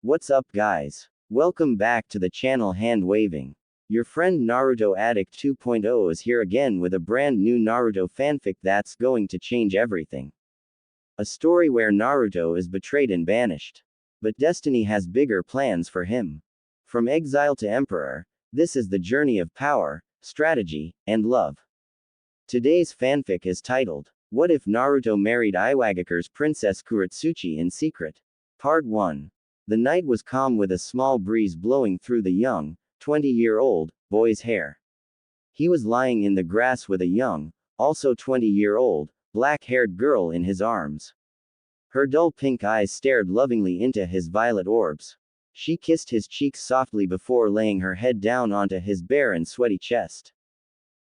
What's up guys? Welcome back to the channel Hand Waving. Your friend Naruto Addict 2.0 is here again with a brand new Naruto fanfic that's going to change everything. A story where Naruto is betrayed and banished. But destiny has bigger plans for him. From exile to emperor, this is the journey of power, strategy, and love. Today's fanfic is titled, What If Naruto Married Iwagakure's Princess Kurotsuchi in Secret? Part 1. The night was calm with a small breeze blowing through the young, 20-year-old, boy's hair. He was lying in the grass with a young, also 20-year-old, black-haired girl in his arms. Her dull pink eyes stared lovingly into his violet orbs. She kissed his cheeks softly before laying her head down onto his bare and sweaty chest.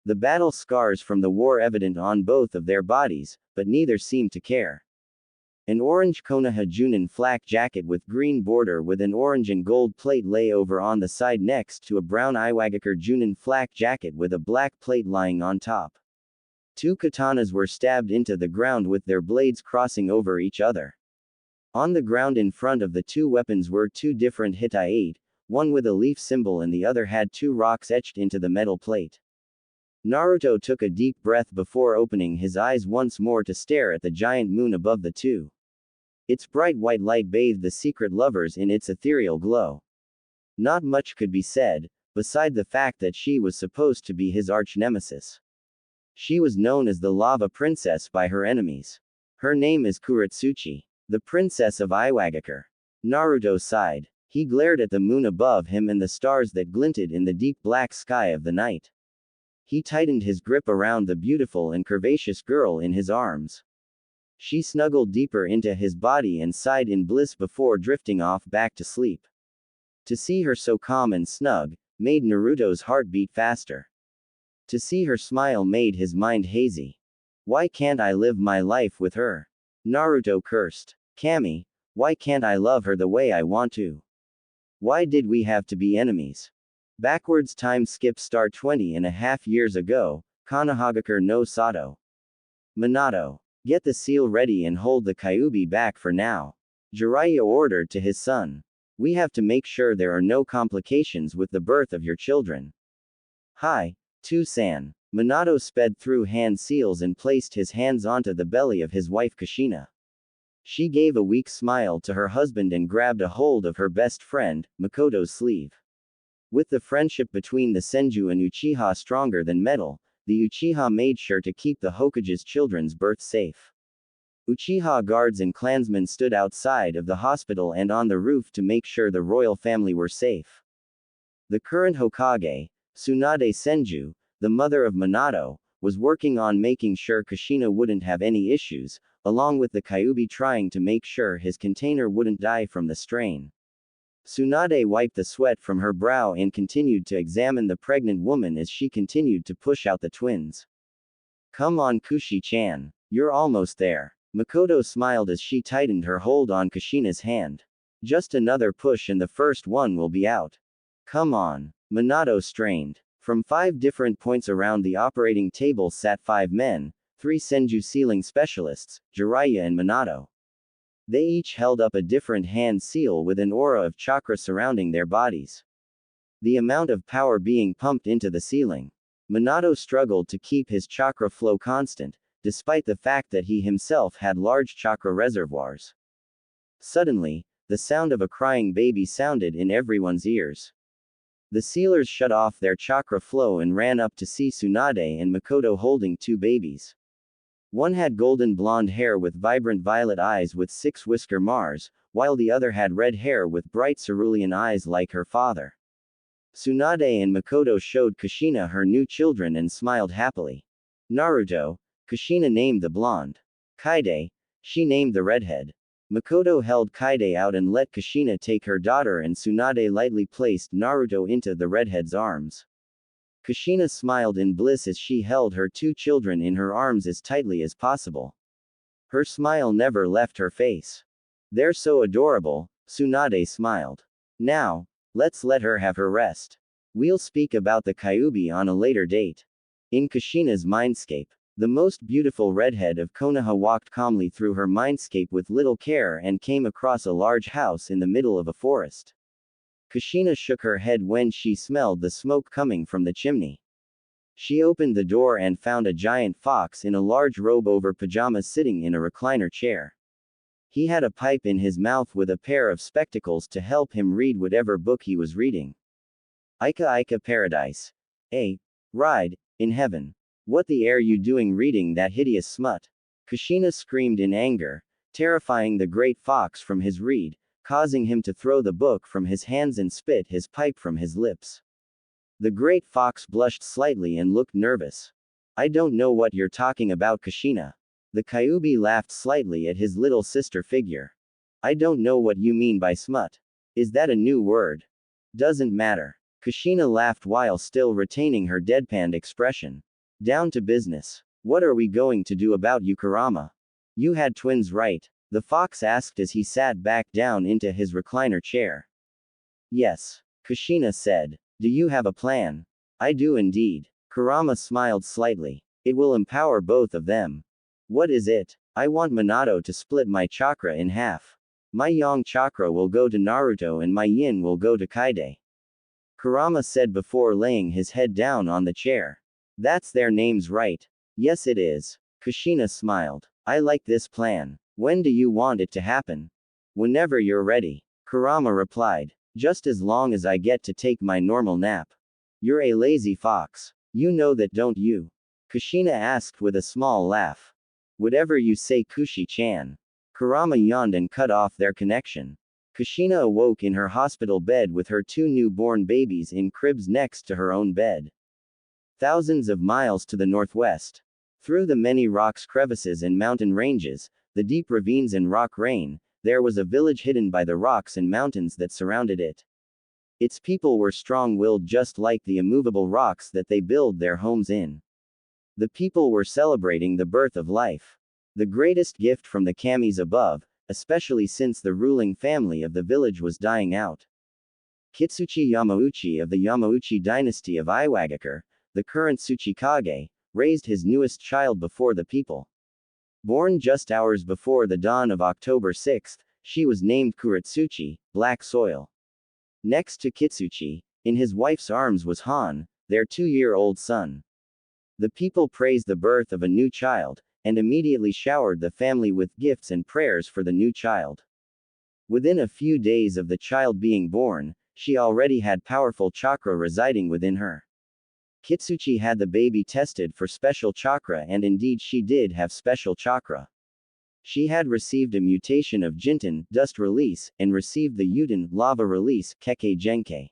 The battle scars from the war evident on both of their bodies, but neither seemed to care. An orange Konoha Junin flak jacket with green border with an orange and gold plate lay over on the side next to a brown Iwagakure Junin flak jacket with a black plate lying on top. Two katanas were stabbed into the ground with their blades crossing over each other. On the ground in front of the two weapons were two different hitai, one with a leaf symbol and the other had two rocks etched into the metal plate. Naruto took a deep breath before opening his eyes once more to stare at the giant moon above the two. Its bright white light bathed the secret lovers in its ethereal glow. Not much could be said, beside the fact that she was supposed to be his arch-nemesis. She was known as the Lava Princess by her enemies. Her name is Kurotsuchi, the Princess of Iwagakure. Naruto sighed. He glared at the moon above him and the stars that glinted in the deep black sky of the night. He tightened his grip around the beautiful and curvaceous girl in his arms. She snuggled deeper into his body and sighed in bliss before drifting off back to sleep. To see her so calm and snug, made Naruto's heart beat faster. To see her smile made his mind hazy. Why can't I live my life with her? Naruto cursed. Kami, why can't I love her the way I want to? Why did we have to be enemies? Backwards time skip start 20.5 years ago, Konohagakure no Sato. Minato. Get the seal ready and hold the Kyuubi back for now. Jiraiya ordered to his son. We have to make sure there are no complications with the birth of your children. Hi, Tu-san. Minato sped through hand seals and placed his hands onto the belly of his wife Kushina. She gave a weak smile to her husband and grabbed a hold of her best friend, Makoto's sleeve. With the friendship between the Senju and Uchiha stronger than metal, the Uchiha made sure to keep the Hokage's children's birth safe. Uchiha guards and clansmen stood outside of the hospital and on the roof to make sure the royal family were safe. The current Hokage, Tsunade Senju, the mother of Minato, was working on making sure Kushina wouldn't have any issues, along with the Kyuubi trying to make sure his container wouldn't die from the strain. Tsunade wiped the sweat from her brow and continued to examine the pregnant woman as she continued to push out the twins. Come on Kushi-chan. You're almost there. Makoto smiled as she tightened her hold on Kushina's hand. Just another push and the first one will be out. Come on. Minato strained. From 5 different points around the operating table sat 5 men, 3 Senju sealing specialists, Jiraiya and Minato. They each held up a different hand seal with an aura of chakra surrounding their bodies. The amount of power being pumped into the ceiling. Minato struggled to keep his chakra flow constant, despite the fact that he himself had large chakra reservoirs. Suddenly, the sound of a crying baby sounded in everyone's ears. The sealers shut off their chakra flow and ran up to see Tsunade and Makoto holding 2 babies. One had golden blonde hair with vibrant violet eyes with 6 whisker Mars, while the other had red hair with bright cerulean eyes like her father. Tsunade and Makoto showed Kushina her new children and smiled happily. Naruto, Kushina named the blonde. Kaide, she named the redhead. Makoto held Kaide out and let Kushina take her daughter and Tsunade lightly placed Naruto into the redhead's arms. Kushina smiled in bliss as she held her 2 children in her arms as tightly as possible. Her smile never left her face. They're so adorable, Tsunade smiled. Now, let's let her have her rest. We'll speak about the Kyuubi on a later date. In Kushina's mindscape, The most beautiful redhead of Konoha walked calmly through her mindscape with little care and came across a large house in the middle of a forest. Kushina shook her head when she smelled the smoke coming from the chimney. She opened the door and found a giant fox in a large robe over pajamas sitting in a recliner chair. He had a pipe in his mouth with a pair of spectacles to help him read whatever book he was reading. Ika Ika Paradise. Ride, in heaven. What the air you doing reading that hideous smut? Kushina screamed in anger, terrifying the great fox from his read, causing him to throw the book from his hands and spit his pipe from his lips. The great fox blushed slightly and looked nervous. I don't know what you're talking about, Kushina. The Kyuubi laughed slightly at his little sister figure. I don't know what you mean by smut. Is that a new word? Doesn't matter. Kushina laughed while still retaining her deadpanned expression. Down to business. What are we going to do about you, Kurama? You had twins, right? The fox asked as he sat back down into his recliner chair. Yes, Kushina said. Do you have a plan? I do indeed. Kurama smiled slightly. It will empower both of them. What is it? I want Minato to split my chakra in half. My yang chakra will go to Naruto and my yin will go to Kaide. Kurama said before laying his head down on the chair. That's their names, right? Yes, it is. Kushina smiled. I like this plan. When do you want it to happen? Whenever you're ready. Kurama replied. Just as long as I get to take my normal nap. You're a lazy fox. You know that, don't you? Kushina asked with a small laugh. Whatever you say, Kushi-chan. Kurama yawned and cut off their connection. Kushina awoke in her hospital bed with her two newborn babies in cribs next to her own bed. Thousands of miles to the northwest. Through the many rocks, crevices and mountain ranges, the deep ravines and rock rain, there was a village hidden by the rocks and mountains that surrounded it. Its people were strong-willed just like the immovable rocks that they build their homes in. The people were celebrating the birth of life. The greatest gift from the kamis above, especially since the ruling family of the village was dying out. Kitsuchi Yamauchi of the Yamauchi dynasty of Iwagakure, the current Tsuchikage, raised his newest child before the people. Born just hours before the dawn of October 6, she was named Kurotsuchi, Black Soil. Next to Kitsuchi, in his wife's arms was Han, their 2-year-old son. The people praised the birth of a new child, and immediately showered the family with gifts and prayers for the new child. Within a few days of the child being born, she already had powerful chakra residing within her. Kitsuchi had the baby tested for special chakra, and indeed she did have special chakra. She had received a mutation of Jinten, dust release, and received the Yuten, lava release, Keke Genkai.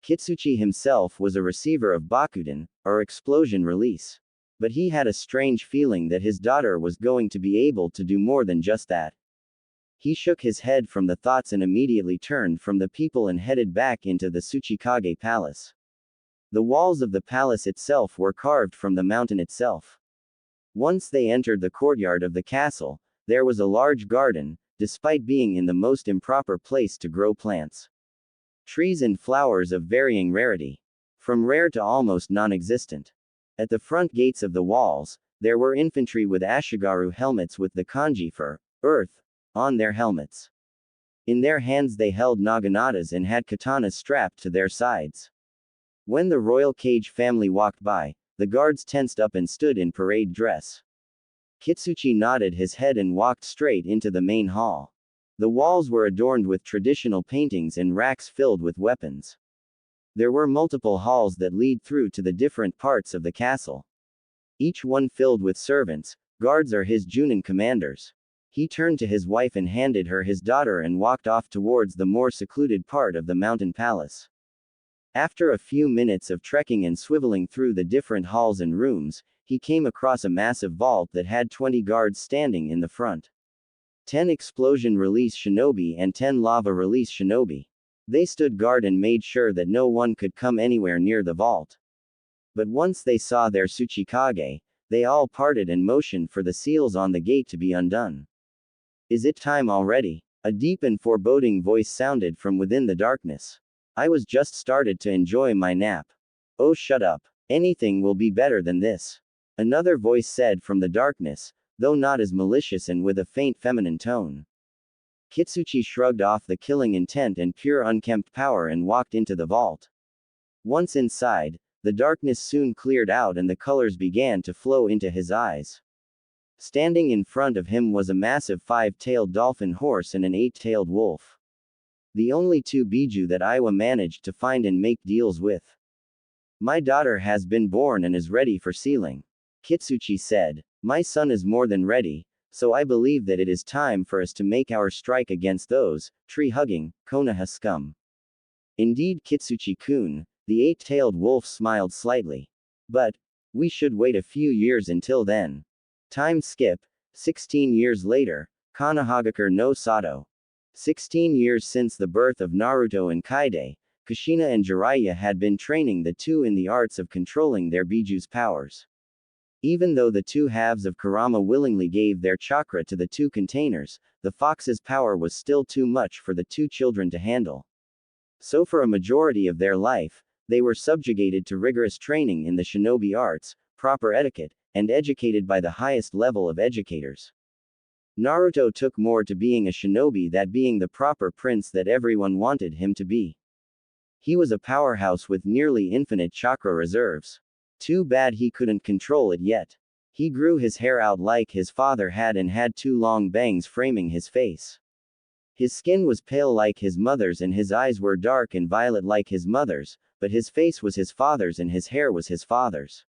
Kitsuchi himself was a receiver of Bakuden, or explosion release. But he had a strange feeling that his daughter was going to be able to do more than just that. He shook his head from the thoughts and immediately turned from the people and headed back into the Tsuchikage palace. The walls of the palace itself were carved from the mountain itself. Once they entered the courtyard of the castle, there was a large garden, despite being in the most improper place to grow plants. Trees and flowers of varying rarity. From rare to almost non-existent. At the front gates of the walls, there were infantry with Ashigaru helmets with the kanji for earth on their helmets. In their hands they held naganatas and had katanas strapped to their sides. When the royal Kage family walked by, the guards tensed up and stood in parade dress. Kitsuchi nodded his head and walked straight into the main hall. The walls were adorned with traditional paintings and racks filled with weapons. There were multiple halls that lead through to the different parts of the castle. Each one filled with servants, guards or his Junin commanders. He turned to his wife and handed her his daughter and walked off towards the more secluded part of the mountain palace. After a few minutes of trekking and swiveling through the different halls and rooms, he came across a massive vault that had 20 guards standing in the front. 10 explosion release shinobi and 10 lava release shinobi. They stood guard and made sure that no one could come anywhere near the vault. But once they saw their Tsuchikage, they all parted and motioned for the seals on the gate to be undone. Is it time already? A deep and foreboding voice sounded from within the darkness. I was just started to enjoy my nap. Oh, shut up. Anything will be better than this. Another voice said from the darkness, though not as malicious and with a faint feminine tone. Kitsuchi shrugged off the killing intent and pure unkempt power and walked into the vault. Once inside, the darkness soon cleared out and the colors began to flow into his eyes. Standing in front of him was a massive 5-tailed dolphin horse and an 8-tailed wolf. The only two biju that Iwa managed to find and make deals with. My daughter has been born and is ready for sealing. Kitsuchi said. My son is more than ready, so I believe that it is time for us to make our strike against those, tree-hugging, Konoha scum. Indeed, Kitsuchi-kun, the 8-tailed wolf smiled slightly. But we should wait a few years until then. Time skip, 16 years later, Konohagakure no Sato. 16 years since the birth of Naruto and Kaide, Kushina and Jiraiya had been training the two in the arts of controlling their biju's powers. Even though the two halves of Kurama willingly gave their chakra to the two containers, the fox's power was still too much for the two children to handle. So for a majority of their life, they were subjugated to rigorous training in the shinobi arts, proper etiquette, and educated by the highest level of educators. Naruto took more to being a shinobi than being the proper prince that everyone wanted him to be. He was a powerhouse with nearly infinite chakra reserves. Too bad he couldn't control it yet. He grew his hair out like his father had and had two long bangs framing his face. His skin was pale like his mother's and his eyes were dark and violet like his mother's, but his face was his father's and his hair was his father's.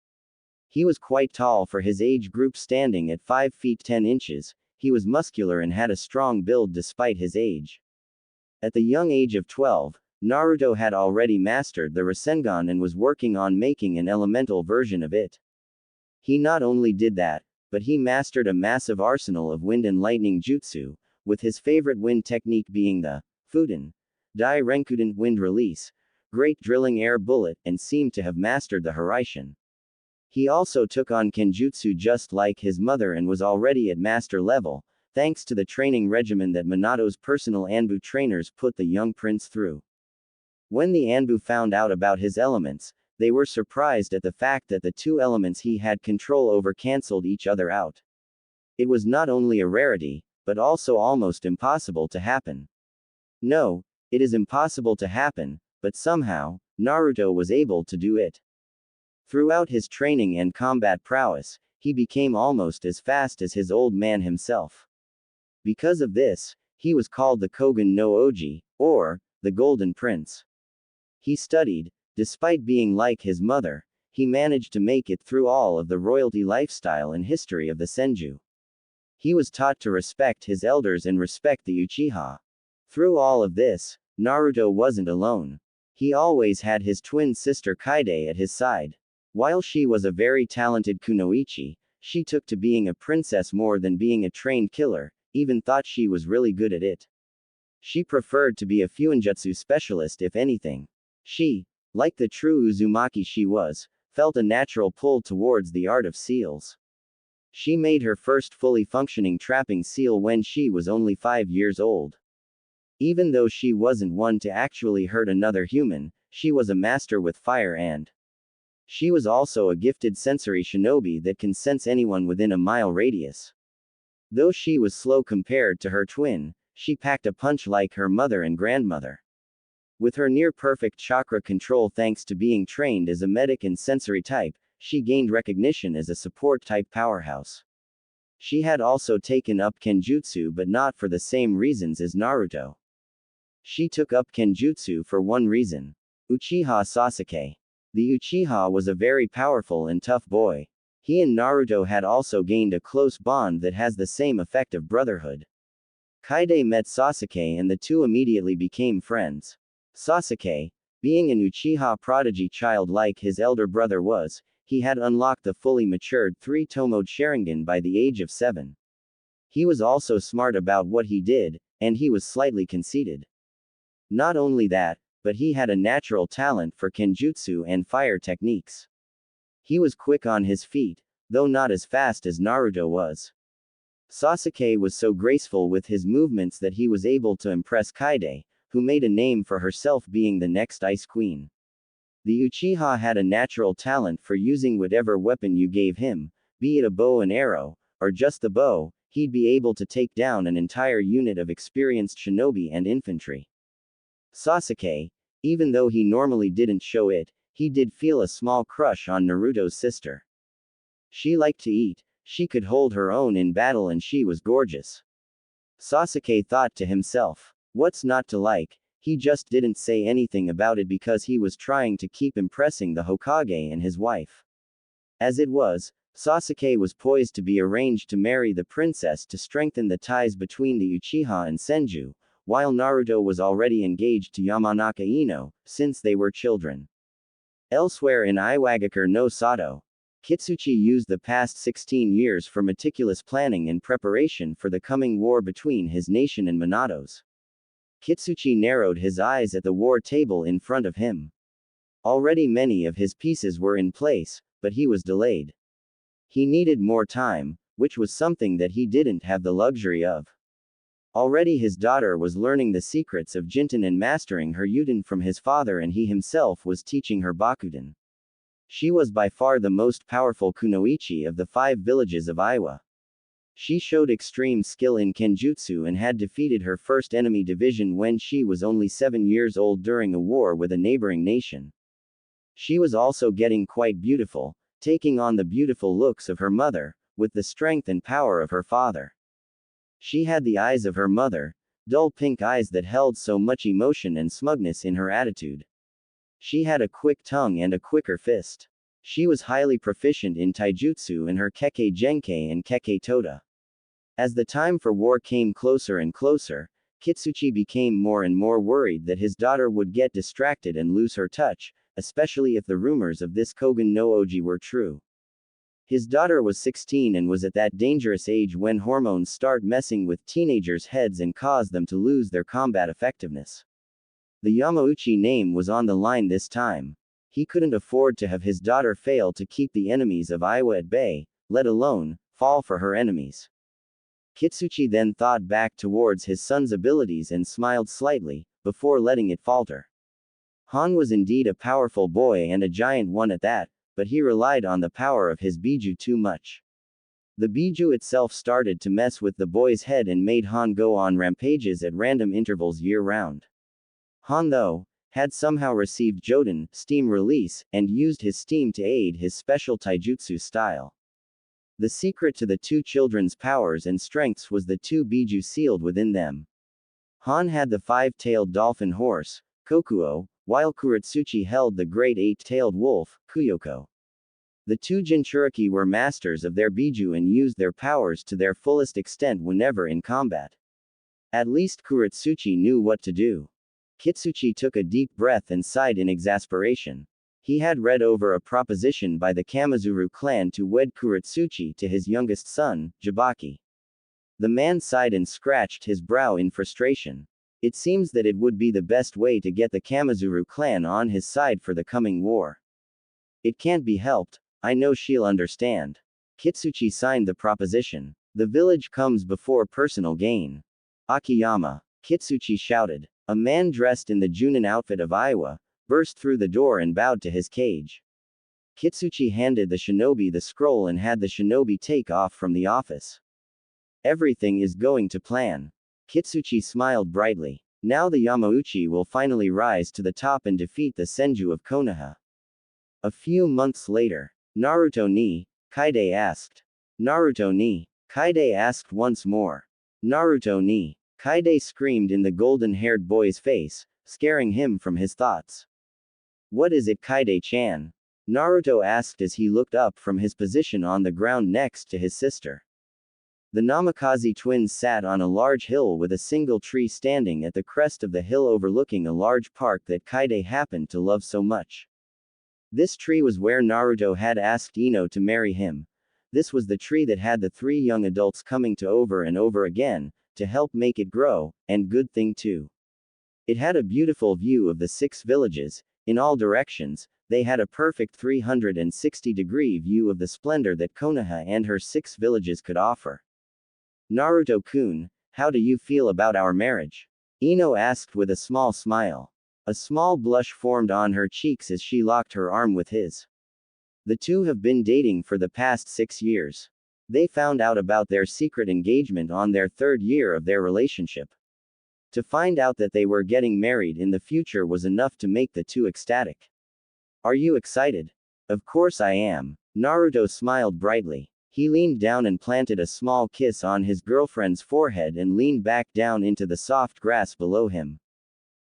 He was quite tall for his age group, standing at 5 feet 10 inches, he was muscular and had a strong build despite his age. At the young age of 12, Naruto had already mastered the Rasengan and was working on making an elemental version of it. He not only did that, but he mastered a massive arsenal of wind and lightning jutsu, with his favorite wind technique being the Fuden, Dai Renkuden wind release, great drilling air bullet, and seemed to have mastered the Hiraishin. He also took on Kenjutsu just like his mother and was already at master level, thanks to the training regimen that Minato's personal Anbu trainers put the young prince through. When the Anbu found out about his elements, they were surprised at the fact that the two elements he had control over cancelled each other out. It was not only a rarity, but also almost impossible to happen. No, it is impossible to happen, but somehow, Naruto was able to do it. Throughout his training and combat prowess, he became almost as fast as his old man himself. Because of this, he was called the Kogen no Oji, or the Golden Prince. He studied, despite being like his mother, he managed to make it through all of the royalty lifestyle and history of the Senju. He was taught to respect his elders and respect the Uchiha. Through all of this, Naruto wasn't alone. He always had his twin sister Kaide at his side. While she was a very talented kunoichi, she took to being a princess more than being a trained killer, even thought she was really good at it. She preferred to be a fuinjutsu specialist if anything. She, like the true Uzumaki she was, felt a natural pull towards the art of seals. She made her first fully functioning trapping seal when she was only 5 years old. Even though she wasn't one to actually hurt another human, she was a master with fire and she was also a gifted sensory shinobi that can sense anyone within a mile radius. Though she was slow compared to her twin, she packed a punch like her mother and grandmother. With her near-perfect chakra control thanks to being trained as a medic and sensory type, she gained recognition as a support-type powerhouse. She had also taken up Kenjutsu but not for the same reasons as Naruto. She took up Kenjutsu for one reason. Uchiha Sasuke. The Uchiha was a very powerful and tough boy. He and Naruto had also gained a close bond that has the same effect of brotherhood. Kaide met Sasuke and the two immediately became friends. Sasuke, being an Uchiha prodigy child like his elder brother was, he had unlocked the fully matured 3-tomoed Sharingan by the age of 7. He was also smart about what he did, and he was slightly conceited. Not only that, but he had a natural talent for Kenjutsu and fire techniques. He was quick on his feet, though not as fast as Naruto was. Sasuke was so graceful with his movements that he was able to impress Kaide, who made a name for herself being the next Ice Queen. The Uchiha had a natural talent for using whatever weapon you gave him, be it a bow and arrow, or just the bow, he'd be able to take down an entire unit of experienced shinobi and infantry. Sasuke, even though he normally didn't show it, he did feel a small crush on Naruto's sister. She liked to eat, she could hold her own in battle, and she was gorgeous. Sasuke thought to himself, what's not to like? He just didn't say anything about it because he was trying to keep impressing the Hokage and his wife. As it was, Sasuke was poised to be arranged to marry the princess to strengthen the ties between the Uchiha and Senju, while Naruto was already engaged to Yamanaka Ino, since they were children. Elsewhere in Iwagakure no Sato, Kurotsuchi used the past 16 years for meticulous planning in preparation for the coming war between his nation and Minato's. Kurotsuchi narrowed his eyes at the war table in front of him. Already many of his pieces were in place, but he was delayed. He needed more time, which was something that he didn't have the luxury of. Already his daughter was learning the secrets of Jinten and mastering her Uten from his father, and he himself was teaching her Bakuten. She was by far the most powerful kunoichi of the 5 villages of Iwa. She showed extreme skill in Kenjutsu and had defeated her first enemy division when she was only 7 years old during a war with a neighboring nation. She was also getting quite beautiful, taking on the beautiful looks of her mother, with the strength and power of her father. She had the eyes of her mother, dull pink eyes that held so much emotion and smugness in her attitude. She had a quick tongue and a quicker fist. She was highly proficient in taijutsu and her Kekkei Genkai and Kekkei Tota. As the time for war came closer and closer, Kurotsuchi became more and more worried that his daughter would get distracted and lose her touch, especially if the rumors of this Kogen no Oji were true. His daughter was 16 and was at that dangerous age when hormones start messing with teenagers' heads and cause them to lose their combat effectiveness. The Yamauchi name was on the line this time. He couldn't afford to have his daughter fail to keep the enemies of Iwa at bay, let alone fall for her enemies. Kurotsuchi then thought back towards his son's abilities and smiled slightly, before letting it falter. Han was indeed a powerful boy and a giant one at that, but he relied on the power of his Biju too much. The Biju itself started to mess with the boy's head and made Han go on rampages at random intervals year-round. Han, though, had somehow received Joden, steam release, and used his steam to aid his special taijutsu style. The secret to the 2 children's powers and strengths was the 2 Biju sealed within them. Han had the 5-tailed dolphin horse, Kokuo, while Kurotsuchi held the great 8-tailed wolf, Kuyoko. The 2 Jinchuriki were masters of their Biju and used their powers to their fullest extent whenever in combat. At least Kurotsuchi knew what to do. Kurotsuchi took a deep breath and sighed in exasperation. He had read over a proposition by the Kamizuru clan to wed Kurotsuchi to his youngest son, Jabaki. The man sighed and scratched his brow in frustration. It seems that it would be the best way to get the Kamizuru clan on his side for the coming war. It can't be helped, I know she'll understand. Kurotsuchi signed the proposition. The village comes before personal gain. Akiyama, Kurotsuchi shouted. A man dressed in the Junin outfit of Iwa burst through the door and bowed to his cage. Kurotsuchi handed the shinobi the scroll and had the shinobi take off from the office. Everything is going to plan. Kurotsuchi smiled brightly. Now the Yamauchi will finally rise to the top and defeat the Senju of Konoha. A few months later, Naruto ni, Kaide asked. Naruto ni, Kaide asked once more. Naruto ni, Kaide screamed in the golden-haired boy's face, scaring him from his thoughts. What is it, Kaide-chan? Naruto asked as he looked up from his position on the ground next to his sister. The Namikaze twins sat on a large hill with a single tree standing at the crest of the hill overlooking a large park that Kaide happened to love so much. This tree was where Naruto had asked Ino to marry him. This was the tree that had the 3 young adults coming to over and over again, to help make it grow, and good thing too. It had a beautiful view of the 6 villages, in all directions. They had a perfect 360-degree view of the splendor that Konoha and her 6 villages could offer. Naruto-kun, how do you feel about our marriage? Ino asked with a small smile. A small blush formed on her cheeks as she locked her arm with his. The two have been dating for the past 6 years. They found out about their secret engagement on their 3rd year of their relationship. To find out that they were getting married in the future was enough to make the two ecstatic. Are you excited? Of course I am. Naruto smiled brightly. He leaned down and planted a small kiss on his girlfriend's forehead and leaned back down into the soft grass below him.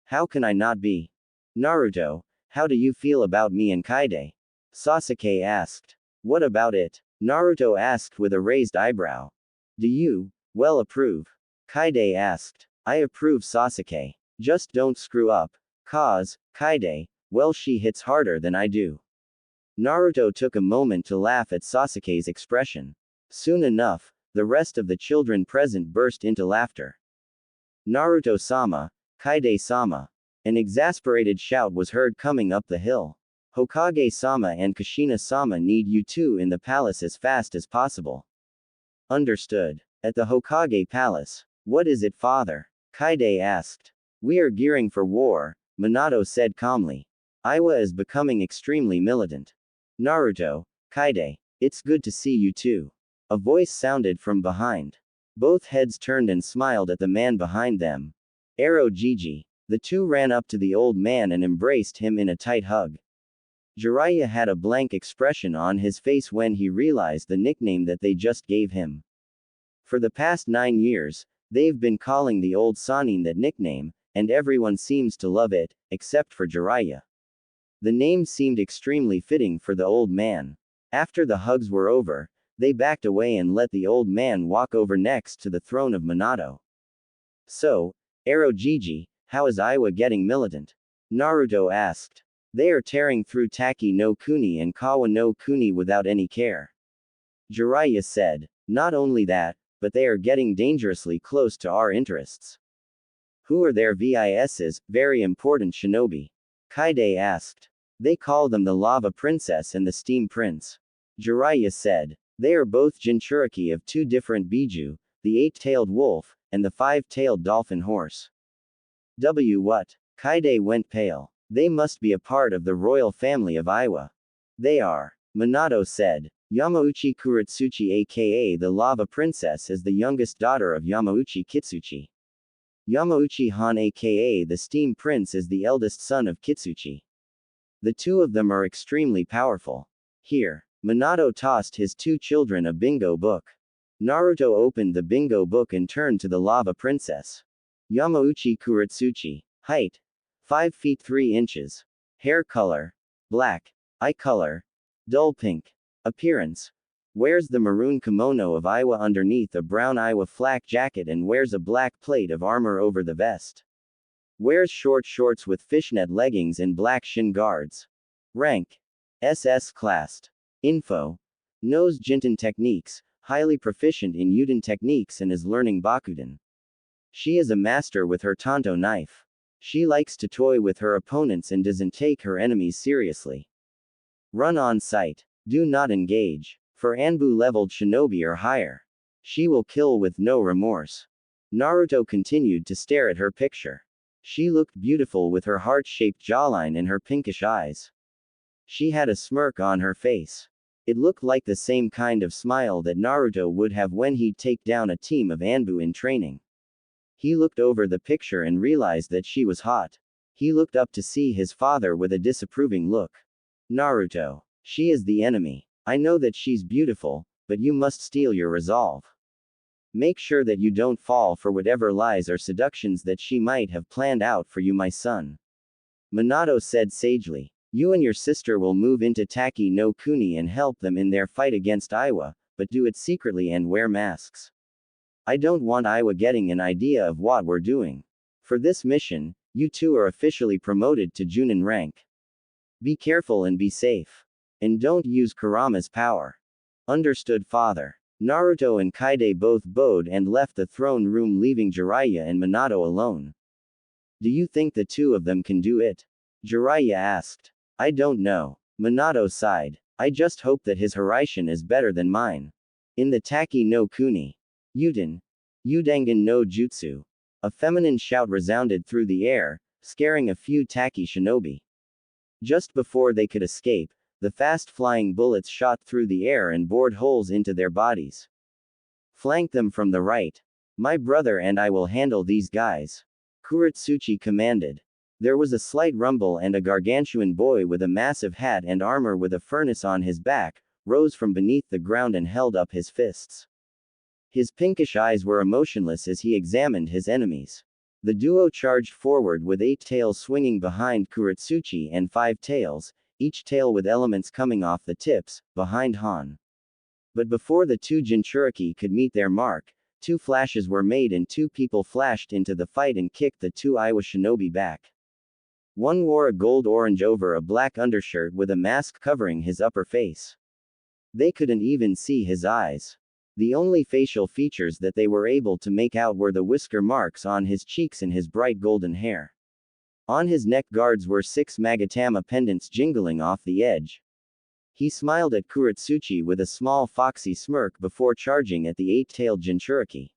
How can I not be? Naruto, how do you feel about me and Kaide? Sasuke asked. What about it? Naruto asked with a raised eyebrow. Do you, well, approve? Kaide asked. I approve, Sasuke. Just don't screw up. Cause, Kaide, well, she hits harder than I do. Naruto took a moment to laugh at Sasuke's expression. Soon enough, the rest of the children present burst into laughter. Naruto-sama, Kaide-sama. An exasperated shout was heard coming up the hill. Hokage-sama and Kushina-sama need you two in the palace as fast as possible. Understood. At the Hokage palace. What is it, father? Kaide asked. We are gearing for war, Minato said calmly. Iwa is becoming extremely militant. Naruto, Kaide, it's good to see you too. A voice sounded from behind. Both heads turned and smiled at the man behind them. Ero Gigi. The two ran up to the old man and embraced him in a tight hug. Jiraiya had a blank expression on his face when he realized the nickname that they just gave him. For the past 9 years, they've been calling the old Sannin that nickname, and everyone seems to love it, except for Jiraiya. The name seemed extremely fitting for the old man. After the hugs were over, they backed away and let the old man walk over next to the throne of Minato. So, Ero Gigi, how is Iwa getting militant? Naruto asked. They are tearing through Taki no Kuni and Kawa no Kuni without any care. Jiraiya said. Not only that, but they are getting dangerously close to our interests. Who are their VISs, very important shinobi? Kaide asked. They call them the Lava Princess and the Steam Prince. Jiraiya said. They are both Jinchuriki of 2 different Biju, the 8-tailed wolf, and the 5-tailed dolphin horse. What? Kaide went pale. They must be a part of the royal family of Iwa. They are. Minato said. Yamauchi Kurotsuchi aka the Lava Princess is the youngest daughter of Yamauchi Kitsuchi. Yamauchi Han aka the Steam Prince is the eldest son of Kitsuchi. The two of them are extremely powerful. Here, Minato tossed his 2 children a bingo book. Naruto opened the bingo book and turned to the Lava Princess. Yamauchi Kurotsuchi. Height. 5 feet 3 inches. Hair color. Black. Eye color. Dull pink. Appearance. Wears the maroon kimono of Iwa underneath a brown Iwa flak jacket and wears a black plate of armor over the vest. Wears short shorts with fishnet leggings and black shin guards. Rank. SS classed. Info. Knows Jinten techniques, highly proficient in Yuden techniques and is learning Bakuden. She is a master with her Tanto knife. She likes to toy with her opponents and doesn't take her enemies seriously. Run on sight. Do not engage. For Anbu leveled shinobi or higher. She will kill with no remorse. Naruto continued to stare at her picture. She looked beautiful with her heart-shaped jawline and her pinkish eyes. She had a smirk on her face. It looked like the same kind of smile that Naruto would have when he'd take down a team of Anbu in training. He looked over the picture and realized that she was hot. He looked up to see his father with a disapproving look. Naruto. She is the enemy. I know that she's beautiful, but you must steel your resolve. Make sure that you don't fall for whatever lies or seductions that she might have planned out for you, my son. Minato said sagely. You and your sister will move into Taki no Kuni and help them in their fight against Iwa, but do it secretly and wear masks. I don't want Iwa getting an idea of what we're doing. For this mission, you two are officially promoted to Junin rank. Be careful and be safe. And don't use Kurama's power. Understood, father. Naruto and Kaide both bowed and left the throne room, leaving Jiraiya and Minato alone. Do you think the two of them can do it? Jiraiya asked. I don't know. Minato sighed. I just hope that his Hiraishin is better than mine. In the Taki no Kuni. Yuden. Udangan no Jutsu. A feminine shout resounded through the air, scaring a few tacky shinobi. Just before they could escape, the fast-flying bullets shot through the air and bored holes into their bodies. Flank them from the right. My brother and I will handle these guys, Kurotsuchi commanded. There was a slight rumble and a gargantuan boy with a massive hat and armor with a furnace on his back, rose from beneath the ground and held up his fists. His pinkish eyes were emotionless as he examined his enemies. The duo charged forward with 8 tails swinging behind Kurotsuchi and 5 tails, each tail with elements coming off the tips, behind Han. But before the 2 Jinchuriki could meet their mark, 2 flashes were made and 2 people flashed into the fight and kicked the 2 Iwa shinobi back. One wore a gold orange over a black undershirt with a mask covering his upper face. They couldn't even see his eyes. The only facial features that they were able to make out were the whisker marks on his cheeks and his bright golden hair. On his neck guards were 6 magatama pendants jingling off the edge. He smiled at Kurotsuchi with a small foxy smirk before charging at the 8-tailed Jinchuriki.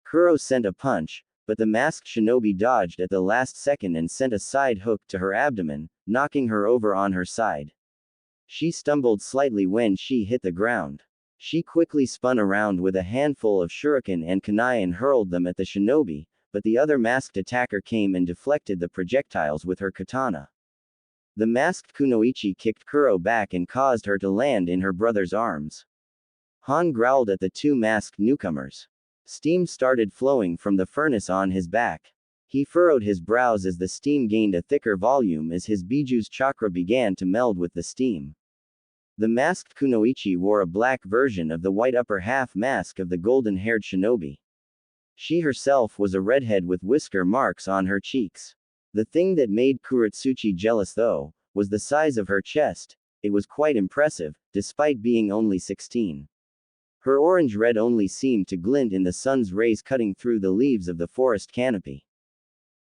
Kuro sent a punch, but the masked shinobi dodged at the last second and sent a side hook to her abdomen, knocking her over on her side. She stumbled slightly when she hit the ground. She quickly spun around with a handful of shuriken and kunai and hurled them at the shinobi, but the other masked attacker came and deflected the projectiles with her katana. The masked kunoichi kicked Kuro back and caused her to land in her brother's arms. Han growled at the 2 masked newcomers. Steam started flowing from the furnace on his back. He furrowed his brows as the steam gained a thicker volume as his biju's chakra began to meld with the steam. The masked kunoichi wore a black version of the white upper half mask of the golden-haired shinobi. She herself was a redhead with whisker marks on her cheeks. The thing that made Kurotsuchi jealous though, was the size of her chest. It was quite impressive, despite being only 16. Her orange-red only seemed to glint in the sun's rays cutting through the leaves of the forest canopy.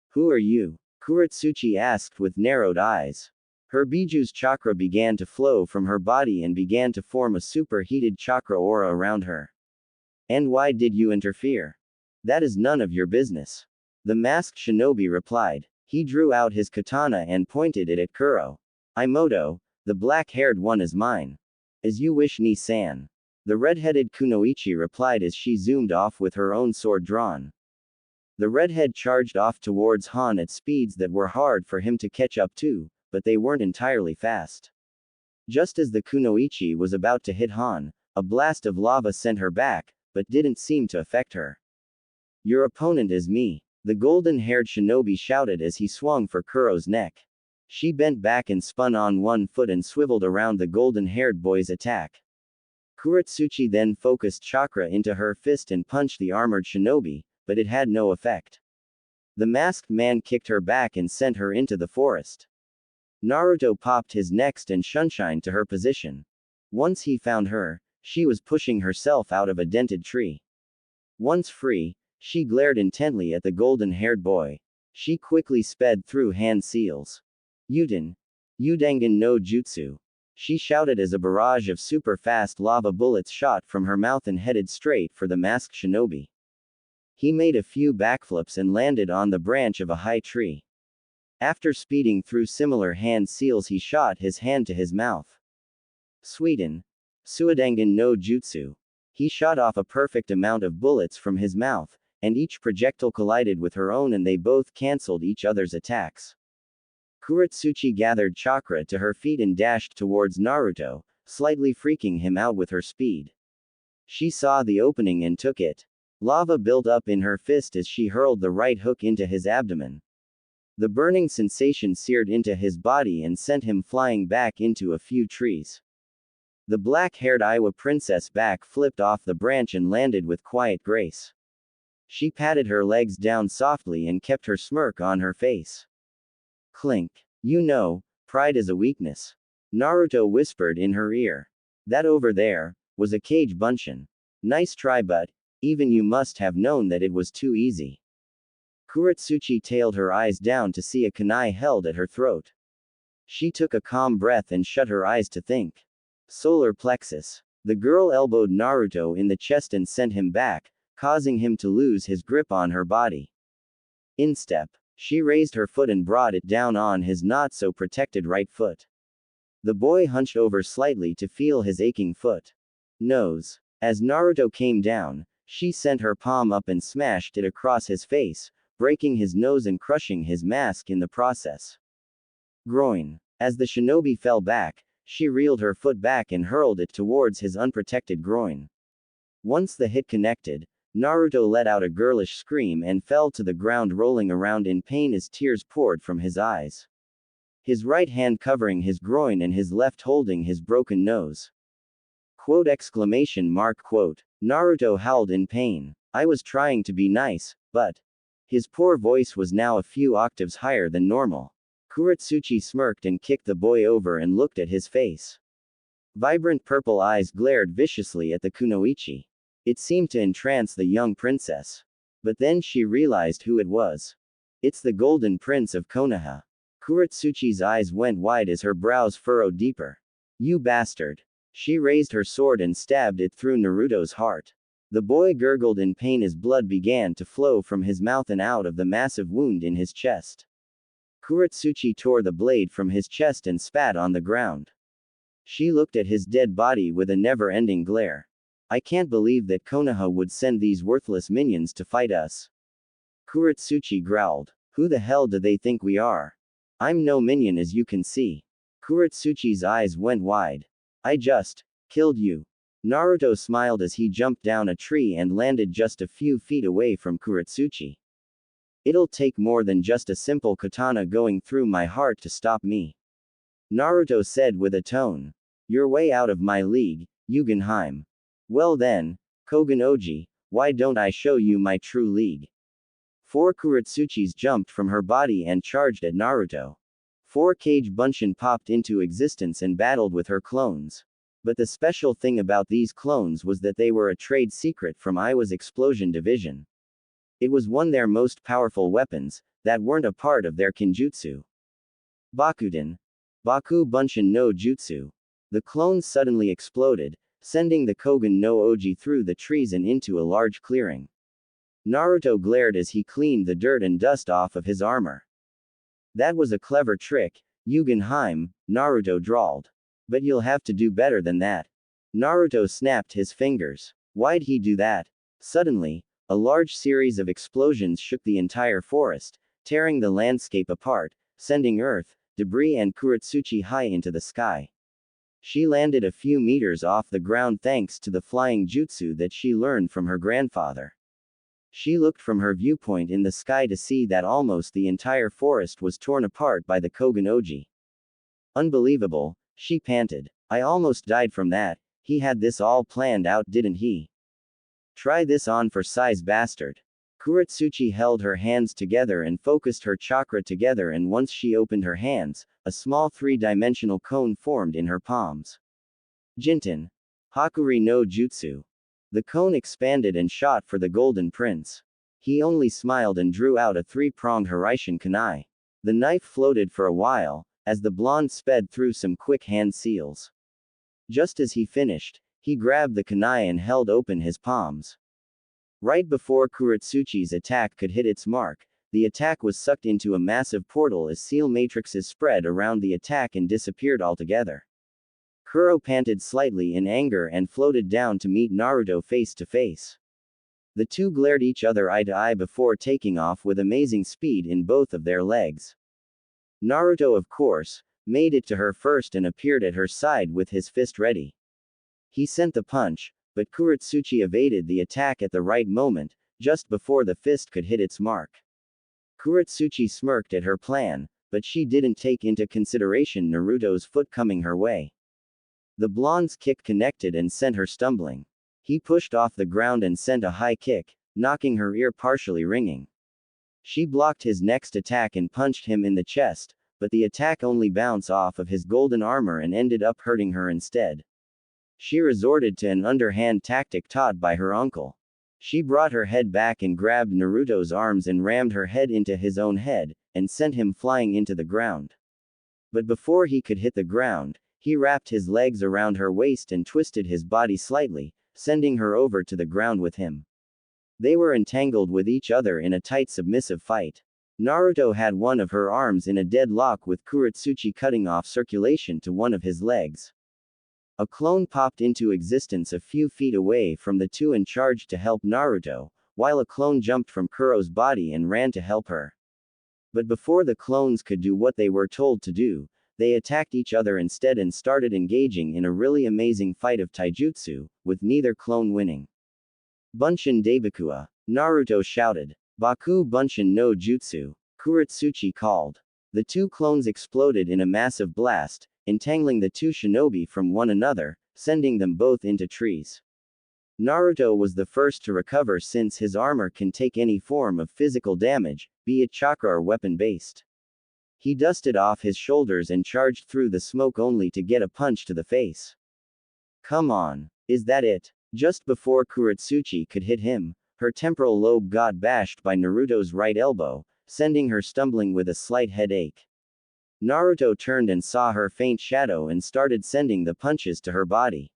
Who are you? Kurotsuchi asked with narrowed eyes. Her biju's chakra began to flow from her body and began to form a superheated chakra aura around her. And why did you interfere? That is none of your business. The masked shinobi replied. He drew out his katana and pointed it at Kuro. Imoto, the black-haired one is mine. As you wish, Ni-san. The red-headed kunoichi replied as she zoomed off with her own sword drawn. The redhead charged off towards Han at speeds that were hard for him to catch up to, but they weren't entirely fast. Just as the kunoichi was about to hit Han, a blast of lava sent her back, but didn't seem to affect her. Your opponent is me, the golden-haired shinobi shouted as he swung for Kuro's neck. She bent back and spun on one foot and swiveled around the golden-haired boy's attack. Kurotsuchi then focused chakra into her fist and punched the armored shinobi, but it had no effect. The masked man kicked her back and sent her into the forest. Naruto popped his next and shunshine to her position. Once he found her, she was pushing herself out of a dented tree. Once free, she glared intently at the golden-haired boy. She quickly sped through hand seals. Yuten. Udangan no Jutsu. She shouted as a barrage of super-fast lava bullets shot from her mouth and headed straight for the masked shinobi. He made a few backflips and landed on the branch of a high tree. After speeding through similar hand seals, he shot his hand to his mouth. Suiden. Suidangan no Jutsu. He shot off a perfect amount of bullets from his mouth, and each projectile collided with her own and they both cancelled each other's attacks. Kurotsuchi gathered chakra to her feet and dashed towards Naruto, slightly freaking him out with her speed. She saw the opening and took it. Lava built up in her fist as she hurled the right hook into his abdomen. The burning sensation seared into his body and sent him flying back into a few trees. The black-haired Iwa princess back flipped off the branch and landed with quiet grace. She patted her legs down softly and kept her smirk on her face. Clink. You know, pride is a weakness. Naruto whispered in her ear. That over there was a cage bunshin. Nice try, but even you must have known that it was too easy. Kurotsuchi tailed her eyes down to see a kunai held at her throat. She took a calm breath and shut her eyes to think. Solar plexus. The girl elbowed Naruto in the chest and sent him back, causing him to lose his grip on her body. Instep. She raised her foot and brought it down on his not-so-protected right foot. The boy hunched over slightly to feel his aching foot. Nose. As Naruto came down, she sent her palm up and smashed it across his face, breaking his nose and crushing his mask in the process. Groin. As the shinobi fell back, she reeled her foot back and hurled it towards his unprotected groin. Once the hit connected, Naruto let out a girlish scream and fell to the ground rolling around in pain as tears poured from his eyes. His right hand covering his groin and his left holding his broken nose. Quote! Naruto howled in pain. I was trying to be nice, but... His poor voice was now a few octaves higher than normal. Kurotsuchi smirked and kicked the boy over and looked at his face. Vibrant purple eyes glared viciously at the kunoichi. It seemed to entrance the young princess. But then she realized who it was. It's the Golden Prince of Konoha. Kurotsuchi's eyes went wide as her brows furrowed deeper. You bastard. She raised her sword and stabbed it through Naruto's heart. The boy gurgled in pain as blood began to flow from his mouth and out of the massive wound in his chest. Kurotsuchi tore the blade from his chest and spat on the ground. She looked at his dead body with a never-ending glare. I can't believe that Konoha would send these worthless minions to fight us. Kurotsuchi growled. Who the hell do they think we are? I'm no minion, as you can see. Kurotsuchi's eyes went wide. I just killed you. Naruto smiled as he jumped down a tree and landed just a few feet away from Kurotsuchi. It'll take more than just a simple katana going through my heart to stop me. Naruto said with a tone. You're way out of my league, Yugenheim. Well then, Kogen Oji, why don't I show you my true league? 4 Kurotsuchis jumped from her body and charged at Naruto. 4 Kage Bunshin popped into existence and battled with her clones. But the special thing about these clones was that they were a trade secret from Iwa's explosion division. It was one of their most powerful weapons, that weren't a part of their kinjutsu. Bakuden. Baku Bunshin no Jutsu. The clones suddenly exploded, sending the Kogen no Oji through the trees and into a large clearing. Naruto glared as he cleaned the dirt and dust off of his armor. That was a clever trick, Yugenheim, Naruto drawled. But you'll have to do better than that. Naruto snapped his fingers. Why'd he do that? Suddenly, a large series of explosions shook the entire forest, tearing the landscape apart, sending earth, debris and Kurotsuchi high into the sky. She landed a few meters off the ground thanks to the flying jutsu that she learned from her grandfather. She looked from her viewpoint in the sky to see that almost the entire forest was torn apart by the Kogen Oji. Unbelievable, she panted. I almost died from that. He had this all planned out, didn't he? Try this on for size, bastard. Kurotsuchi held her hands together and focused her chakra together, and once she opened her hands, a small 3-dimensional cone formed in her palms. Jinten. Hakuri no Jutsu. The cone expanded and shot for the Golden Prince. He only smiled and drew out a 3-pronged Hiraishin kunai. The knife floated for a while, as the blonde sped through some quick hand seals. Just as he finished, he grabbed the kunai and held open his palms. Right before Kurotsuchi's attack could hit its mark, the attack was sucked into a massive portal as seal matrices spread around the attack and disappeared altogether. Kuro panted slightly in anger and floated down to meet Naruto face to face. The two glared each other eye to eye before taking off with amazing speed in both of their legs. Naruto, of course, made it to her first and appeared at her side with his fist ready. He sent the punch, but Kurotsuchi evaded the attack at the right moment, just before the fist could hit its mark. Kurotsuchi smirked at her plan, but she didn't take into consideration Naruto's foot coming her way. The blonde's kick connected and sent her stumbling. He pushed off the ground and sent a high kick, knocking her ear partially ringing. She blocked his next attack and punched him in the chest, but the attack only bounced off of his golden armor and ended up hurting her instead. She resorted to an underhand tactic taught by her uncle. She brought her head back and grabbed Naruto's arms and rammed her head into his own head, and sent him flying into the ground. But before he could hit the ground, he wrapped his legs around her waist and twisted his body slightly, sending her over to the ground with him. They were entangled with each other in a tight submissive fight. Naruto had one of her arms in a deadlock with Kurotsuchi cutting off circulation to one of his legs. A clone popped into existence a few feet away from the two and charged to help Naruto, while a clone jumped from Kuro's body and ran to help her. But before the clones could do what they were told to do, they attacked each other instead and started engaging in a really amazing fight of taijutsu, with neither clone winning. Bunshin Daibakua, Naruto shouted. Baku Bunshin no Jutsu, Kurotsuchi called. The two clones exploded in a massive blast, entangling the two shinobi from one another, sending them both into trees. Naruto was the first to recover since his armor can take any form of physical damage, be it chakra or weapon-based. He dusted off his shoulders and charged through the smoke only to get a punch to the face. Come on. Is that it? Just before Kurotsuchi could hit him, her temporal lobe got bashed by Naruto's right elbow, sending her stumbling with a slight headache. Naruto turned and saw her faint shadow and started sending the punches to her body.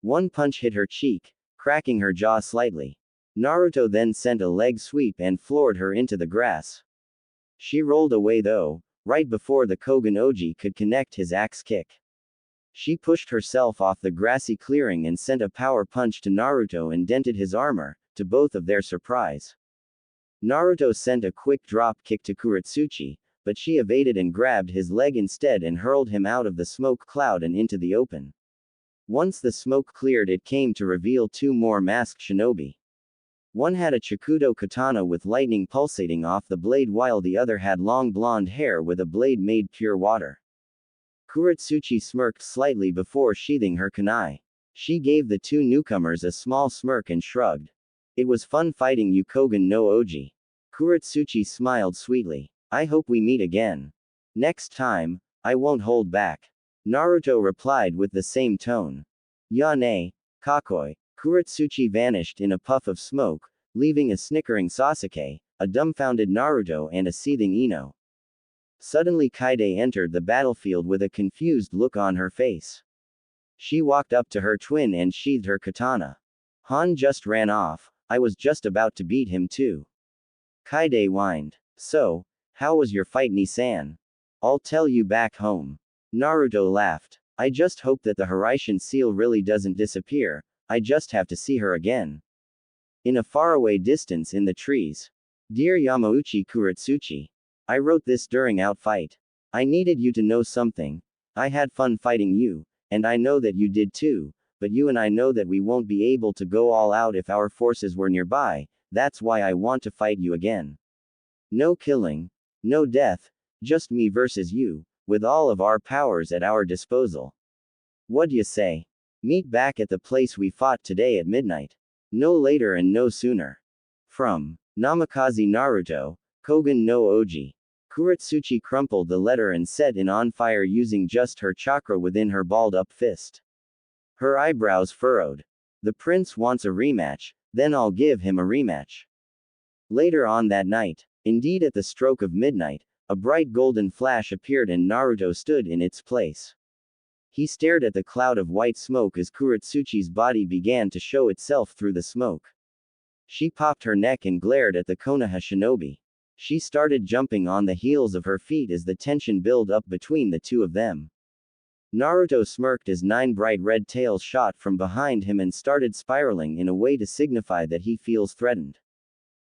One punch hit her cheek, cracking her jaw slightly. Naruto then sent a leg sweep and floored her into the grass. She rolled away though, right before the Kogen Oji could connect his axe kick. She pushed herself off the grassy clearing and sent a power punch to Naruto and dented his armor, to both of their surprise. Naruto sent a quick drop kick to Kurotsuchi, but she evaded and grabbed his leg instead and hurled him out of the smoke cloud and into the open. Once the smoke cleared, it came to reveal two more masked shinobi. One had a Chikudo katana with lightning pulsating off the blade while the other had long blonde hair with a blade made pure water. Kurotsuchi smirked slightly before sheathing her kunai. She gave the two newcomers a small smirk and shrugged. It was fun fighting you Kogen no Oji. Kurotsuchi smiled sweetly. I hope we meet again. Next time, I won't hold back. Naruto replied with the same tone. Ya ne, kakoi. Kurotsuchi vanished in a puff of smoke, leaving a snickering Sasuke, a dumbfounded Naruto and a seething Ino. Suddenly Kaide entered the battlefield with a confused look on her face. She walked up to her twin and sheathed her katana. Han just ran off, I was just about to beat him too. Kaide whined. So, how was your fight Ni-san? I'll tell you back home. Naruto laughed. I just hope that the Hiraishin seal really doesn't disappear, I just have to see her again. In a faraway distance in the trees. Dear Yamauchi Kurotsuchi. I wrote this during our fight. I needed you to know something. I had fun fighting you, and I know that you did too, but you and I know that we won't be able to go all out if our forces were nearby, that's why I want to fight you again. No killing, no death, just me versus you, with all of our powers at our disposal. What'd you say? Meet back at the place we fought today at midnight. No later and no sooner. From Namikaze Naruto, Kogen no Oji. Kurotsuchi crumpled the letter and set it on fire using just her chakra within her balled-up fist. Her eyebrows furrowed. The prince wants a rematch, then I'll give him a rematch. Later on that night, indeed at the stroke of midnight, a bright golden flash appeared and Naruto stood in its place. He stared at the cloud of white smoke as Kurotsuchi's body began to show itself through the smoke. She popped her neck and glared at the Konoha shinobi. She started jumping on the heels of her feet as the tension built up between the two of them. Naruto smirked as 9 bright red tails shot from behind him and started spiraling in a way to signify that he feels threatened.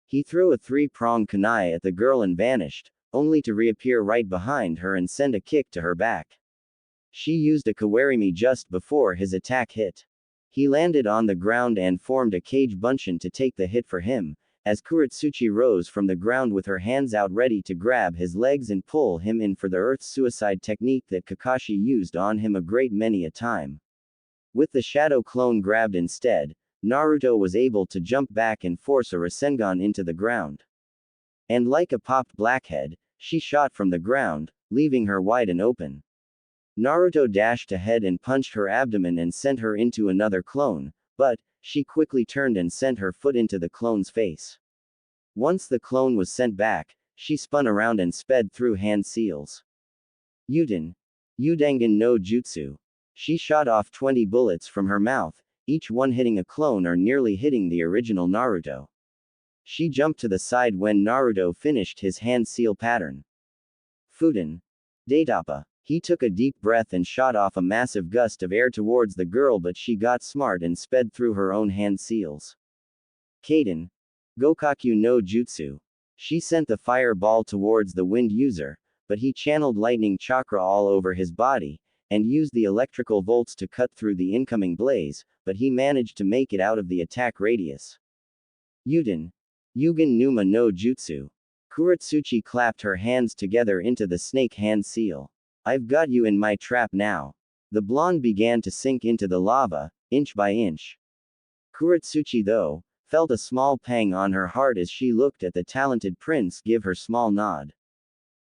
He threw a 3-pronged kunai at the girl and vanished, only to reappear right behind her and send a kick to her back. She used a kawarimi just before his attack hit. He landed on the ground and formed a cage bunshin to take the hit for him, as Kurotsuchi rose from the ground with her hands out ready to grab his legs and pull him in for the earth suicide technique that Kakashi used on him a great many a time. With the shadow clone grabbed instead, Naruto was able to jump back and force a Rasengan into the ground. And like a popped blackhead, she shot from the ground, leaving her wide and open. Naruto dashed ahead and punched her abdomen and sent her into another clone, but she quickly turned and sent her foot into the clone's face. Once the clone was sent back, she spun around and sped through hand seals. Uden. Udangan no Jutsu. She shot off 20 bullets from her mouth, each one hitting a clone or nearly hitting the original Naruto. She jumped to the side when Naruto finished his hand seal pattern. Fuden. Daitapa. He took a deep breath and shot off a massive gust of air towards the girl, but she got smart and sped through her own hand seals. Kaden. Gokaku no Jutsu. She sent the fireball towards the wind user, but he channeled lightning chakra all over his body, and used the electrical volts to cut through the incoming blaze, but he managed to make it out of the attack radius. Yuden. Yugen Numa no Jutsu. Kurotsuchi clapped her hands together into the snake hand seal. I've got you in my trap now. The blonde began to sink into the lava, inch by inch. Kurotsuchi, though, felt a small pang on her heart as she looked at the talented prince give her small nod.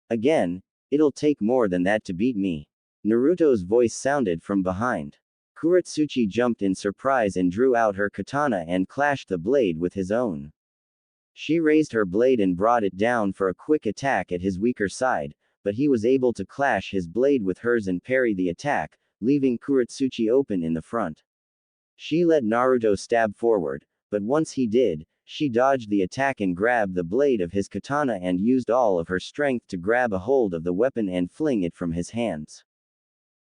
Again, it'll take more than that to beat me. Naruto's voice sounded from behind. Kurotsuchi jumped in surprise and drew out her katana and clashed the blade with his own. She raised her blade and brought it down for a quick attack at his weaker side, but he was able to clash his blade with hers and parry the attack, leaving Kurotsuchi open in the front. She let Naruto stab forward, but once he did, she dodged the attack and grabbed the blade of his katana and used all of her strength to grab a hold of the weapon and fling it from his hands.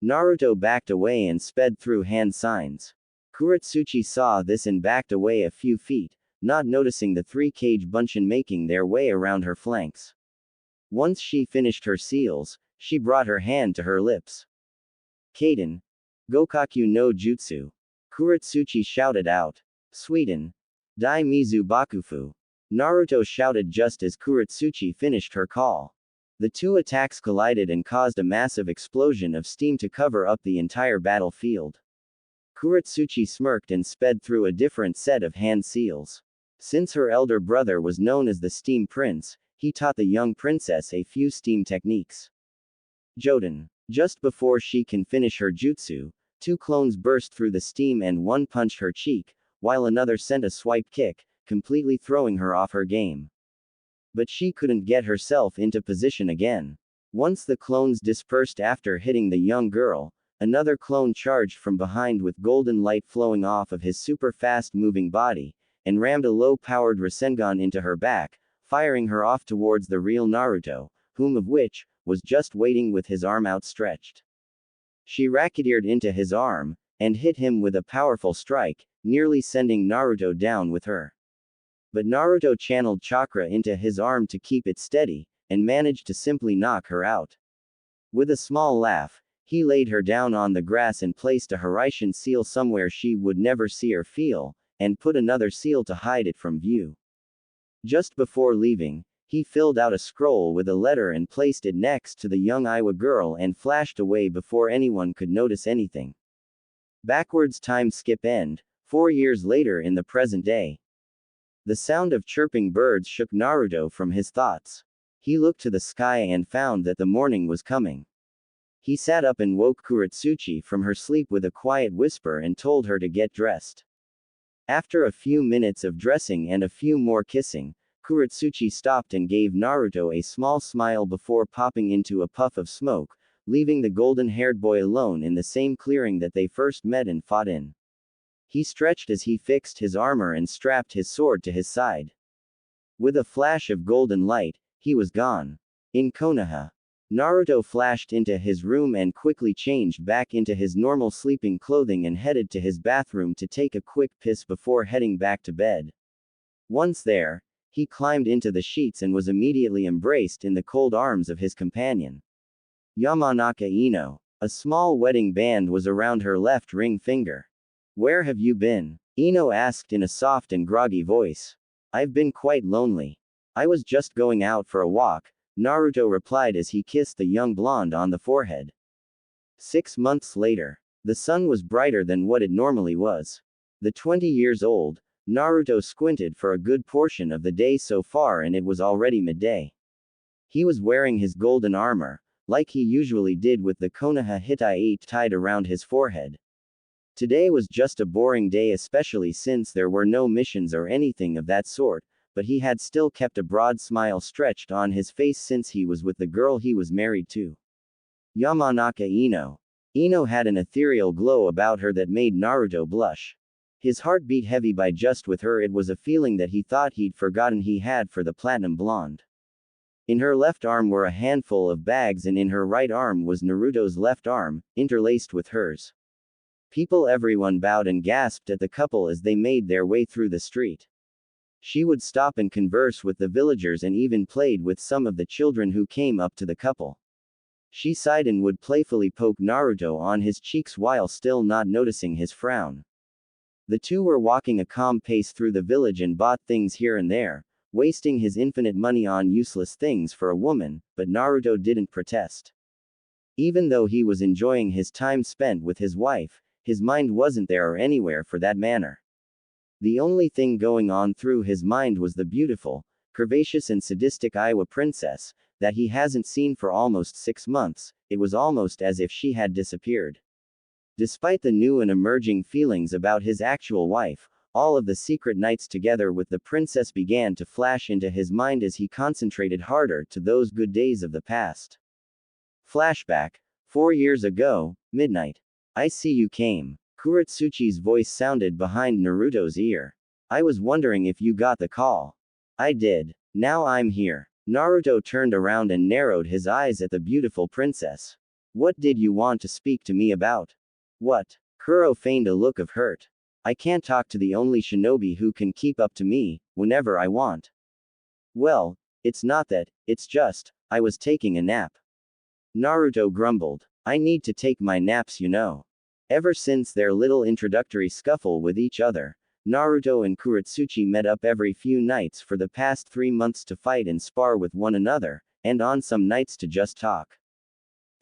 Naruto backed away and sped through hand signs. Kurotsuchi saw this and backed away a few feet, not noticing the three Kage Bunshin making their way around her flanks. Once she finished her seals, she brought her hand to her lips. Kaden. Gokaku no Jutsu. Kurotsuchi shouted out. Suiten. Dai Mizu Bakufu. Naruto shouted just as Kurotsuchi finished her call. The two attacks collided and caused a massive explosion of steam to cover up the entire battlefield. Kurotsuchi smirked and sped through a different set of hand seals. Since her elder brother was known as the Steam Prince, he taught the young princess a few steam techniques. Joden. Just before she can finish her jutsu, two clones burst through the steam and one punched her cheek, while another sent a swipe kick, completely throwing her off her game. But she couldn't get herself into position again. Once the clones dispersed after hitting the young girl, another clone charged from behind with golden light flowing off of his super fast moving body, and rammed a low-powered Rasengan into her back, firing her off towards the real Naruto, whom of which, was just waiting with his arm outstretched. She racketeered into his arm, and hit him with a powerful strike, nearly sending Naruto down with her. But Naruto channeled chakra into his arm to keep it steady, and managed to simply knock her out. With a small laugh, he laid her down on the grass and placed a Hiraishin seal somewhere she would never see or feel, and put another seal to hide it from view. Just before leaving, he filled out a scroll with a letter and placed it next to the young Iwa girl and flashed away before anyone could notice anything. Backwards time skip end, 4 years later in the present day. The sound of chirping birds shook Naruto from his thoughts. He looked to the sky and found that the morning was coming. He sat up and woke Kurotsuchi from her sleep with a quiet whisper and told her to get dressed. After a few minutes of dressing and a few more kissing, Kurotsuchi stopped and gave Naruto a small smile before popping into a puff of smoke, leaving the golden-haired boy alone in the same clearing that they first met and fought in. He stretched as he fixed his armor and strapped his sword to his side. With a flash of golden light, he was gone. In Konoha, Naruto flashed into his room and quickly changed back into his normal sleeping clothing and headed to his bathroom to take a quick piss before heading back to bed. Once there, he climbed into the sheets and was immediately embraced in the cold arms of his companion. Yamanaka Ino. A small wedding band was around her left ring finger. Where have you been? Ino asked in a soft and groggy voice. I've been quite lonely. I was just going out for a walk, Naruto replied as he kissed the young blonde on the forehead. 6 months later. The sun was brighter than what it normally was. The 20 years old, Naruto squinted for a good portion of the day so far and it was already midday. He was wearing his golden armor, like he usually did with the Konoha Hitai tied around his forehead. Today was just a boring day, especially since there were no missions or anything of that sort, but he had still kept a broad smile stretched on his face since he was with the girl he was married to. Yamanaka Ino. Ino had an ethereal glow about her that made Naruto blush. His heart beat heavy by just with her. It was a feeling that he thought he'd forgotten he had for the platinum blonde. In her left arm were a handful of bags, and in her right arm was Naruto's left arm, interlaced with hers. Everyone bowed and gasped at the couple as they made their way through the street. She would stop and converse with the villagers and even played with some of the children who came up to the couple. She sighed and would playfully poke Naruto on his cheeks while still not noticing his frown. The two were walking a calm pace through the village and bought things here and there, wasting his infinite money on useless things for a woman, but Naruto didn't protest. Even though he was enjoying his time spent with his wife, his mind wasn't there or anywhere for that matter. The only thing going on through his mind was the beautiful, curvaceous and sadistic Iwa princess, that he hasn't seen for almost 6 months. It was almost as if she had disappeared. Despite the new and emerging feelings about his actual wife, all of the secret nights together with the princess began to flash into his mind as he concentrated harder to those good days of the past. Flashback. 4 years ago, midnight. I see you came. Kurotsuchi's voice sounded behind Naruto's ear. I was wondering if you got the call. I did. Now I'm here. Naruto turned around and narrowed his eyes at the beautiful princess. What did you want to speak to me about? What? Kuro feigned a look of hurt. I can't talk to the only shinobi who can keep up to me, whenever I want. Well, it's not that, it's just, I was taking a nap. Naruto grumbled. I need to take my naps, you know. Ever since their little introductory scuffle with each other, Naruto and Kurotsuchi met up every few nights for the past 3 months to fight and spar with one another, and on some nights to just talk.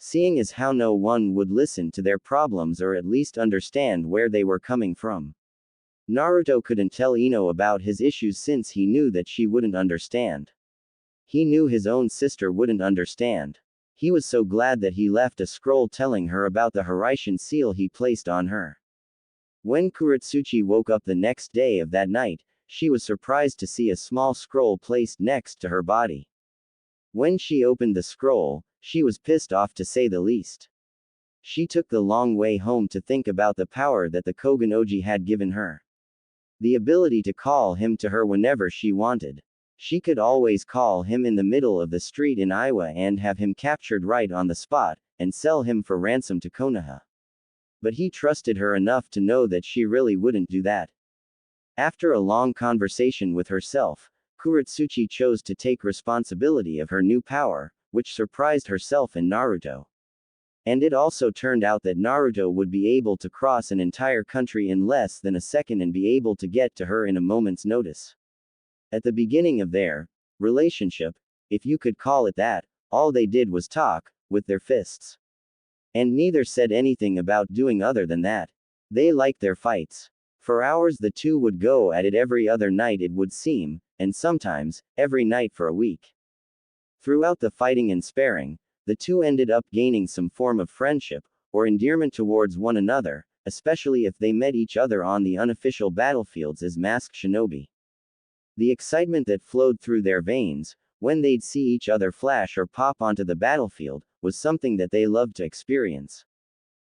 Seeing as how no one would listen to their problems or at least understand where they were coming from. Naruto couldn't tell Ino about his issues since he knew that she wouldn't understand. He knew his own sister wouldn't understand. He was so glad that he left a scroll telling her about the Hiraishin seal he placed on her. When Kurotsuchi woke up the next day of that night, she was surprised to see a small scroll placed next to her body. When she opened the scroll, she was pissed off to say the least. She took the long way home to think about the power that the Kogen had given her. The ability to call him to her whenever she wanted. She could always call him in the middle of the street in Iwa and have him captured right on the spot, and sell him for ransom to Konoha. But he trusted her enough to know that she really wouldn't do that. After a long conversation with herself, Kurotsuchi chose to take responsibility of her new power, which surprised herself and Naruto. And it also turned out that Naruto would be able to cross an entire country in less than a second and be able to get to her in a moment's notice. At the beginning of their relationship, if you could call it that, all they did was talk, with their fists. And neither said anything about doing other than that. They liked their fights. For hours the two would go at it every other night it would seem, and sometimes, every night for a week. Throughout the fighting and sparring, the two ended up gaining some form of friendship, or endearment towards one another, especially if they met each other on the unofficial battlefields as masked shinobi. The excitement that flowed through their veins, when they'd see each other flash or pop onto the battlefield, was something that they loved to experience.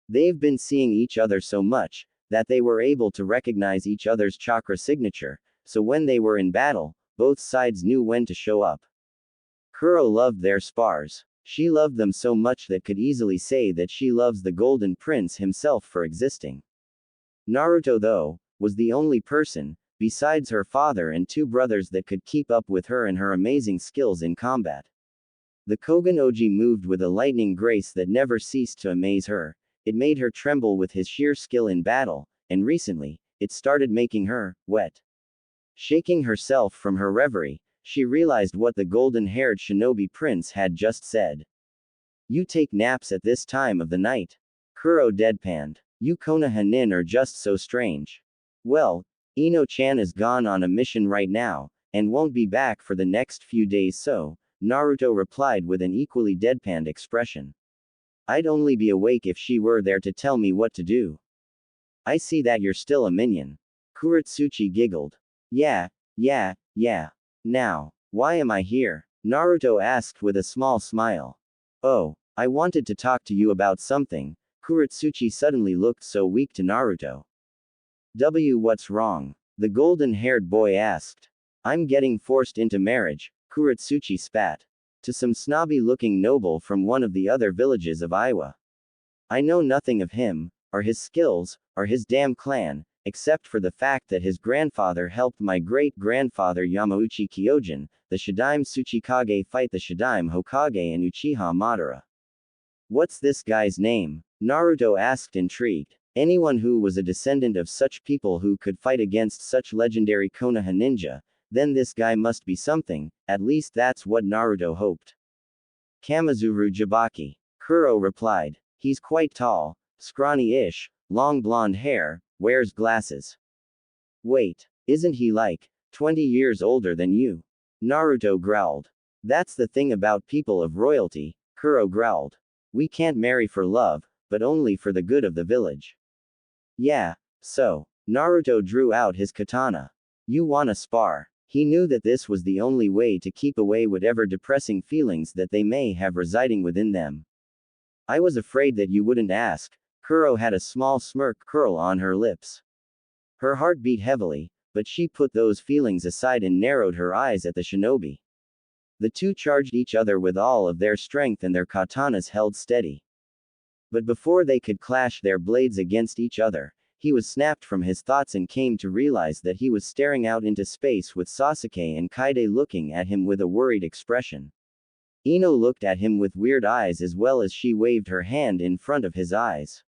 They've been seeing each other so much, that they were able to recognize each other's chakra signature, so when they were in battle, both sides knew when to show up. Kuro loved their spars. She loved them so much that could easily say that she loves the Golden Prince himself for existing. Naruto, though, was the only person, besides her father and 2 brothers, that could keep up with her and her amazing skills in combat. The Kogen moved with a lightning grace that never ceased to amaze her. It made her tremble with his sheer skill in battle, and recently, it started making her wet. Shaking herself from her reverie, she realized what the golden-haired shinobi prince had just said. You take naps at this time of the night? Kuro deadpanned. You Konoha nin are just so strange. Well, Ino-chan is gone on a mission right now, and won't be back for the next few days, so, Naruto replied with an equally deadpanned expression. I'd only be awake if she were there to tell me what to do. I see that you're still a minion. Kurotsuchi giggled. Yeah. Now, why am I here? Naruto asked with a small smile. Oh, I wanted to talk to you about something. Kurotsuchi suddenly looked so weak to Naruto. What's wrong? The golden-haired boy asked. I'm getting forced into marriage, Kurotsuchi spat. To some snobby-looking noble from one of the other villages of Iwa. I know nothing of him, or his skills, or his damn clan, except for the fact that his grandfather helped my great-grandfather Yamauchi Kyojin, the Shadaime Tsuchikage, fight the Shadaime Hokage and Uchiha Madara. What's this guy's name? Naruto asked, intrigued. Anyone who was a descendant of such people who could fight against such legendary Konoha ninja, then this guy must be something, at least that's what Naruto hoped. Kamizuru Jibaki. Kuro replied. He's quite tall, scrawny-ish, long blonde hair, wears glasses. Wait, isn't he like 20 years older than you? Naruto growled. That's the thing about people of royalty, Kuro growled. We can't marry for love, but only for the good of the village. Yeah, so. Naruto drew out his katana. You wanna spar? He knew that this was the only way to keep away whatever depressing feelings that they may have residing within them. I was afraid that you wouldn't ask. Kuro had a small smirk curl on her lips. Her heart beat heavily, but she put those feelings aside and narrowed her eyes at the shinobi. The two charged each other with all of their strength and their katanas held steady. But before they could clash their blades against each other, he was snapped from his thoughts and came to realize that he was staring out into space with Sasuke and Kaide looking at him with a worried expression. Ino looked at him with weird eyes as well as she waved her hand in front of his eyes.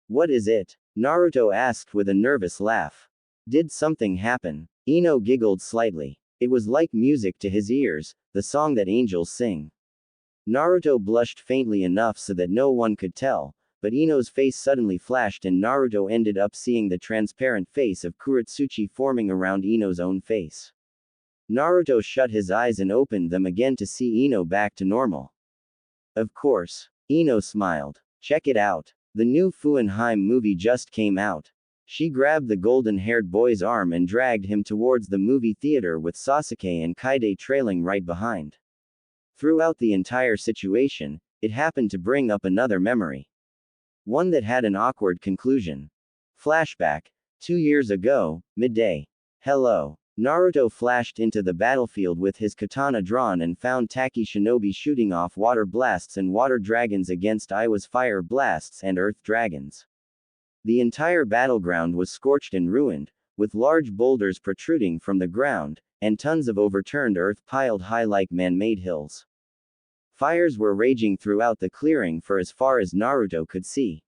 What is it? Naruto asked with a nervous laugh. Did something happen? Ino giggled slightly. It was like music to his ears, the song that angels sing. Naruto blushed faintly enough so that no one could tell, but Ino's face suddenly flashed and Naruto ended up seeing the transparent face of Kurotsuchi forming around Ino's own face. Naruto shut his eyes and opened them again to see Ino back to normal. Of course. Ino smiled. Check it out. The new Fuenheim movie just came out. She grabbed the golden-haired boy's arm and dragged him towards the movie theater with Sasuke and Kaide trailing right behind. Throughout the entire situation, it happened to bring up another memory. One that had an awkward conclusion. Flashback. 2 years ago, midday. Hello. Naruto flashed into the battlefield with his katana drawn and found Taki Shinobi shooting off water blasts and water dragons against Iwa's fire blasts and earth dragons. The entire battleground was scorched and ruined, with large boulders protruding from the ground, and tons of overturned earth piled high like man-made hills. Fires were raging throughout the clearing for as far as Naruto could see.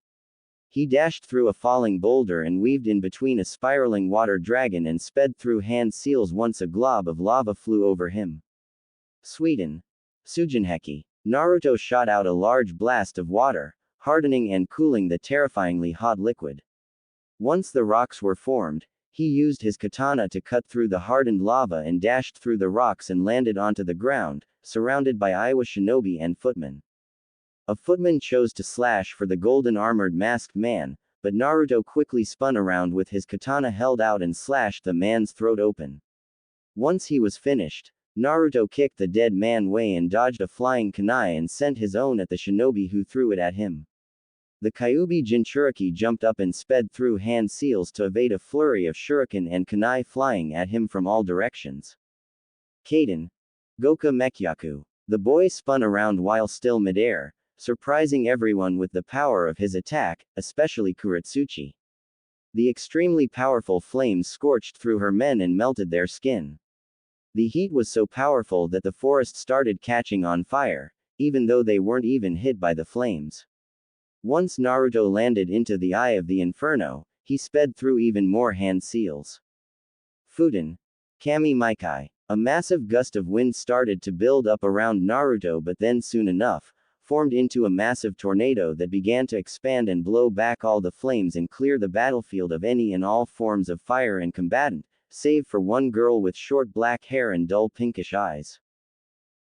He dashed through a falling boulder and weaved in between a spiraling water dragon and sped through hand seals once a glob of lava flew over him. Sweden. Sujinheki. Naruto shot out a large blast of water, hardening and cooling the terrifyingly hot liquid. Once the rocks were formed, he used his katana to cut through the hardened lava and dashed through the rocks and landed onto the ground, surrounded by Iwa shinobi and footmen. A footman chose to slash for the golden-armored masked man, but Naruto quickly spun around with his katana held out and slashed the man's throat open. Once he was finished, Naruto kicked the dead man away and dodged a flying kunai and sent his own at the shinobi who threw it at him. The Kyuubi Jinchuriki jumped up and sped through hand seals to evade a flurry of shuriken and kunai flying at him from all directions. Kaden. Goka Mekyaku. The boy spun around while still midair, surprising everyone with the power of his attack, especially Kurotsuchi. The extremely powerful flames scorched through her men and melted their skin. The heat was so powerful that the forest started catching on fire, even though they weren't even hit by the flames. Once Naruto landed into the eye of the inferno, he sped through even more hand seals. Fuden. Kami Maikai. A massive gust of wind started to build up around Naruto but then soon enough, formed into a massive tornado that began to expand and blow back all the flames and clear the battlefield of any and all forms of fire and combatant, save for one girl with short black hair and dull pinkish eyes.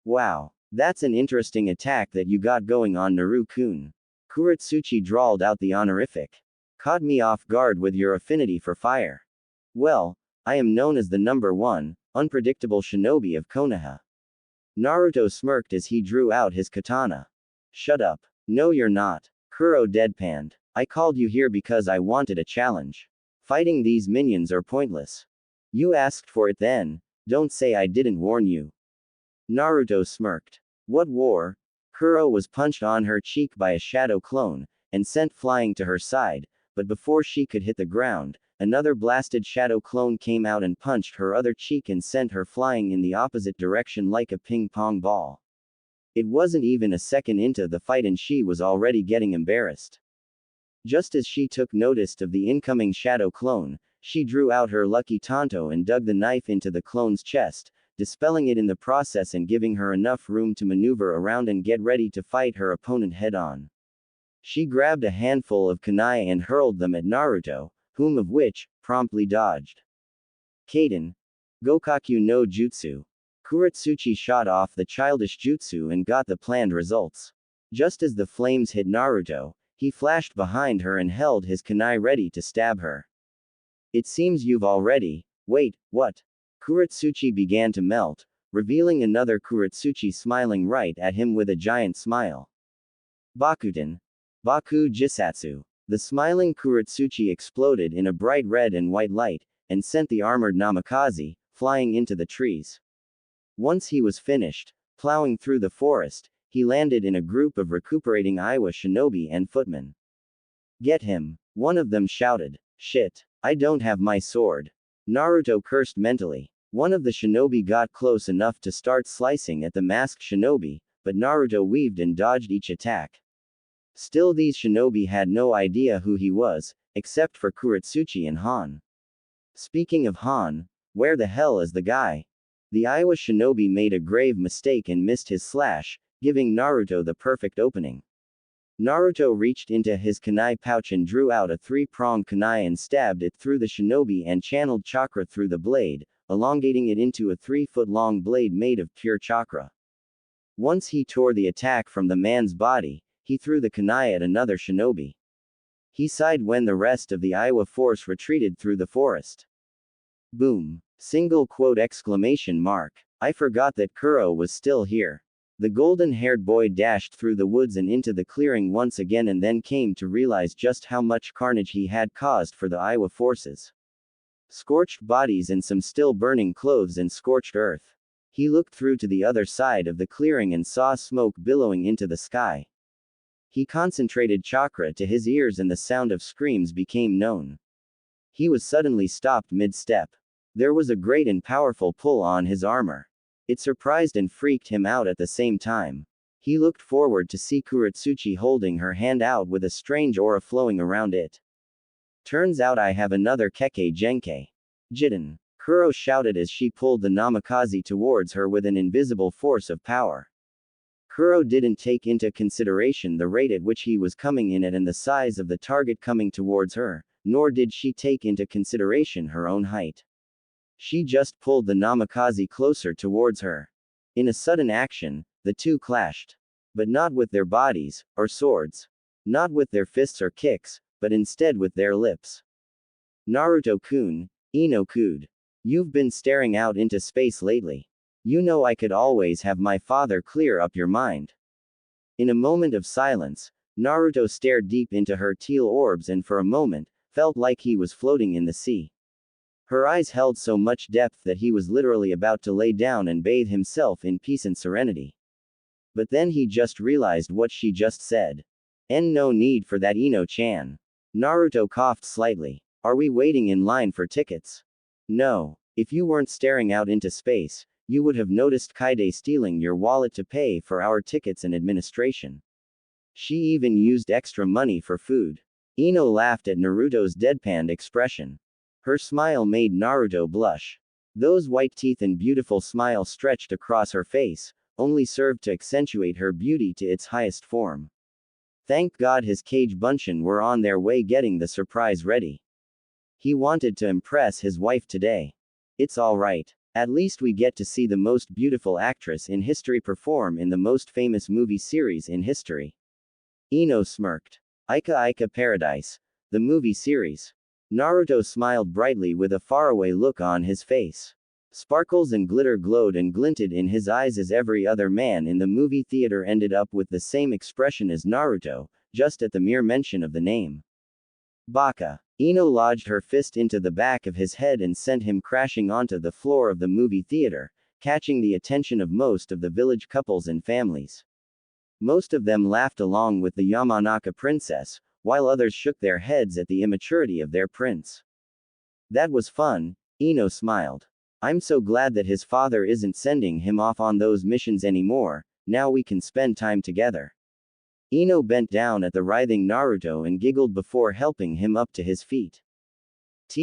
Wow, that's an interesting attack that you got going on, Naru-kun. Kurotsuchi drawled out the honorific. Caught me off guard with your affinity for fire. Well, I am known as the #1, unpredictable shinobi of Konoha. Naruto smirked as he drew out his katana. Shut up. No you're not. Kuro deadpanned. I called you here because I wanted a challenge. Fighting these minions are pointless. You asked for it then, don't say I didn't warn you. Naruto smirked. What war? Kuro was punched on her cheek by a shadow clone, and sent flying to her side, but before she could hit the ground, another blasted shadow clone came out and punched her other cheek and sent her flying in the opposite direction like a ping-pong ball. It wasn't even a second into the fight and she was already getting embarrassed. Just as she took notice of the incoming shadow clone, she drew out her lucky tanto and dug the knife into the clone's chest, dispelling it in the process and giving her enough room to maneuver around and get ready to fight her opponent head-on. She grabbed a handful of kunai and hurled them at Naruto, whom of which, promptly dodged. Kaden. Gokaku no Jutsu. Kurotsuchi shot off the childish jutsu and got the planned results. Just as the flames hit Naruto, he flashed behind her and held his kunai ready to stab her. It seems you've already. Wait, what? Kurotsuchi began to melt, revealing another Kurotsuchi smiling right at him with a giant smile. Bakuten. Baku Jisatsu. The smiling Kurotsuchi exploded in a bright red and white light, and sent the armored Namikaze flying into the trees. Once he was finished, plowing through the forest, he landed in a group of recuperating Iwa shinobi and footmen. Get him, one of them shouted. Shit, I don't have my sword. Naruto cursed mentally. One of the shinobi got close enough to start slicing at the masked shinobi, but Naruto weaved and dodged each attack. Still, these shinobi had no idea who he was, except for Kurotsuchi and Han. Speaking of Han, where the hell is the guy? The Iwa shinobi made a grave mistake and missed his slash, giving Naruto the perfect opening. Naruto reached into his kunai pouch and drew out a three-pronged kunai and stabbed it through the shinobi and channeled chakra through the blade, elongating it into a 3-foot-long blade made of pure chakra. Once he tore the attack from the man's body, he threw the kunai at another shinobi. He sighed when the rest of the Iwa force retreated through the forest. Boom! Single quote exclamation mark. I forgot that Kuro was still here. The golden-haired boy dashed through the woods and into the clearing once again and then came to realize just how much carnage he had caused for the Iwa forces. Scorched bodies and some still burning clothes and scorched earth. He looked through to the other side of the clearing and saw smoke billowing into the sky. He concentrated chakra to his ears and the sound of screams became known. He was suddenly stopped mid-step. There was a great and powerful pull on his armor. It surprised and freaked him out at the same time. He looked forward to see Kurotsuchi holding her hand out with a strange aura flowing around it. Turns out I have another Kekkei Genkei. Jiden. Kuro shouted as she pulled the Namikaze towards her with an invisible force of power. Kuro didn't take into consideration the rate at which he was coming in at and the size of the target coming towards her, nor did she take into consideration her own height. She just pulled the Namikaze closer towards her. In a sudden action, the two clashed. But not with their bodies, or swords. Not with their fists or kicks, but instead with their lips. Naruto-kun, Ino-kun. You've been staring out into space lately. You know I could always have my father clear up your mind. In a moment of silence, Naruto stared deep into her teal orbs and for a moment, felt like he was floating in the sea. Her eyes held so much depth that he was literally about to lay down and bathe himself in peace and serenity. But then he just realized what she just said. No need for that, Ino-chan. Naruto coughed slightly. Are we waiting in line for tickets? No. If you weren't staring out into space, you would have noticed Kaide stealing your wallet to pay for our tickets and administration. She even used extra money for food. Ino laughed at Naruto's deadpanned expression. Her smile made Naruto blush. Those white teeth and beautiful smile stretched across her face, only served to accentuate her beauty to its highest form. Thank God his Kage Bunshin were on their way getting the surprise ready. He wanted to impress his wife today. It's alright. At least we get to see the most beautiful actress in history perform in the most famous movie series in history. Ino smirked. Ika Ika Paradise. The movie series. Naruto smiled brightly with a faraway look on his face. Sparkles and glitter glowed and glinted in his eyes as every other man in the movie theater ended up with the same expression as Naruto, just at the mere mention of the name. Baka. Ino lodged her fist into the back of his head and sent him crashing onto the floor of the movie theater, catching the attention of most of the village couples and families. Most of them laughed along with the Yamanaka princess, while others shook their heads at the immaturity of their prince. That was fun, Ino smiled. I'm so glad that his father isn't sending him off on those missions anymore, now we can spend time together. Ino bent down at the writhing Naruto and giggled before helping him up to his feet.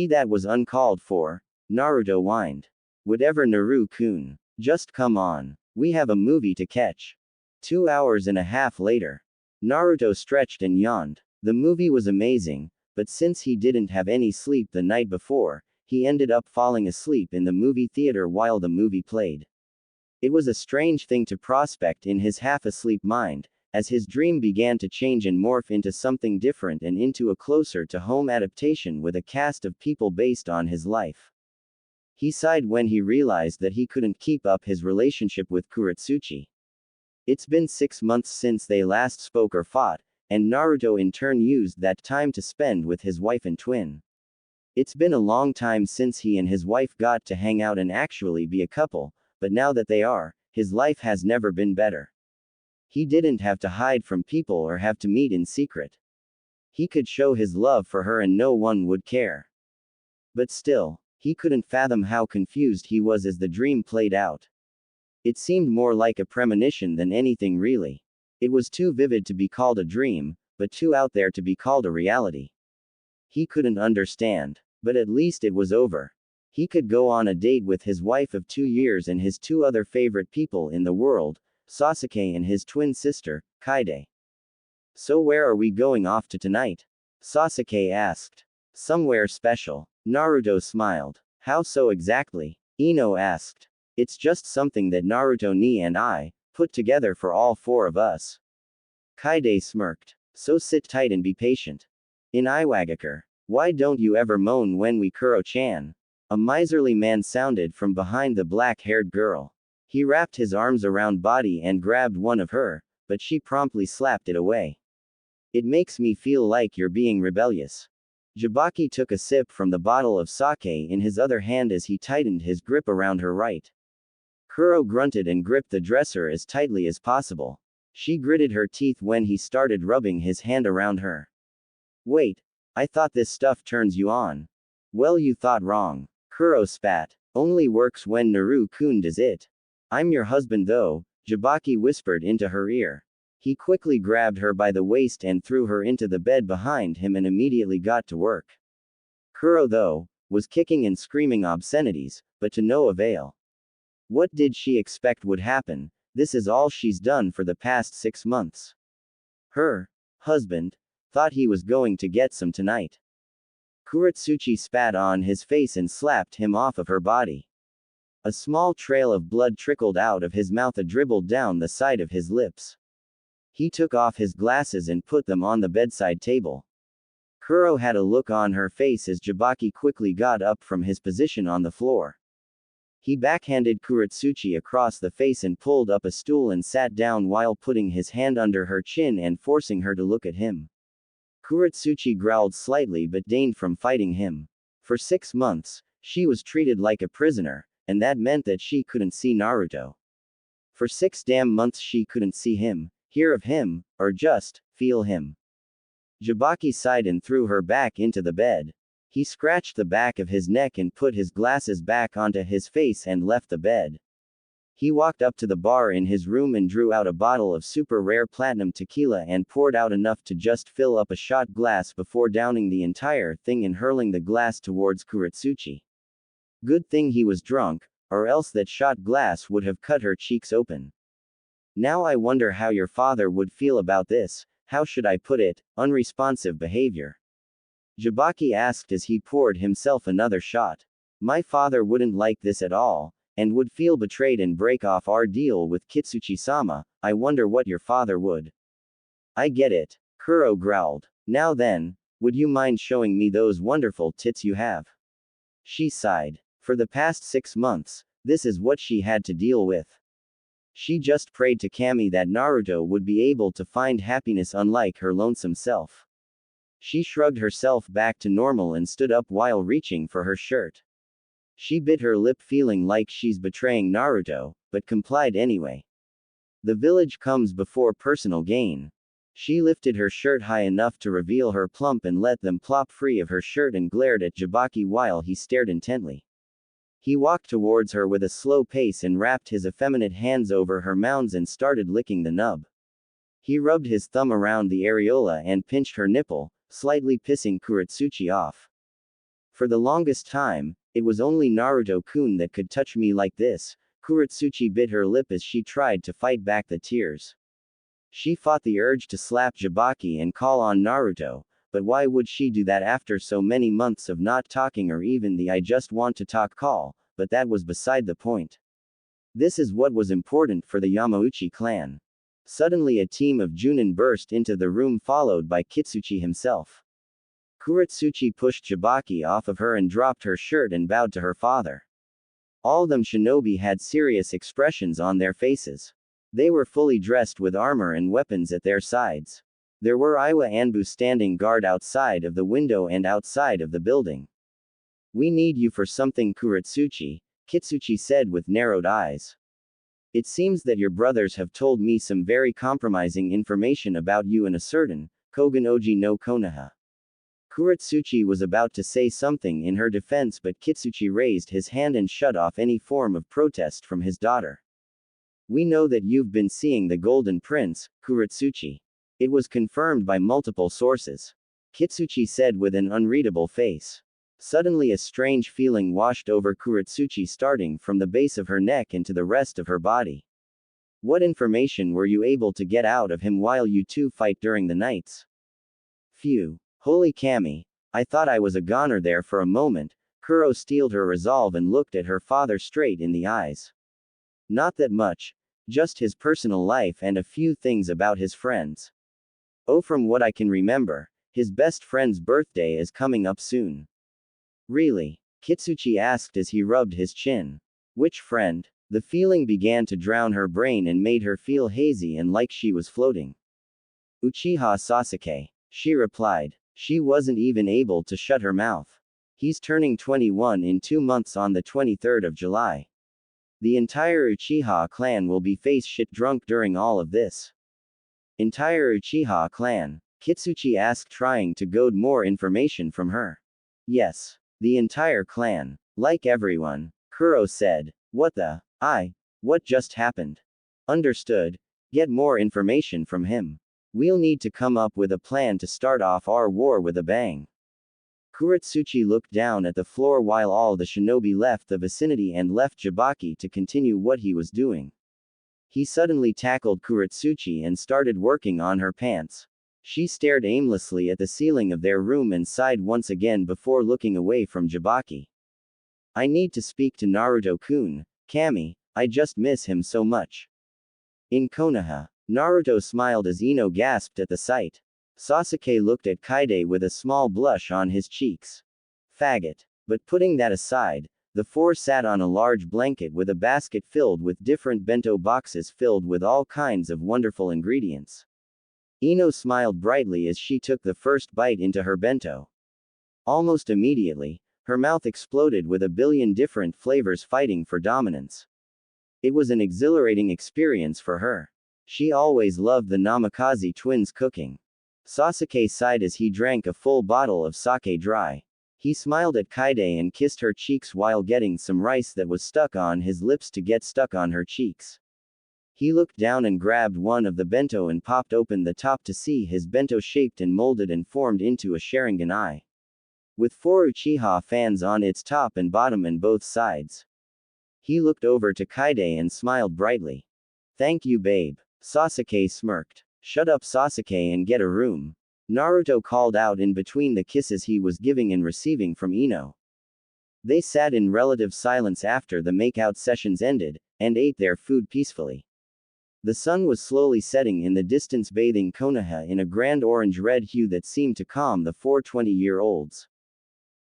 That was uncalled for, Naruto whined. Whatever Naru-kun. Just come on. We have a movie to catch. 2 hours and a half later. Naruto stretched and yawned. The movie was amazing, but since he didn't have any sleep the night before, he ended up falling asleep in the movie theater while the movie played. It was a strange thing to prospect in his half-asleep mind, as his dream began to change and morph into something different and into a closer-to-home adaptation with a cast of people based on his life. He sighed when he realized that he couldn't keep up his relationship with Kurotsuchi. It's been 6 months since they last spoke or fought, and Naruto in turn used that time to spend with his wife and twin. It's been a long time since he and his wife got to hang out and actually be a couple, but now that they are, his life has never been better. He didn't have to hide from people or have to meet in secret. He could show his love for her and no one would care. But still, he couldn't fathom how confused he was as the dream played out. It seemed more like a premonition than anything really. It was too vivid to be called a dream, but too out there to be called a reality. He couldn't understand. But at least it was over. He could go on a date with his wife of 2 years and his 2 other favorite people in the world, Sasuke and his twin sister, Kaede. So where are we going off to tonight? Sasuke asked. Somewhere special. Naruto smiled. How so exactly? Ino asked. It's just something that Naruto ni and I put together for all 4 of us. Kaede smirked. So sit tight and be patient. In Iwagakure. Why don't you ever moan when we Kuro-chan? A miserly man sounded from behind the black-haired girl. He wrapped his arms around body and grabbed one of her, but she promptly slapped it away. It makes me feel like you're being rebellious. Jabaki took a sip from the bottle of sake in his other hand as he tightened his grip around her right. Kuro grunted and gripped the dresser as tightly as possible. She gritted her teeth when he started rubbing his hand around her. Wait. I thought this stuff turns you on. Well, you thought wrong. Kuro spat. Only works when Naru-kun does it. I'm your husband though, Jabaki whispered into her ear. He quickly grabbed her by the waist and threw her into the bed behind him and immediately got to work. Kuro though, was kicking and screaming obscenities, but to no avail. What did she expect would happen? This is all she's done for the past 6 months. Her husband thought he was going to get some tonight. Kurotsuchi spat on his face and slapped him off of her body. A small trail of blood trickled out of his mouth and dribbled down the side of his lips. He took off his glasses and put them on the bedside table. Kuro had a look on her face as Jabaki quickly got up from his position on the floor. He backhanded Kurotsuchi across the face and pulled up a stool and sat down while putting his hand under her chin and forcing her to look at him. Kurotsuchi growled slightly but deigned from fighting him. For 6 months, she was treated like a prisoner, and that meant that she couldn't see Naruto. For 6 damn months she couldn't see him, hear of him, or just feel him. Jabaki sighed and threw her back into the bed. He scratched the back of his neck and put his glasses back onto his face and left the bed. He walked up to the bar in his room and drew out a bottle of super rare platinum tequila and poured out enough to just fill up a shot glass before downing the entire thing and hurling the glass towards Kurotsuchi. Good thing he was drunk, or else that shot glass would have cut her cheeks open. Now I wonder how your father would feel about this, how should I put it, unresponsive behavior. Jabaki asked as he poured himself another shot. My father wouldn't like this at all, and would feel betrayed and break off our deal with Kitsuchi-sama. I wonder what your father would. I get it. Kuro growled. Now then, would you mind showing me those wonderful tits you have? She sighed. For the past 6 months, this is what she had to deal with. She just prayed to Kami that Naruto would be able to find happiness unlike her lonesome self. She shrugged herself back to normal and stood up while reaching for her shirt. She bit her lip feeling like she's betraying Naruto, but complied anyway. The village comes before personal gain. She lifted her shirt high enough to reveal her plump and let them plop free of her shirt and glared at Jabaki while he stared intently. He walked towards her with a slow pace and wrapped his effeminate hands over her mounds and started licking the nub. He rubbed his thumb around the areola and pinched her nipple, slightly pissing Kurotsuchi off. For the longest time, it was only Naruto-kun that could touch me like this. Kurotsuchi bit her lip as she tried to fight back the tears. She fought the urge to slap Jabaki and call on Naruto, but why would she do that after so many months of not talking or even the I just want to talk call, but that was beside the point. This is what was important for the Yamauchi clan. Suddenly a team of Junin burst into the room followed by Kitsuchi himself. Kurotsuchi pushed Jabaki off of her and dropped her shirt and bowed to her father. All them shinobi had serious expressions on their faces. They were fully dressed with armor and weapons at their sides. There were Iwa Anbu standing guard outside of the window and outside of the building. We need you for something, Kurotsuchi, Kitsuchi said with narrowed eyes. It seems that your brothers have told me some very compromising information about you and a certain Kogen Oji no Konoha. Kurotsuchi was about to say something in her defense, but Kitsuchi raised his hand and shut off any form of protest from his daughter. We know that you've been seeing the Golden Prince, Kurotsuchi. It was confirmed by multiple sources. Kitsuchi said with an unreadable face. Suddenly a strange feeling washed over Kurotsuchi, starting from the base of her neck into the rest of her body. What information were you able to get out of him while you two fight during the nights? Phew. Holy Kami. I thought I was a goner there for a moment. Kuro steeled her resolve and looked at her father straight in the eyes. Not that much. Just his personal life and a few things about his friends. Oh, from what I can remember, his best friend's birthday is coming up soon. Really? Kitsuchi asked as he rubbed his chin. Which friend? The feeling began to drown her brain and made her feel hazy and like she was floating. Uchiha Sasuke. She replied. She wasn't even able to shut her mouth. He's turning 21 in 2 months on the 23rd of July. The entire Uchiha clan will be face shit drunk during all of this. Entire Uchiha clan? Kitsuchi asked, trying to goad more information from her. Yes. The entire clan. Like everyone. Kuro said. What the? What just happened? Understood. Get more information from him. We'll need to come up with a plan to start off our war with a bang. Kurotsuchi looked down at the floor while all the shinobi left the vicinity and left Jabaki to continue what he was doing. He suddenly tackled Kurotsuchi and started working on her pants. She stared aimlessly at the ceiling of their room and sighed once again before looking away from Jabaki. I need to speak to Naruto-kun, Kami, I just miss him so much. In Konoha. Naruto smiled as Ino gasped at the sight. Sasuke looked at Kaide with a small blush on his cheeks. Faggot. But putting that aside, the four sat on a large blanket with a basket filled with different bento boxes filled with all kinds of wonderful ingredients. Ino smiled brightly as she took the first bite into her bento. Almost immediately, her mouth exploded with a billion different flavors fighting for dominance. It was an exhilarating experience for her. She always loved the Namikaze twins' cooking. Sasuke sighed as he drank a full bottle of sake dry. He smiled at Kaide and kissed her cheeks while getting some rice that was stuck on his lips to get stuck on her cheeks. He looked down and grabbed one of the bento and popped open the top to see his bento shaped and molded and formed into a Sharingan eye. With 4 Uchiha fans on its top and bottom and both sides. He looked over to Kaide and smiled brightly. Thank you, babe. Sasuke smirked. Shut up, Sasuke, and get a room. Naruto called out in between the kisses he was giving and receiving from Ino. They sat in relative silence after the makeout sessions ended, and ate their food peacefully. The sun was slowly setting in the distance, bathing Konoha in a grand orange-red hue that seemed to calm the 420-year-olds.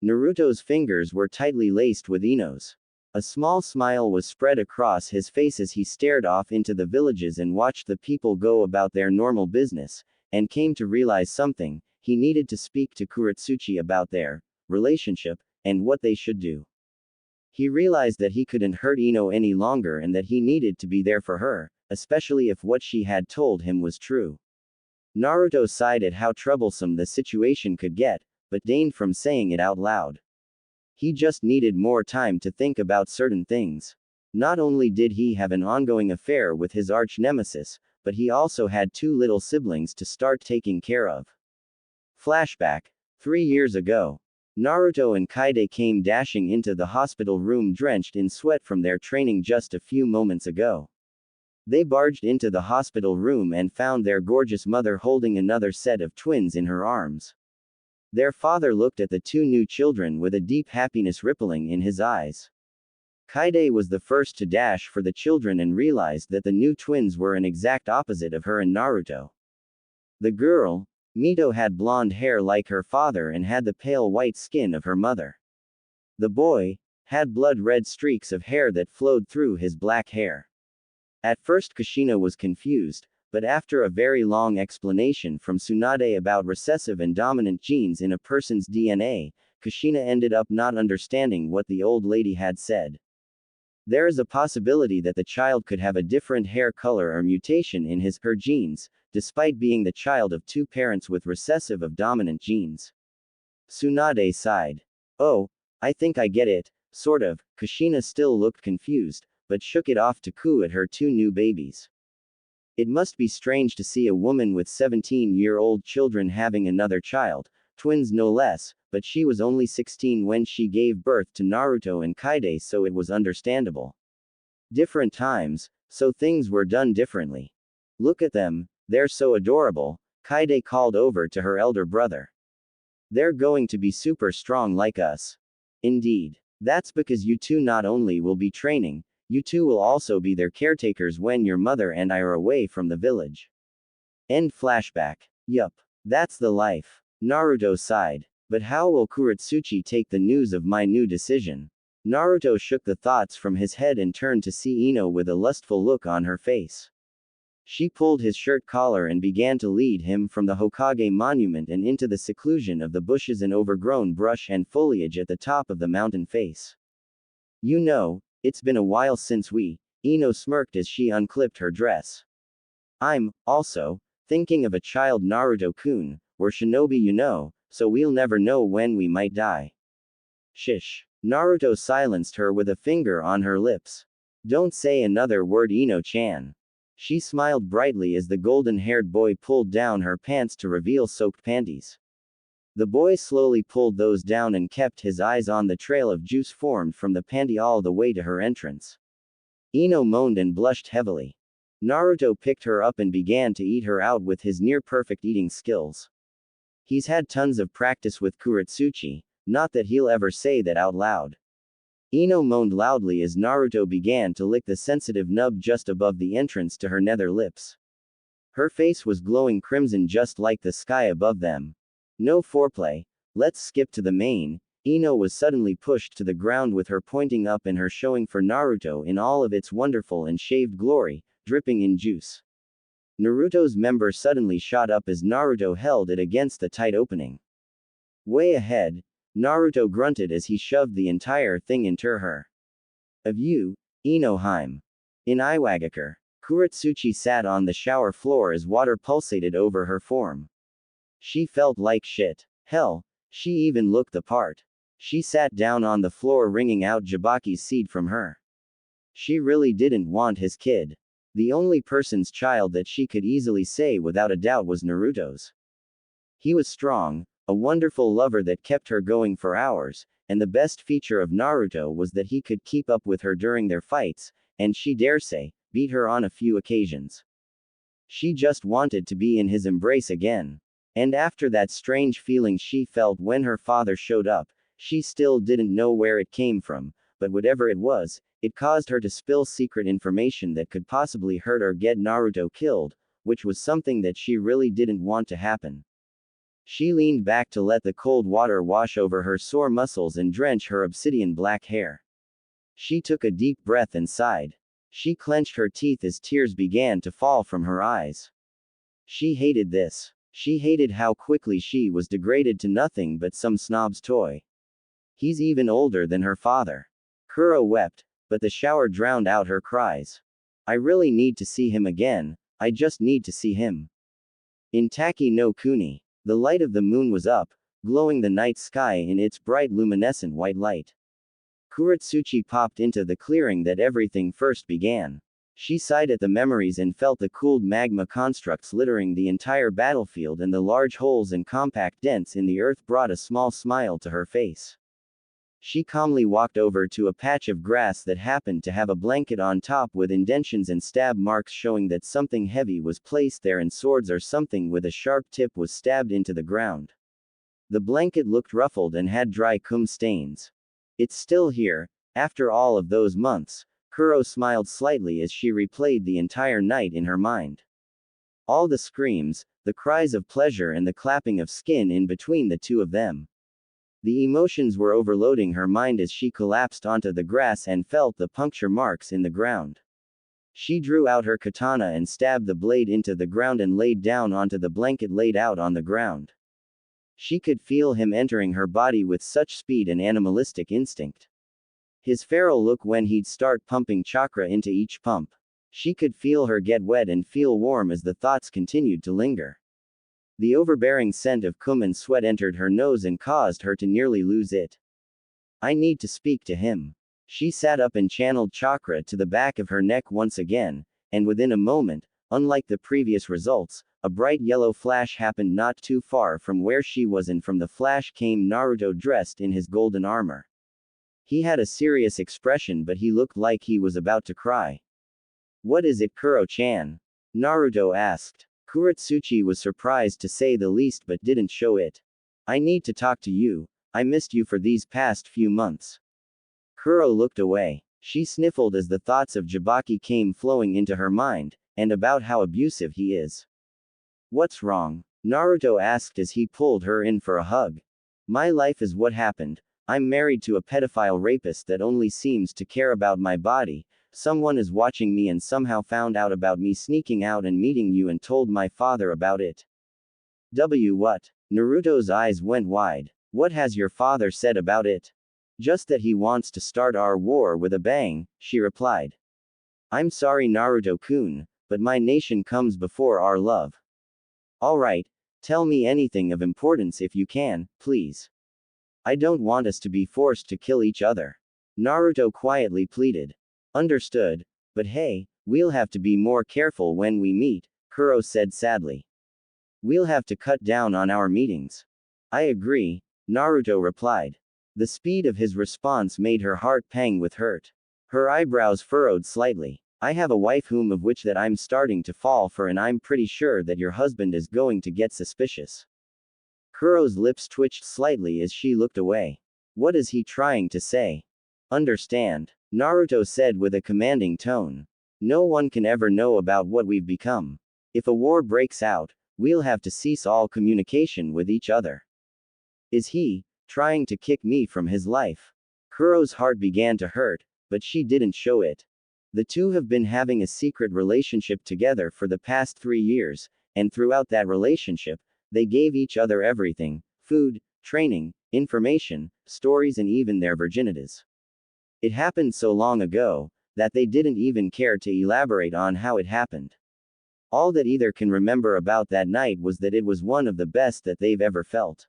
Naruto's fingers were tightly laced with Ino's. A small smile was spread across his face as he stared off into the villages and watched the people go about their normal business, and came to realize something. he needed to speak to Kurotsuchi about their relationship and what they should do. He realized that he couldn't hurt Ino any longer and that he needed to be there for her, especially if what she had told him was true. Naruto sighed at how troublesome the situation could get, but deigned from saying it out loud. He just needed more time to think about certain things. Not only did he have an ongoing affair with his arch-nemesis, but he also had two little siblings to start taking care of. Flashback. 3 years ago. Naruto and Kaede came dashing into the hospital room drenched in sweat from their training just a few moments ago. They barged into the hospital room and found their gorgeous mother holding another set of twins in her arms. Their father looked at the two new children with a deep happiness rippling in his eyes. Kaede was the first to dash for the children and realized that the new twins were an exact opposite of her and Naruto. The girl, Mito, had blonde hair like her father and had the pale white skin of her mother. The boy had blood-red streaks of hair that flowed through his black hair. At first Kushina was confused, but after a very long explanation from Tsunade about recessive and dominant genes in a person's DNA, Kushina ended up not understanding what the old lady had said. There is a possibility that the child could have a different hair color or mutation in her genes, despite being the child of two parents with recessive of dominant genes. Tsunade sighed. Oh, I think I get it, sort of. Kushina still looked confused, but shook it off to coo at her two new babies. It must be strange to see a woman with 17-year-old children having another child, twins no less, but she was only 16 when she gave birth to Naruto and Kaede, so it was understandable. Different times, so things were done differently. Look at them, they're so adorable, Kaede called over to her elder brother. They're going to be super strong like us. Indeed. That's because you two not only will be training, you two will also be their caretakers when your mother and I are away from the village. End flashback. Yup. That's the life. Naruto sighed. But how will Kurotsuchi take the news of my new decision? Naruto shook the thoughts from his head and turned to see Ino with a lustful look on her face. She pulled his shirt collar and began to lead him from the Hokage monument and into the seclusion of the bushes and overgrown brush and foliage at the top of the mountain face. You know, it's been a while since Ino smirked as she unclipped her dress. I'm, also, thinking of a child, Naruto-kun, we're shinobi, you know, so we'll never know when we might die. Shish. Naruto silenced her with a finger on her lips. Don't say another word, Ino-chan. She smiled brightly as the golden-haired boy pulled down her pants to reveal soaked panties. The boy slowly pulled those down and kept his eyes on the trail of juice formed from the panty all the way to her entrance. Ino moaned and blushed heavily. Naruto picked her up and began to eat her out with his near-perfect eating skills. He's had tons of practice with Kurotsuchi, not that he'll ever say that out loud. Ino moaned loudly as Naruto began to lick the sensitive nub just above the entrance to her nether lips. Her face was glowing crimson just like the sky above them. No foreplay, let's skip to the main. Ino was suddenly pushed to the ground with her pointing up and her showing for Naruto in all of its wonderful and shaved glory, dripping in juice. Naruto's member suddenly shot up as Naruto held it against the tight opening. Way ahead, Naruto grunted as he shoved the entire thing into her. Of you, Inoheim. In Iwagakure, Kurotsuchi sat on the shower floor as water pulsated over her form. She felt like shit. Hell, she even looked the part. She sat down on the floor wringing out Jibaki's seed from her. She really didn't want his kid. The only person's child that she could easily say without a doubt was Naruto's. He was strong, a wonderful lover that kept her going for hours, and the best feature of Naruto was that he could keep up with her during their fights, and she dare say, beat her on a few occasions. She just wanted to be in his embrace again. And after that strange feeling she felt when her father showed up, she still didn't know where it came from, but whatever it was, it caused her to spill secret information that could possibly hurt or get Naruto killed, which was something that she really didn't want to happen. She leaned back to let the cold water wash over her sore muscles and drench her obsidian black hair. She took a deep breath and sighed. She clenched her teeth as tears began to fall from her eyes. She hated this. She hated how quickly she was degraded to nothing but some snob's toy. He's even older than her father. Kuro wept, but the shower drowned out her cries. I really need to see him again, I just need to see him. In Taki no Kuni, the light of the moon was up, glowing the night sky in its bright luminescent white light. Kurotsuchi popped into the clearing that everything first began. She sighed at the memories and felt the cooled magma constructs littering the entire battlefield, and the large holes and compact dents in the earth brought a small smile to her face. She calmly walked over to a patch of grass that happened to have a blanket on top with indentions and stab marks showing that something heavy was placed there and swords or something with a sharp tip was stabbed into the ground. The blanket looked ruffled and had dry cum stains. It's still here, after all of those months. Kuro smiled slightly as she replayed the entire night in her mind. All the screams, the cries of pleasure and the clapping of skin in between the two of them. The emotions were overloading her mind as she collapsed onto the grass and felt the puncture marks in the ground. She drew out her katana and stabbed the blade into the ground and laid down onto the blanket laid out on the ground. She could feel him entering her body with such speed and animalistic instinct. His feral look when he'd start pumping chakra into each pump. She could feel her get wet and feel warm as the thoughts continued to linger. The overbearing scent of cum and sweat entered her nose and caused her to nearly lose it. I need to speak to him. She sat up and channeled chakra to the back of her neck once again, and within a moment, unlike the previous results, a bright yellow flash happened not too far from where she was, and from the flash came Naruto dressed in his golden armor. He had a serious expression, but he looked like he was about to cry. What is it, Kuro-chan? Naruto asked. Kurotsuchi was surprised to say the least but didn't show it. I need to talk to you, I missed you for these past few months. Kuro looked away. She sniffled as the thoughts of Jabaki came flowing into her mind, and about how abusive he is. What's wrong? Naruto asked as he pulled her in for a hug. My life is what happened. I'm married to a pedophile rapist that only seems to care about my body. Someone is watching me and somehow found out about me sneaking out and meeting you and told my father about it. What? Naruto's eyes went wide. What has your father said about it? Just that he wants to start our war with a bang, she replied. I'm sorry, Naruto-kun, but my nation comes before our love. Alright, tell me anything of importance if you can, please. I don't want us to be forced to kill each other. Naruto quietly pleaded. Understood, but hey, we'll have to be more careful when we meet, Kuro said sadly. We'll have to cut down on our meetings. I agree, Naruto replied. The speed of his response made her heart pang with hurt. Her eyebrows furrowed slightly. I have a wife whom of which that I'm starting to fall for, and I'm pretty sure that your husband is going to get suspicious. Kuro's lips twitched slightly as she looked away. What is he trying to say? Understand, Naruto said with a commanding tone. No one can ever know about what we've become. If a war breaks out, we'll have to cease all communication with each other. Is he trying to kick me from his life? Kuro's heart began to hurt, but she didn't show it. The two have been having a secret relationship together for the past 3 years, and throughout that relationship, they gave each other everything: food, training, information, stories, and even their virginities. It happened so long ago that they didn't even care to elaborate on how it happened. All that either can remember about that night was that it was one of the best that they've ever felt.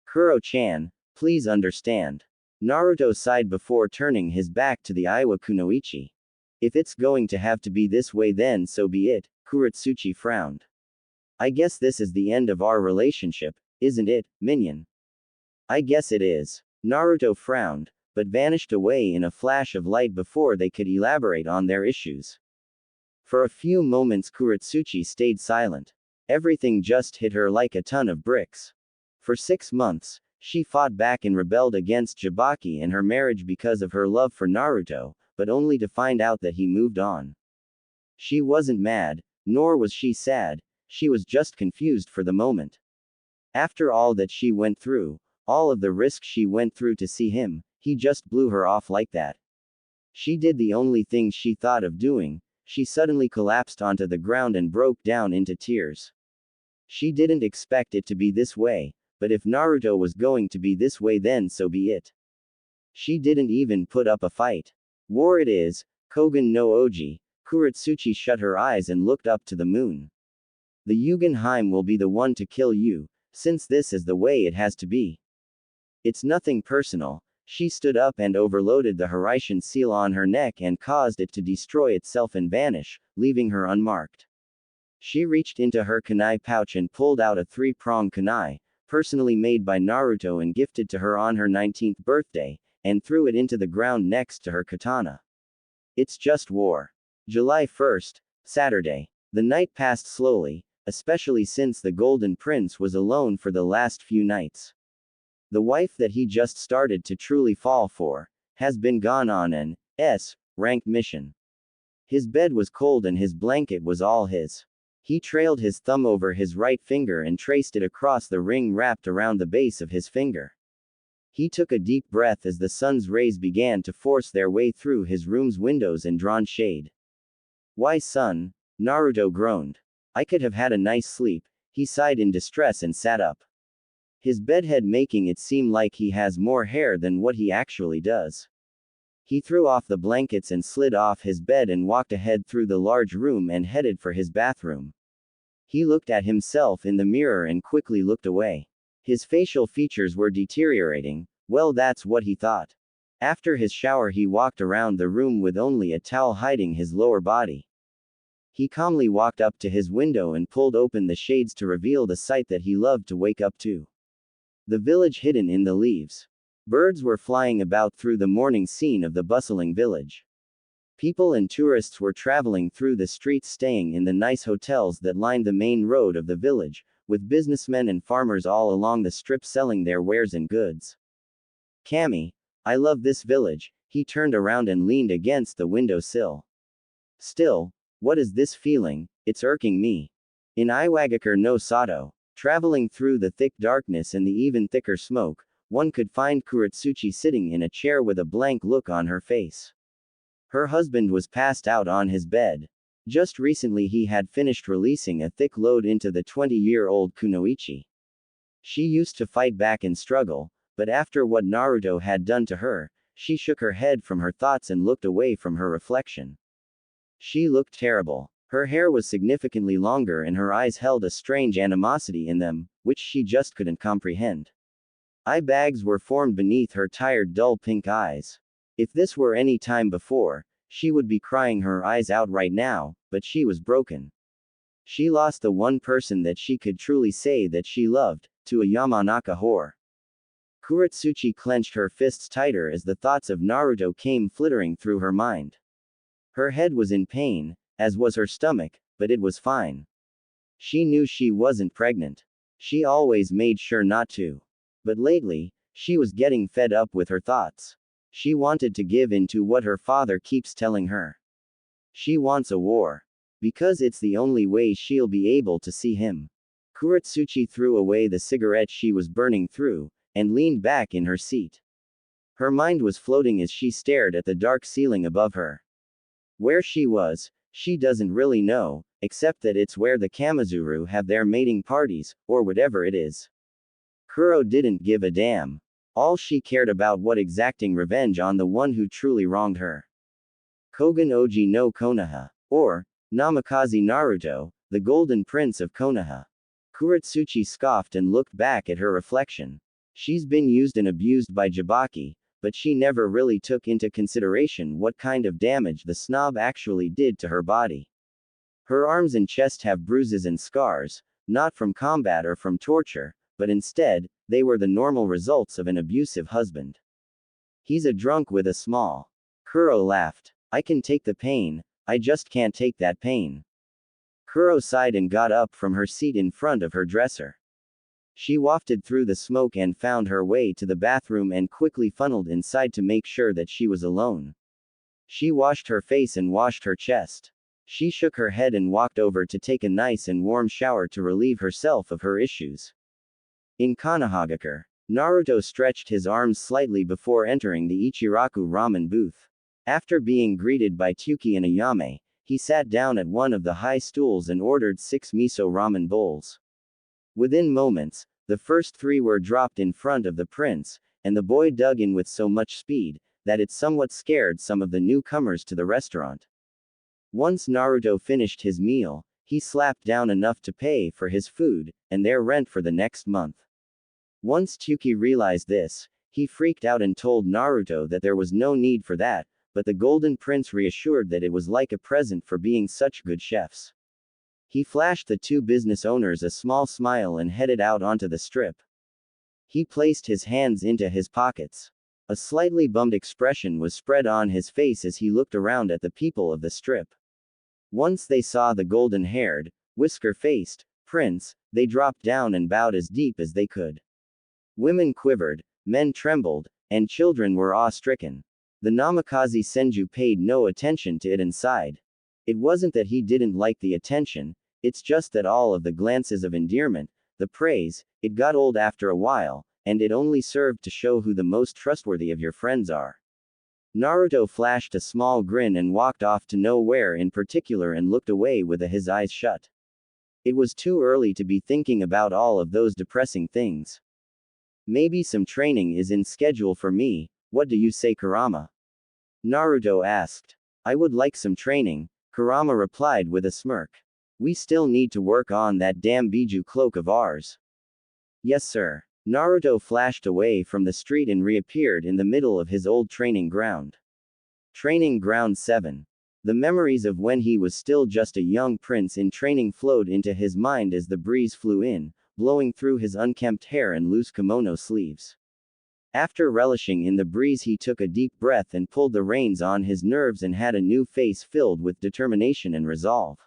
Kuro-chan, please understand. Naruto sighed before turning his back to the Iwakunoichi. If it's going to have to be this way, then so be it, Kurotsuchi frowned. I guess this is the end of our relationship, isn't it, minion? I guess it is. Naruto frowned, but vanished away in a flash of light before they could elaborate on their issues. For a few moments Kurotsuchi stayed silent. Everything just hit her like a ton of bricks. For 6 months, she fought back and rebelled against Jabaki and her marriage because of her love for Naruto, but only to find out that he moved on. She wasn't mad, nor was she sad, she was just confused for the moment. After all that she went through, all of the risk she went through to see him, he just blew her off like that. She did the only thing she thought of doing. She suddenly collapsed onto the ground and broke down into tears. She didn't expect it to be this way, but if Naruto was going to be this way then so be it. She didn't even put up a fight. War it is, Kogen no Oji. Kurotsuchi shut her eyes and looked up to the moon. The Yugenheim will be the one to kill you, since this is the way it has to be. It's nothing personal. She stood up and overloaded the Hiraishin seal on her neck and caused it to destroy itself and vanish, leaving her unmarked. She reached into her kunai pouch and pulled out a 3-prong kunai, personally made by Naruto and gifted to her on her 19th birthday, and threw it into the ground next to her katana. It's just war. July 1st, Saturday. The night passed slowly, especially since the Golden Prince was alone for the last few nights. The wife that he just started to truly fall for has been gone on an S-ranked mission. His bed was cold and his blanket was all his. He trailed his thumb over his right finger and traced it across the ring wrapped around the base of his finger. He took a deep breath as the sun's rays began to force their way through his room's windows and drawn shade. Why, son? Naruto groaned. I could have had a nice sleep. He sighed in distress and sat up. His bedhead making it seem like he has more hair than what he actually does. He threw off the blankets and slid off his bed and walked ahead through the large room and headed for his bathroom. He looked at himself in the mirror and quickly looked away. His facial features were deteriorating. Well, that's what he thought. After his shower he walked around the room with only a towel hiding his lower body. He calmly walked up to his window and pulled open the shades to reveal the sight that he loved to wake up to. The village hidden in the leaves. Birds were flying about through the morning scene of the bustling village. People and tourists were traveling through the streets staying in the nice hotels that lined the main road of the village, with businessmen and farmers all along the strip selling their wares and goods. Kami, I love this village. He turned around and leaned against the window sill. Still, what is this feeling? It's irking me. In Iwagakure no Sato, traveling through the thick darkness and the even thicker smoke, one could find Kurotsuchi sitting in a chair with a blank look on her face. Her husband was passed out on his bed. Just recently he had finished releasing a thick load into the 20-year-old Kunoichi. She used to fight back and struggle, but after what Naruto had done to her, she shook her head from her thoughts and looked away from her reflection. She looked terrible. Her hair was significantly longer and her eyes held a strange animosity in them, which she just couldn't comprehend. Eye bags were formed beneath her tired dull pink eyes. If this were any time before, she would be crying her eyes out right now, but she was broken. She lost the one person that she could truly say that she loved, to a Yamanaka whore. Kurotsuchi clenched her fists tighter as the thoughts of Naruto came flittering through her mind. Her head was in pain, as was her stomach, but it was fine. She knew she wasn't pregnant. She always made sure not to. But lately, she was getting fed up with her thoughts. She wanted to give in to what her father keeps telling her. She wants a war. Because it's the only way she'll be able to see him. Kurotsuchi threw away the cigarette she was burning through, and leaned back in her seat. Her mind was floating as she stared at the dark ceiling above her. Where she was, she doesn't really know, except that it's where the Kamizuru have their mating parties, or whatever it is. Kuro didn't give a damn. All she cared about was exacting revenge on the one who truly wronged her. Kogen Oji no Konoha, or Namikaze Naruto, the Golden Prince of Konoha. Kurotsuchi scoffed and looked back at her reflection. She's been used and abused by Jabaki, but she never really took into consideration what kind of damage the snob actually did to her body. Her arms and chest have bruises and scars, not from combat or from torture, but instead, they were the normal results of an abusive husband. He's a drunk with a small. Kuro laughed. I can take the pain, I just can't take that pain. Kuro sighed and got up from her seat in front of her dresser. She wafted through the smoke and found her way to the bathroom and quickly funneled inside to make sure that she was alone. She washed her face and washed her chest. She shook her head and walked over to take a nice and warm shower to relieve herself of her issues. In Konohagakure, Naruto stretched his arms slightly before entering the Ichiraku ramen booth. After being greeted by Tuki and Ayame, he sat down at one of the high stools and ordered 6 miso ramen bowls. Within moments, the first 3 were dropped in front of the prince, and the boy dug in with so much speed that it somewhat scared some of the newcomers to the restaurant. Once Naruto finished his meal, he slapped down enough to pay for his food and their rent for the next month. Once Tsuki realized this, he freaked out and told Naruto that there was no need for that, but the Golden Prince reassured that it was like a present for being such good chefs. He flashed the 2 business owners a small smile and headed out onto the strip. He placed his hands into his pockets. A slightly bummed expression was spread on his face as he looked around at the people of the strip. Once they saw the golden-haired, whisker-faced prince, they dropped down and bowed as deep as they could. Women quivered, men trembled, and children were awe-stricken. The Namikaze Senju paid no attention to it and sighed. It wasn't that he didn't like the attention, it's just that all of the glances of endearment, the praise, it got old after a while, and it only served to show who the most trustworthy of your friends are. Naruto flashed a small grin and walked off to nowhere in particular and looked away with his eyes shut. It was too early to be thinking about all of those depressing things. Maybe some training is in schedule for me, what do you say, Kurama? Naruto asked. I would like some training, Kurama replied with a smirk. We still need to work on that damn Biju cloak of ours. Yes sir. Naruto flashed away from the street and reappeared in the middle of his old training ground. Training Ground 7. The memories of when he was still just a young prince in training flowed into his mind as the breeze flew in, blowing through his unkempt hair and loose kimono sleeves. After relishing in the breeze, he took a deep breath and pulled the reins on his nerves and had a new face filled with determination and resolve.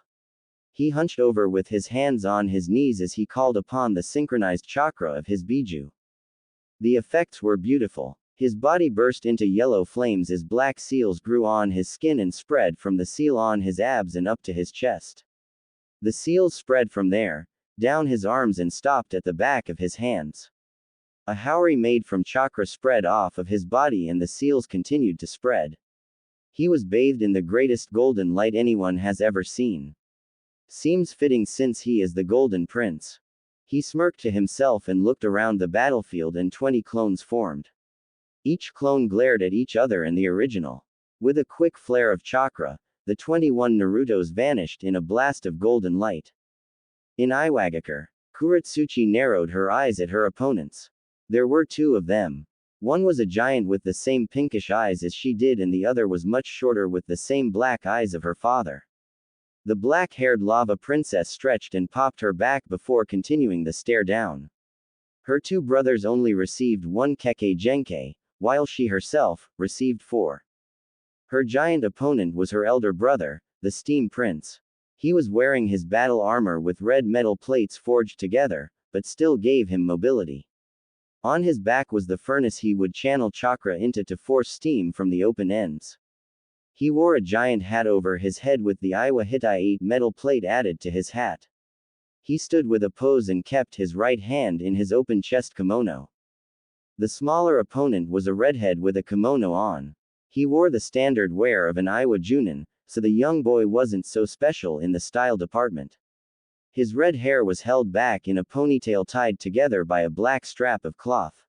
He hunched over with his hands on his knees as he called upon the synchronized chakra of his Biju. The effects were beautiful. His body burst into yellow flames as black seals grew on his skin and spread from the seal on his abs and up to his chest. The seals spread from there, down his arms and stopped at the back of his hands. A haori made from chakra spread off of his body and the seals continued to spread. He was bathed in the greatest golden light anyone has ever seen. Seems fitting since he is the Golden Prince. He smirked to himself and looked around the battlefield and 20 clones formed. Each clone glared at each other and the original. With a quick flare of chakra, the 21 Narutos vanished in a blast of golden light. In Iwagakure, Kurotsuchi narrowed her eyes at her opponents. There were 2 of them. One was a giant with the same pinkish eyes as she did and the other was much shorter with the same black eyes of her father. The black-haired lava princess stretched and popped her back before continuing the stare down. Her 2 brothers only received 1 Kekkei Genkei, while she herself received 4. Her giant opponent was her elder brother, the Steam Prince. He was wearing his battle armor with red metal plates forged together, but still gave him mobility. On his back was the furnace he would channel chakra into to force steam from the open ends. He wore a giant hat over his head with the Iwa Hittite metal plate added to his hat. He stood with a pose and kept his right hand in his open chest kimono. The smaller opponent was a redhead with a kimono on. He wore the standard wear of an Iwa Junin, so the young boy wasn't so special in the style department. His red hair was held back in a ponytail tied together by a black strap of cloth.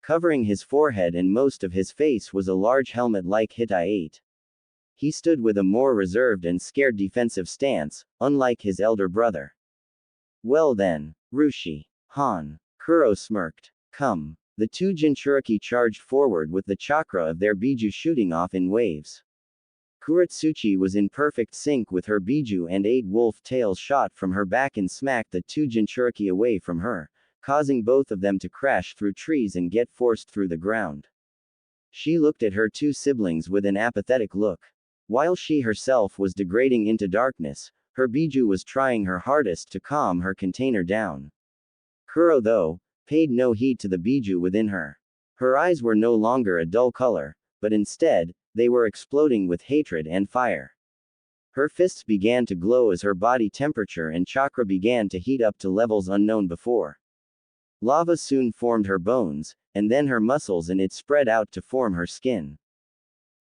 Covering his forehead and most of his face was a large helmet like Hittite. He stood with a more reserved and scared defensive stance, unlike his elder brother. Well then, Rushi. Han. Kuro smirked. Come. The 2 Jinchuriki charged forward with the chakra of their Biju shooting off in waves. Kurotsuchi was in perfect sync with her Biju and 8 wolf tails shot from her back and smacked the 2 Jinchuriki away from her, causing both of them to crash through trees and get forced through the ground. She looked at her 2 siblings with an apathetic look. While she herself was degrading into darkness, her Biju was trying her hardest to calm her container down. Kuro, though, paid no heed to the Biju within her. Her eyes were no longer a dull color, but instead, they were exploding with hatred and fire. Her fists began to glow as her body temperature and chakra began to heat up to levels unknown before. Lava soon formed her bones, and then her muscles, and it spread out to form her skin.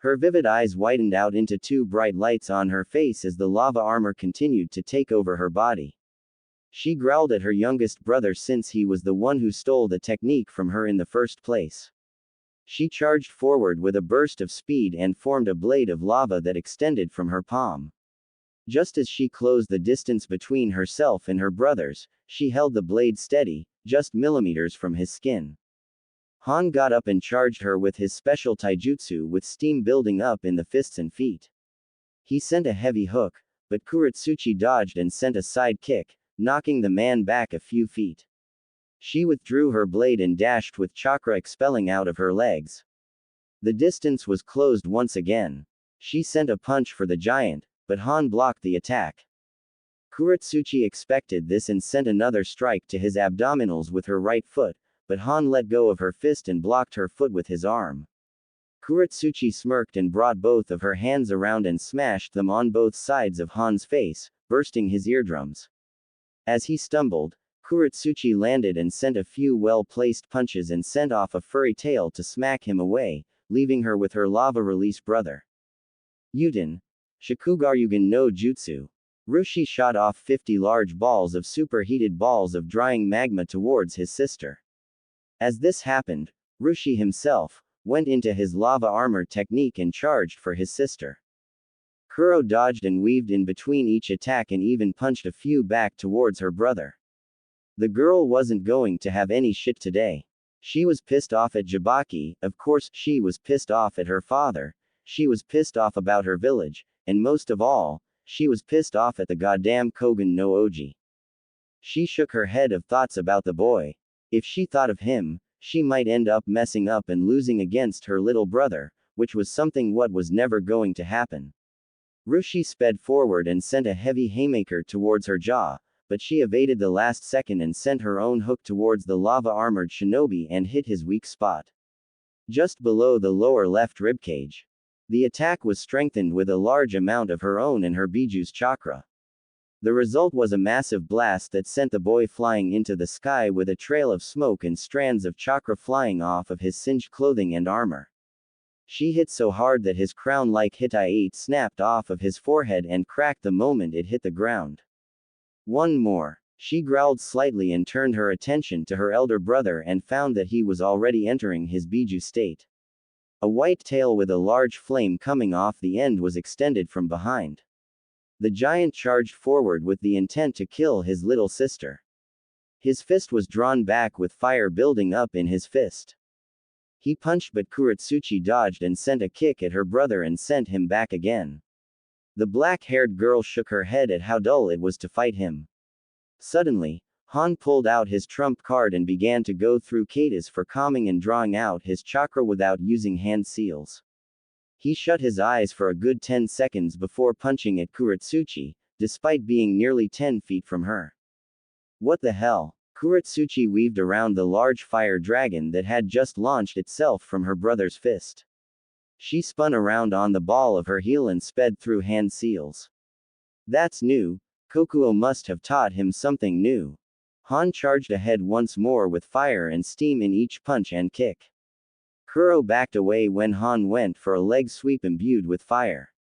Her vivid eyes widened out into 2 bright lights on her face as the lava armor continued to take over her body. She growled at her youngest brother since he was the one who stole the technique from her in the first place. She charged forward with a burst of speed and formed a blade of lava that extended from her palm. Just as she closed the distance between herself and her brothers, she held the blade steady, just millimeters from his skin. Han got up and charged her with his special taijutsu with steam building up in the fists and feet. He sent a heavy hook, but Kurotsuchi dodged and sent a side kick, knocking the man back a few feet. She withdrew her blade and dashed with chakra expelling out of her legs. The distance was closed once again. She sent a punch for the giant, but Han blocked the attack. Kurotsuchi expected this and sent another strike to his abdominals with her right foot, but Han let go of her fist and blocked her foot with his arm. Kurotsuchi smirked and brought both of her hands around and smashed them on both sides of Han's face, bursting his eardrums. As he stumbled, Kurotsuchi landed and sent a few well-placed punches and sent off a furry tail to smack him away, leaving her with her lava-release brother. Yuten. Shikugaryugen no Jutsu. Rushi shot off 50 large balls of superheated balls of drying magma towards his sister. As this happened, Rushi himself went into his lava armor technique and charged for his sister. Kuro dodged and weaved in between each attack and even punched a few back towards her brother. The girl wasn't going to have any shit today. She was pissed off at Jabaki, of course, she was pissed off at her father, she was pissed off about her village, and most of all, she was pissed off at the goddamn Kogan no Oji. She shook her head of thoughts about the boy. If she thought of him, she might end up messing up and losing against her little brother, which was something what was never going to happen. Rushi sped forward and sent a heavy haymaker towards her jaw, but she evaded the last second and sent her own hook towards the lava-armored shinobi and hit his weak spot. Just below the lower left ribcage. The attack was strengthened with a large amount of her own and her Biju's chakra. The result was a massive blast that sent the boy flying into the sky with a trail of smoke and strands of chakra flying off of his singed clothing and armor. She hit so hard that his crown-like Hittite snapped off of his forehead and cracked the moment it hit the ground. One more. She growled slightly and turned her attention to her elder brother and found that he was already entering his Biju state. A white tail with a large flame coming off the end was extended from behind. The giant charged forward with the intent to kill his little sister. His fist was drawn back with fire building up in his fist. He punched but Kurotsuchi dodged and sent a kick at her brother and sent him back again. The black-haired girl shook her head at how dull it was to fight him. Suddenly, Han pulled out his trump card and began to go through katas for calming and drawing out his chakra without using hand seals. He shut his eyes for a good 10 seconds before punching at Kurotsuchi, despite being nearly 10 feet from her. What the hell? Kurotsuchi weaved around the large fire dragon that had just launched itself from her brother's fist. She spun around on the ball of her heel and sped through hand seals. That's new. Kokuo must have taught him something new. Han charged ahead once more with fire and steam in each punch and kick. Kuro backed away when Han went for a leg sweep imbued with fire.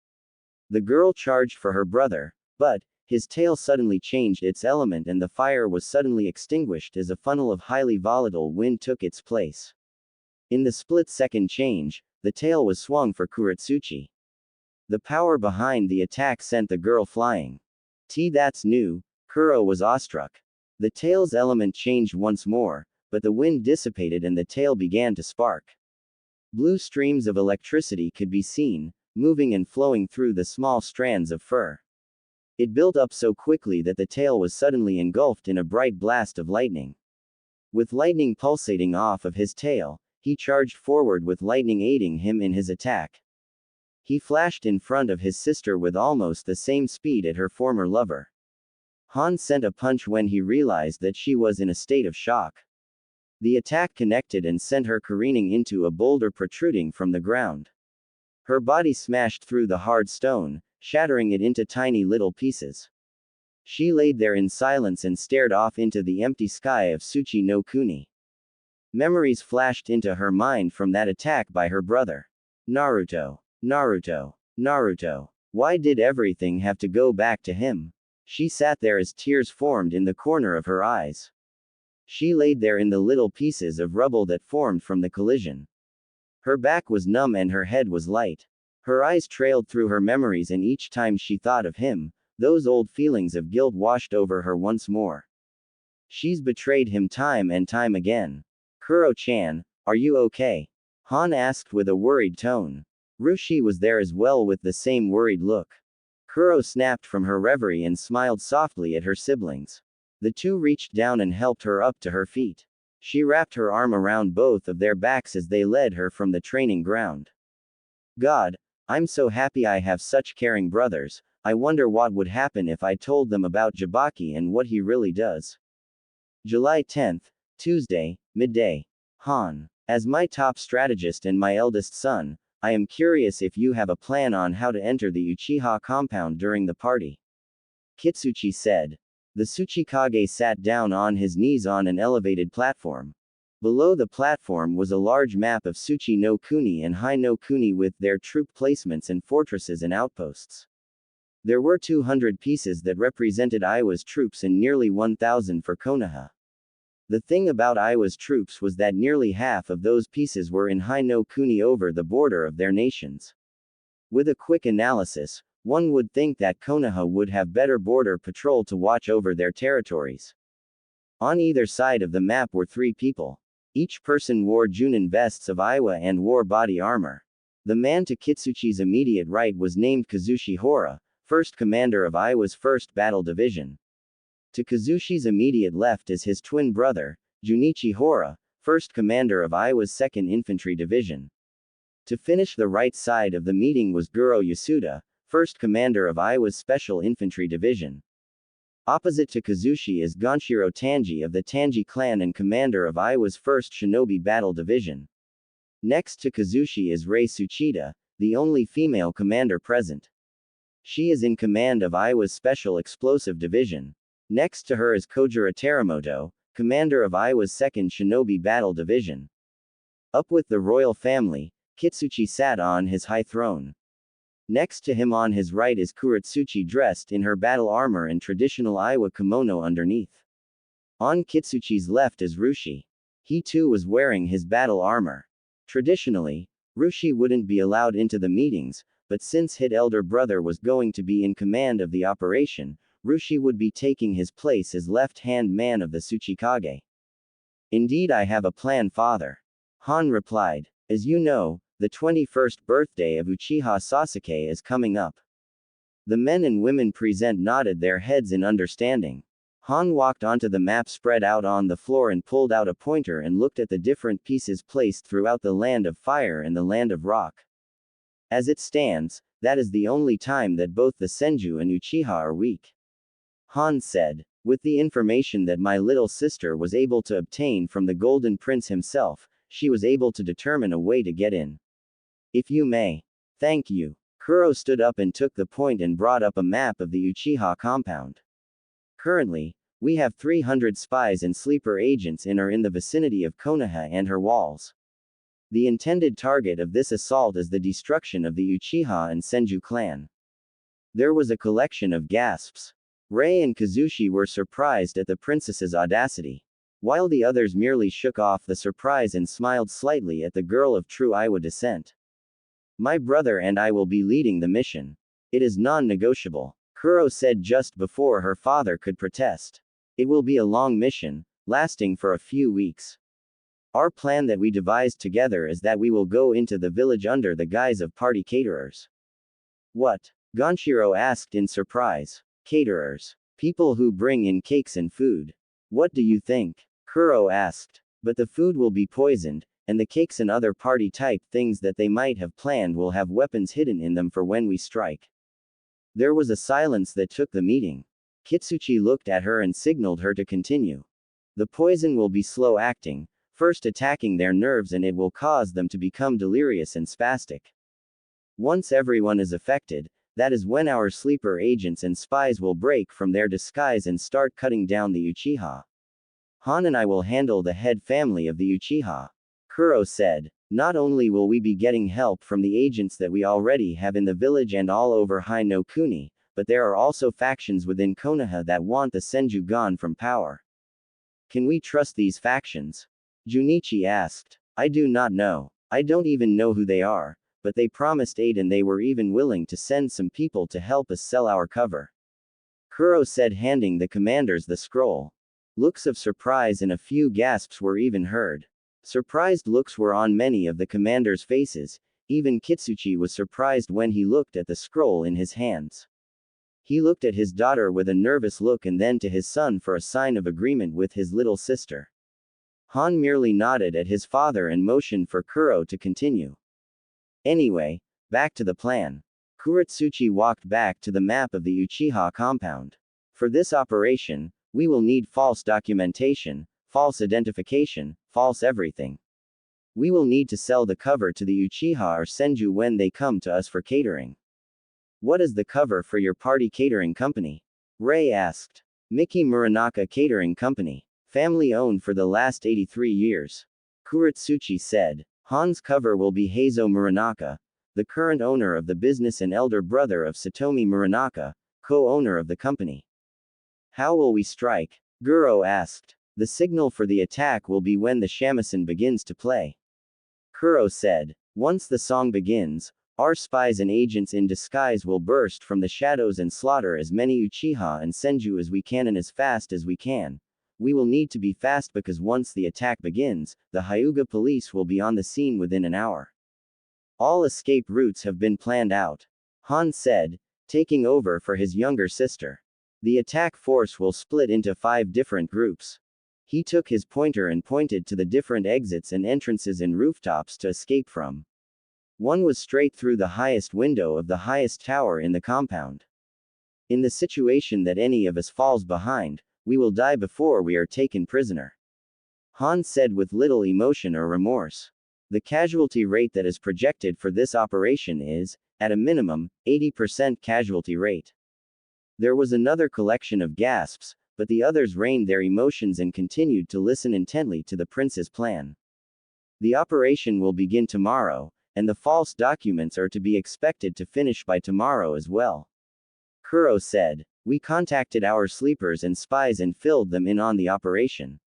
The girl charged for her brother, but his tail suddenly changed its element and the fire was suddenly extinguished as a funnel of highly volatile wind took its place. In the split-second change, the tail was swung for Kurotsuchi. The power behind the attack sent the girl flying. That's new. Kuro was awestruck. The tail's element changed once more, but the wind dissipated and the tail began to spark. Blue streams of electricity could be seen, moving and flowing through the small strands of fur. It built up so quickly that the tail was suddenly engulfed in a bright blast of lightning. With lightning pulsating off of his tail, he charged forward with lightning aiding him in his attack. He flashed in front of his sister with almost the same speed at her former lover. Han sent a punch when he realized that she was in a state of shock. The attack connected and sent her careening into a boulder protruding from the ground. Her body smashed through the hard stone, shattering it into tiny little pieces. She laid there in silence and stared off into the empty sky of Tsuchi no Kuni. Memories flashed into her mind from that attack by her brother. Naruto. Naruto. Naruto. Why did everything have to go back to him? She sat there as tears formed in the corner of her eyes. She laid there in the little pieces of rubble that formed from the collision. Her back was numb and her head was light. Her eyes trailed through her memories, and each time she thought of him, those old feelings of guilt washed over her once more. She's betrayed him time and time again. Kuro-chan, are you okay? Han asked with a worried tone. Rushi was there as well with the same worried look. Kuro snapped from her reverie and smiled softly at her siblings. The two reached down and helped her up to her feet. She wrapped her arm around both of their backs as they led her from the training ground. God, I'm so happy I have such caring brothers. I wonder what would happen if I told them about Jabaki and what he really does. July 10th, Tuesday, midday. Han. As my top strategist and my eldest son, I am curious if you have a plan on how to enter the Uchiha compound during the party. Kitsuchi said. The Tsuchikage sat down on his knees on an elevated platform. Below the platform was a large map of Tsuchi no Kuni and Hai no Kuni with their troop placements and fortresses and outposts. There were 200 pieces that represented Iwa's troops and nearly 1,000 for Konoha. The thing about Iwa's troops was that nearly half of those pieces were in Hai no Kuni over the border of their nations. With a quick analysis, one would think that Konoha would have better border patrol to watch over their territories. On either side of the map were 3 people. Each person wore Junin vests of Iwa and wore body armor. The man to Kitsuchi's immediate right was named Kazushi Hora, first commander of Iwa's 1st Battle Division. To Kazushi's immediate left is his twin brother, Junichi Hora, 1st commander of Iwa's 2nd Infantry Division. To finish the right side of the meeting was Guro Yasuda, 1st commander of Iwa's Special Infantry Division. Opposite to Kazushi is Ganshiro Tanji of the Tanji clan and commander of Iwa's 1st Shinobi Battle Division. Next to Kazushi is Rei Tsuchida, the only female commander present. She is in command of Iwa's Special Explosive Division. Next to her is Kojiro Teramoto, commander of Iwa's 2nd Shinobi Battle Division. Up with the royal family, Kitsuchi sat on his high throne. Next to him on his right is Kurotsuchi dressed in her battle armor and traditional Iwa kimono underneath. On Kitsuchi's left is Rushi. He too was wearing his battle armor. Traditionally, Rushi wouldn't be allowed into the meetings, but since his elder brother was going to be in command of the operation, Rushi would be taking his place as left-hand man of the Tsuchikage. Indeed, I have a plan, father. Han replied. As you know, the 21st birthday of Uchiha Sasuke is coming up. The men and women present nodded their heads in understanding. Han walked onto the map spread out on the floor and pulled out a pointer and looked at the different pieces placed throughout the land of fire and the land of rock. As it stands, that is the only time that both the Senju and Uchiha are weak. Han said. With the information that my little sister was able to obtain from the Golden Prince himself, she was able to determine a way to get in. If you may. Thank you. Kuro stood up and took the point and brought up a map of the Uchiha compound. Currently, we have 300 spies and sleeper agents in or in the vicinity of Konoha and her walls. The intended target of this assault is the destruction of the Uchiha and Senju clan. There was a collection of gasps. Rei and Kazushi were surprised at the princess's audacity, while the others merely shook off the surprise and smiled slightly at the girl of true Iwa descent. My brother and I will be leading the mission. It is non-negotiable, Kuro said just before her father could protest. It will be a long mission, lasting for a few weeks. Our plan that we devised together is that we will go into the village under the guise of party caterers. What? Ganshiro asked in surprise. Caterers. People who bring in cakes and food. What do you think? Kuro asked. But the food will be poisoned, and the cakes and other party-type things that they might have planned will have weapons hidden in them for when we strike. There was a silence that took the meeting. Kitsuchi looked at her and signaled her to continue. The poison will be slow-acting, first attacking their nerves, and it will cause them to become delirious and spastic. Once everyone is affected, that is when our sleeper agents and spies will break from their disguise and start cutting down the Uchiha. Han and I will handle the head family of the Uchiha. Kuro said. Not only will we be getting help from the agents that we already have in the village and all over Hai no Kuni, but there are also factions within Konoha that want the Senju gone from power. Can we trust these factions? Junichi asked. I do not know. I don't even know who they are, but they promised aid and they were even willing to send some people to help us sell our cover. Kuro said, handing the commanders the scroll. Looks of surprise and a few gasps were even heard. Surprised looks were on many of the commanders' faces. Even Kitsuchi was surprised when he looked at the scroll in his hands. He looked at his daughter with a nervous look and then to his son for a sign of agreement with his little sister. Han merely nodded at his father and motioned for Kuro to continue. Anyway, back to the plan. Kurotsuchi walked back to the map of the Uchiha compound. For this operation, we will need false documentation, false identification, false everything. We will need to sell the cover to the Uchiha or Senju when they come to us for catering. What is the cover for your party catering company? Ray asked. Miki Muranaka Catering Company. Family owned for the last 83 years. Kurotsuchi said. Han's cover will be Heizo Muranaka, the current owner of the business and elder brother of Satomi Muranaka, co-owner of the company. How will we strike? Guro asked. The signal for the attack will be when the shamisen begins to play. Kuro said. Once the song begins, our spies and agents in disguise will burst from the shadows and slaughter as many Uchiha and Senju as we can and as fast as we can. We will need to be fast because once the attack begins, the Hyuga police will be on the scene within an hour. All escape routes have been planned out. Han said, taking over for his younger sister. The attack force will split into 5 different groups. He took his pointer and pointed to the different exits and entrances and rooftops to escape from. One was straight through the highest window of the highest tower in the compound. In the situation that any of us falls behind, we will die before we are taken prisoner. Han said with little emotion or remorse. The casualty rate that is projected for this operation is, at a minimum, 80% casualty rate. There was another collection of gasps, but the others reined their emotions and continued to listen intently to the prince's plan. The operation will begin tomorrow, and the false documents are to be expected to finish by tomorrow as well. Kuro said. We contacted our sleepers and spies and filled them in on the operation.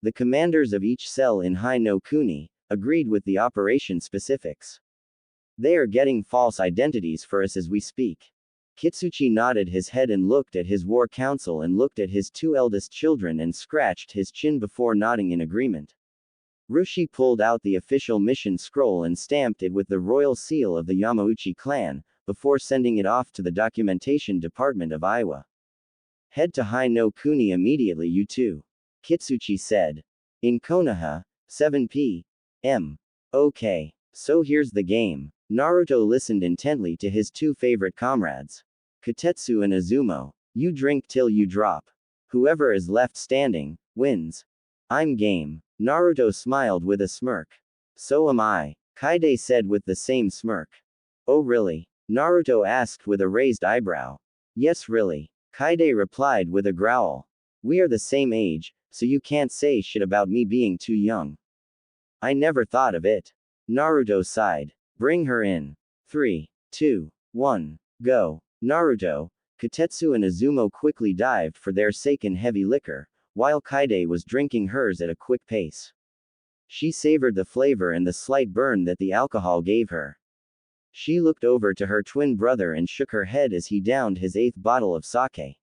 The commanders of each cell in Hai no Kuni agreed with the operation specifics. They are getting false identities for us as we speak. Kitsuchi nodded his head and looked at his war council and looked at his 2 eldest children and scratched his chin before nodding in agreement. Rushi pulled out the official mission scroll and stamped it with the royal seal of the Yamauchi clan, before sending it off to the documentation department of Iwa. Head to Hai no Kuni immediately, you two. Kitsuchi said. In Konoha, 7 p.m. Okay. So here's the game. Naruto listened intently to his 2 favorite comrades. Kotetsu and Izumo. You drink till you drop. Whoever is left standing, wins. I'm game. Naruto smiled with a smirk. So am I. Kaide said with the same smirk. Oh really? Naruto asked with a raised eyebrow. Yes really. Kaide replied with a growl. We are the same age, so you can't say shit about me being too young. I never thought of it. Naruto sighed. Bring her in. 3, 2, 1, go. Naruto, Kotetsu and Izumo quickly dived for their sake heavy liquor, while Kaide was drinking hers at a quick pace. She savored the flavor and the slight burn that the alcohol gave her. She looked over to her twin brother and shook her head as he downed his 8th bottle of sake.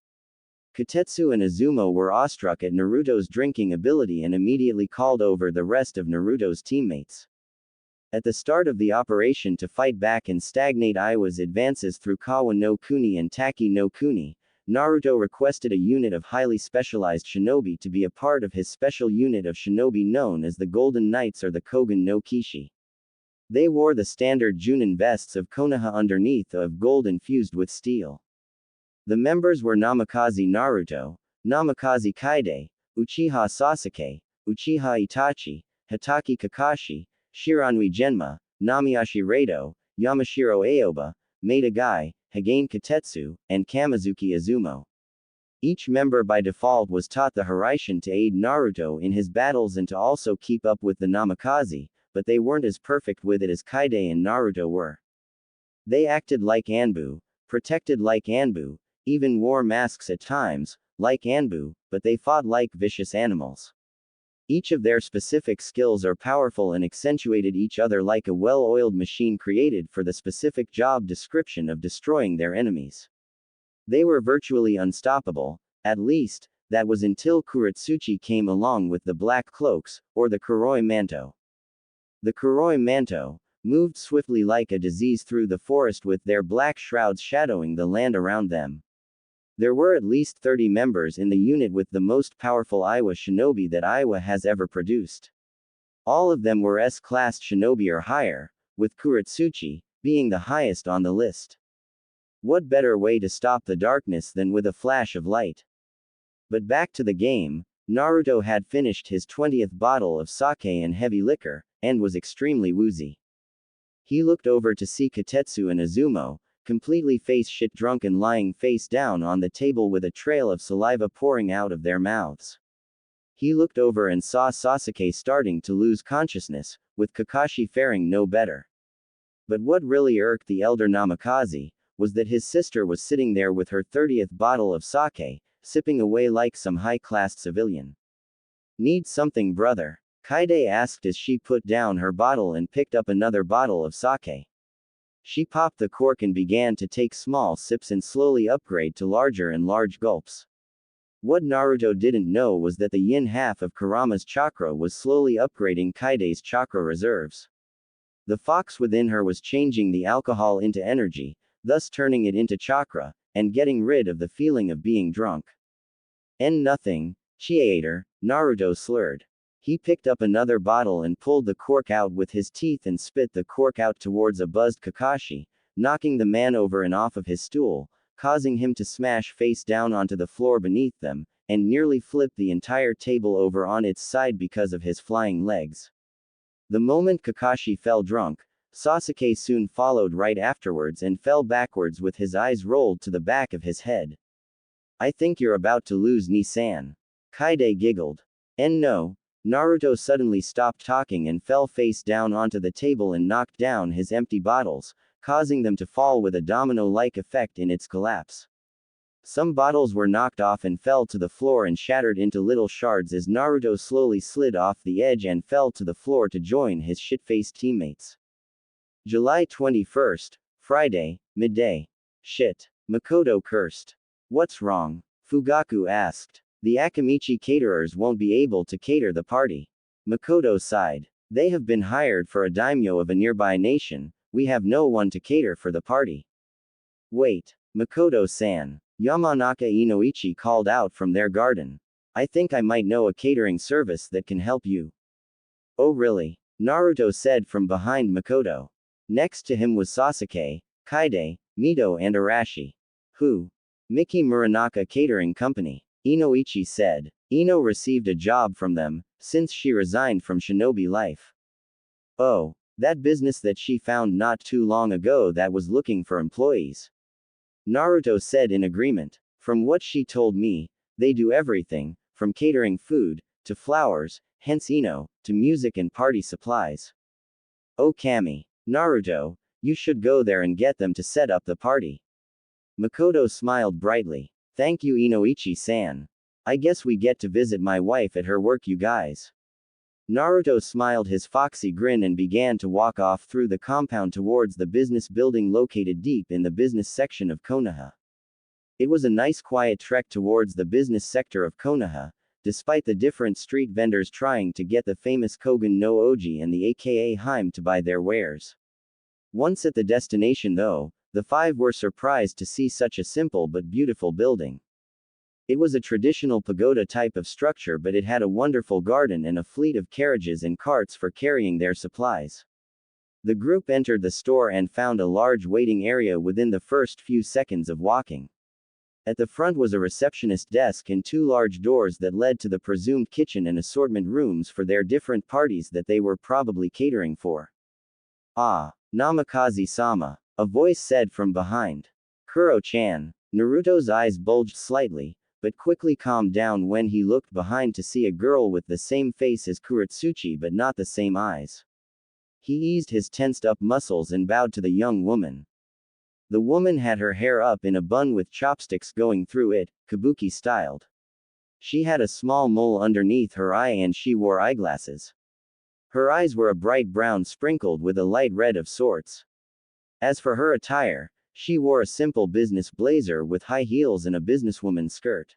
Kotetsu and Izumo were awestruck at Naruto's drinking ability and immediately called over the rest of Naruto's teammates. At the start of the operation to fight back and stagnate Iwa's advances through Kawa no Kuni and Taki no Kuni, Naruto requested a unit of highly specialized shinobi to be a part of his special unit of shinobi known as the Golden Knights or the Kogen no Kishi. They wore the standard Junin vests of Konoha underneath of gold infused with steel. The members were Namikaze Naruto, Namikaze Kaide, Uchiha Sasuke, Uchiha Itachi, Hitaki Kakashi, Shiranui Genma, Namiyashi Rado, Yamashiro Aoba, Maida Gai, Hagane Kotetsu, and Kamizuki Izumo. Each member by default was taught the Hiraishin to aid Naruto in his battles and to also keep up with the Namikaze, but they weren't as perfect with it as Kaide and Naruto were. They acted like Anbu, protected like Anbu, even wore masks at times, like Anbu, but they fought like vicious animals. Each of their specific skills are powerful and accentuated each other like a well-oiled machine created for the specific job description of destroying their enemies. They were virtually unstoppable, at least, that was until Kurotsuchi came along with the Black Cloaks, or the Kuroi Manto. The Kuroi Manto moved swiftly like a disease through the forest with their black shrouds shadowing the land around them. There were at least 30 members in the unit with the most powerful Iwa shinobi that Iwa has ever produced. All of them were S-class shinobi or higher, with Kurotsuchi being the highest on the list. What better way to stop the darkness than with a flash of light? But back to the game, Naruto had finished his 20th bottle of sake and heavy liquor, and was extremely woozy. He looked over to see Kotetsu and Izumo, completely face-shit drunk and lying face down on the table with a trail of saliva pouring out of their mouths. He looked over and saw Sasuke starting to lose consciousness, with Kakashi faring no better. But what really irked the elder Namikaze was that his sister was sitting there with her 30th bottle of sake, sipping away like some high-class civilian. Need something, brother? Kaide asked as she put down her bottle and picked up another bottle of sake. She popped the cork and began to take small sips and slowly upgrade to larger and large gulps. What Naruto didn't know was that the yin half of Kurama's chakra was slowly upgrading Kaide's chakra reserves. The fox within her was changing the alcohol into energy, thus turning it into chakra, and getting rid of the feeling of being drunk. Nothing, Chieater, Naruto slurred. He picked up another bottle and pulled the cork out with his teeth and spit the cork out towards a buzzed Kakashi, knocking the man over and off of his stool, causing him to smash face down onto the floor beneath them, and nearly flip the entire table over on its side because of his flying legs. The moment Kakashi fell drunk, Sasuke soon followed right afterwards and fell backwards with his eyes rolled to the back of his head. I think you're about to lose Nisan. Kaide giggled. No. Naruto suddenly stopped talking and fell face down onto the table and knocked down his empty bottles, causing them to fall with a domino-like effect in its collapse. Some bottles were knocked off and fell to the floor and shattered into little shards as Naruto slowly slid off the edge and fell to the floor to join his shit-faced teammates. July 21st, Friday, midday. Shit. Makoto cursed. What's wrong? Fugaku asked. The Akamichi caterers won't be able to cater the party. Makoto sighed. They have been hired for a daimyo of a nearby nation, we have no one to cater for the party. Wait. Makoto-san. Yamanaka Inoichi called out from their garden. I think I might know a catering service that can help you. Oh really? Naruto said from behind Makoto. Next to him was Sasuke, Kaide, Mito and Arashi. Who? Miki Muranaka Catering Company. Inoichi said. Ino received a job from them, since she resigned from shinobi life. Oh, that business that she found not too long ago that was looking for employees. Naruto said in agreement. From what she told me, they do everything, from catering food, to flowers, hence Ino, to music and party supplies. Oh Kami. Naruto, you should go there and get them to set up the party. Makoto smiled brightly. Thank you Inoichi-san. I guess we get to visit my wife at her work you guys. Naruto smiled his foxy grin and began to walk off through the compound towards the business building located deep in the business section of Konoha. It was a nice quiet trek towards the business sector of Konoha, despite the different street vendors trying to get the famous Kogen no Oji and the aka Haim to buy their wares. Once at the destination though, the five were surprised to see such a simple but beautiful building. It was a traditional pagoda type of structure but it had a wonderful garden and a fleet of carriages and carts for carrying their supplies. The group entered the store and found a large waiting area within the first few seconds of walking. At the front was a receptionist desk and two large doors that led to the presumed kitchen and assortment rooms for their different parties that they were probably catering for. Ah, Namikaze-sama, a voice said from behind. Kuro-chan. Naruto's eyes bulged slightly, but quickly calmed down when he looked behind to see a girl with the same face as Kurotsuchi but not the same eyes. He eased his tensed up muscles and bowed to the young woman. The woman had her hair up in a bun with chopsticks going through it, kabuki styled. She had a small mole underneath her eye and she wore eyeglasses. Her eyes were a bright brown sprinkled with a light red of sorts. As for her attire, she wore a simple business blazer with high heels and a businesswoman's skirt.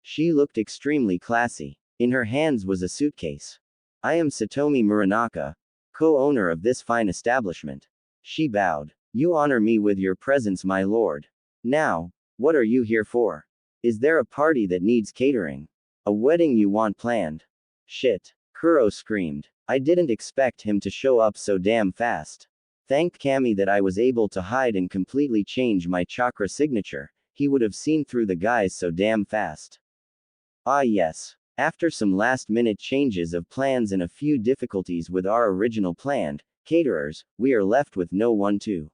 She looked extremely classy. In her hands was a suitcase. I am Satomi Muranaka, co-owner of this fine establishment. She bowed. You honor me with your presence, my lord. Now, what are you here for? Is there a party that needs catering? A wedding you want planned? Shit. Kuro screamed. I didn't expect him to show up so damn fast. Thank Kami that I was able to hide and completely change my chakra signature. He would have seen through the guys so damn fast. Ah yes. After some last-minute changes of plans and a few difficulties with our original plan, caterers, we are left with no one to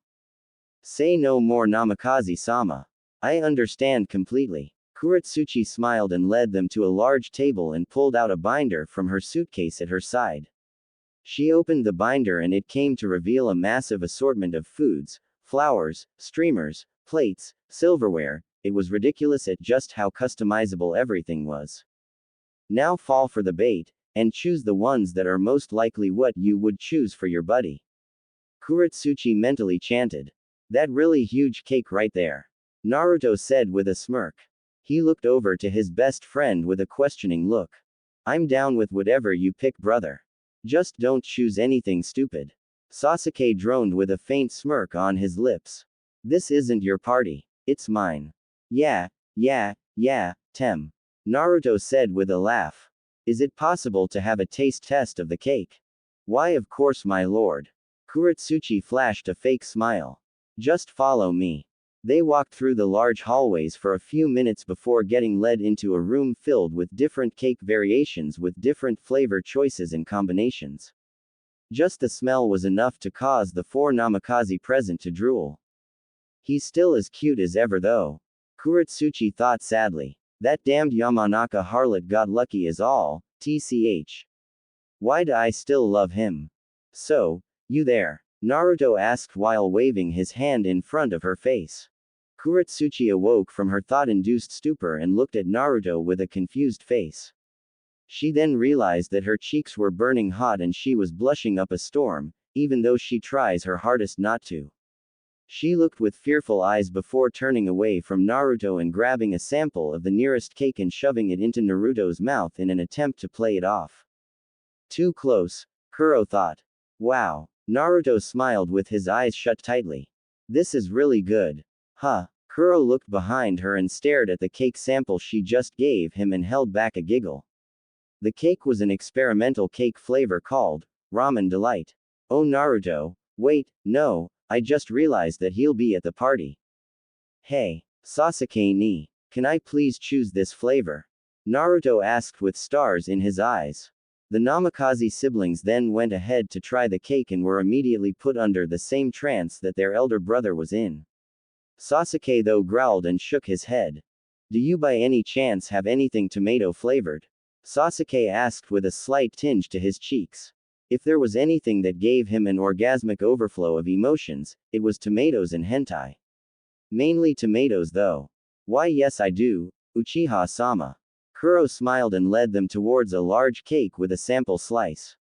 say no more. Namikaze-sama. I understand completely. Kurotsuchi smiled and led them to a large table and pulled out a binder from her suitcase at her side. She opened the binder and it came to reveal a massive assortment of foods, flowers, streamers, plates, silverware. It was ridiculous at just how customizable everything was. Now fall for the bait, and choose the ones that are most likely what you would choose for your buddy. Kurotsuchi mentally chanted. That really huge cake right there. Naruto said with a smirk. He looked over to his best friend with a questioning look. I'm down with whatever you pick, brother. Just don't choose anything stupid. Sasuke droned with a faint smirk on his lips. This isn't your party. It's mine. Yeah, Tem. Naruto said with a laugh. Is it possible to have a taste test of the cake? Why, of course, my lord. Kurotsuchi flashed a fake smile. Just follow me. They walked through the large hallways for a few minutes before getting led into a room filled with different cake variations with different flavor choices and combinations. Just the smell was enough to cause the 4 Namikaze present to drool. He's still as cute as ever though. Kurotsuchi thought sadly. That damned Yamanaka harlot got lucky is all, tch. Why do I still love him? So, you there? Naruto asked while waving his hand in front of her face. Kurotsuchi awoke from her thought-induced stupor and looked at Naruto with a confused face. She then realized that her cheeks were burning hot and she was blushing up a storm, even though she tries her hardest not to. She looked with fearful eyes before turning away from Naruto and grabbing a sample of the nearest cake and shoving it into Naruto's mouth in an attempt to play it off. Too close, Kuro thought. Wow. Naruto smiled with his eyes shut tightly. This is really good. Huh. Kuro looked behind her and stared at the cake sample she just gave him and held back a giggle. The cake was an experimental cake flavor called Ramen Delight. Oh Naruto, wait, no, I just realized that he'll be at the party. Hey, Sasuke can I please choose this flavor? Naruto asked with stars in his eyes. The Namikaze siblings then went ahead to try the cake and were immediately put under the same trance that their elder brother was in. Sasuke though growled and shook his head. Do you by any chance have anything tomato flavored? Sasuke asked with a slight tinge to his cheeks. If there was anything that gave him an orgasmic overflow of emotions, it was tomatoes and hentai. Mainly tomatoes though. Why yes I do, Uchiha-sama. Kuro smiled and led them towards a large cake with a sample slice.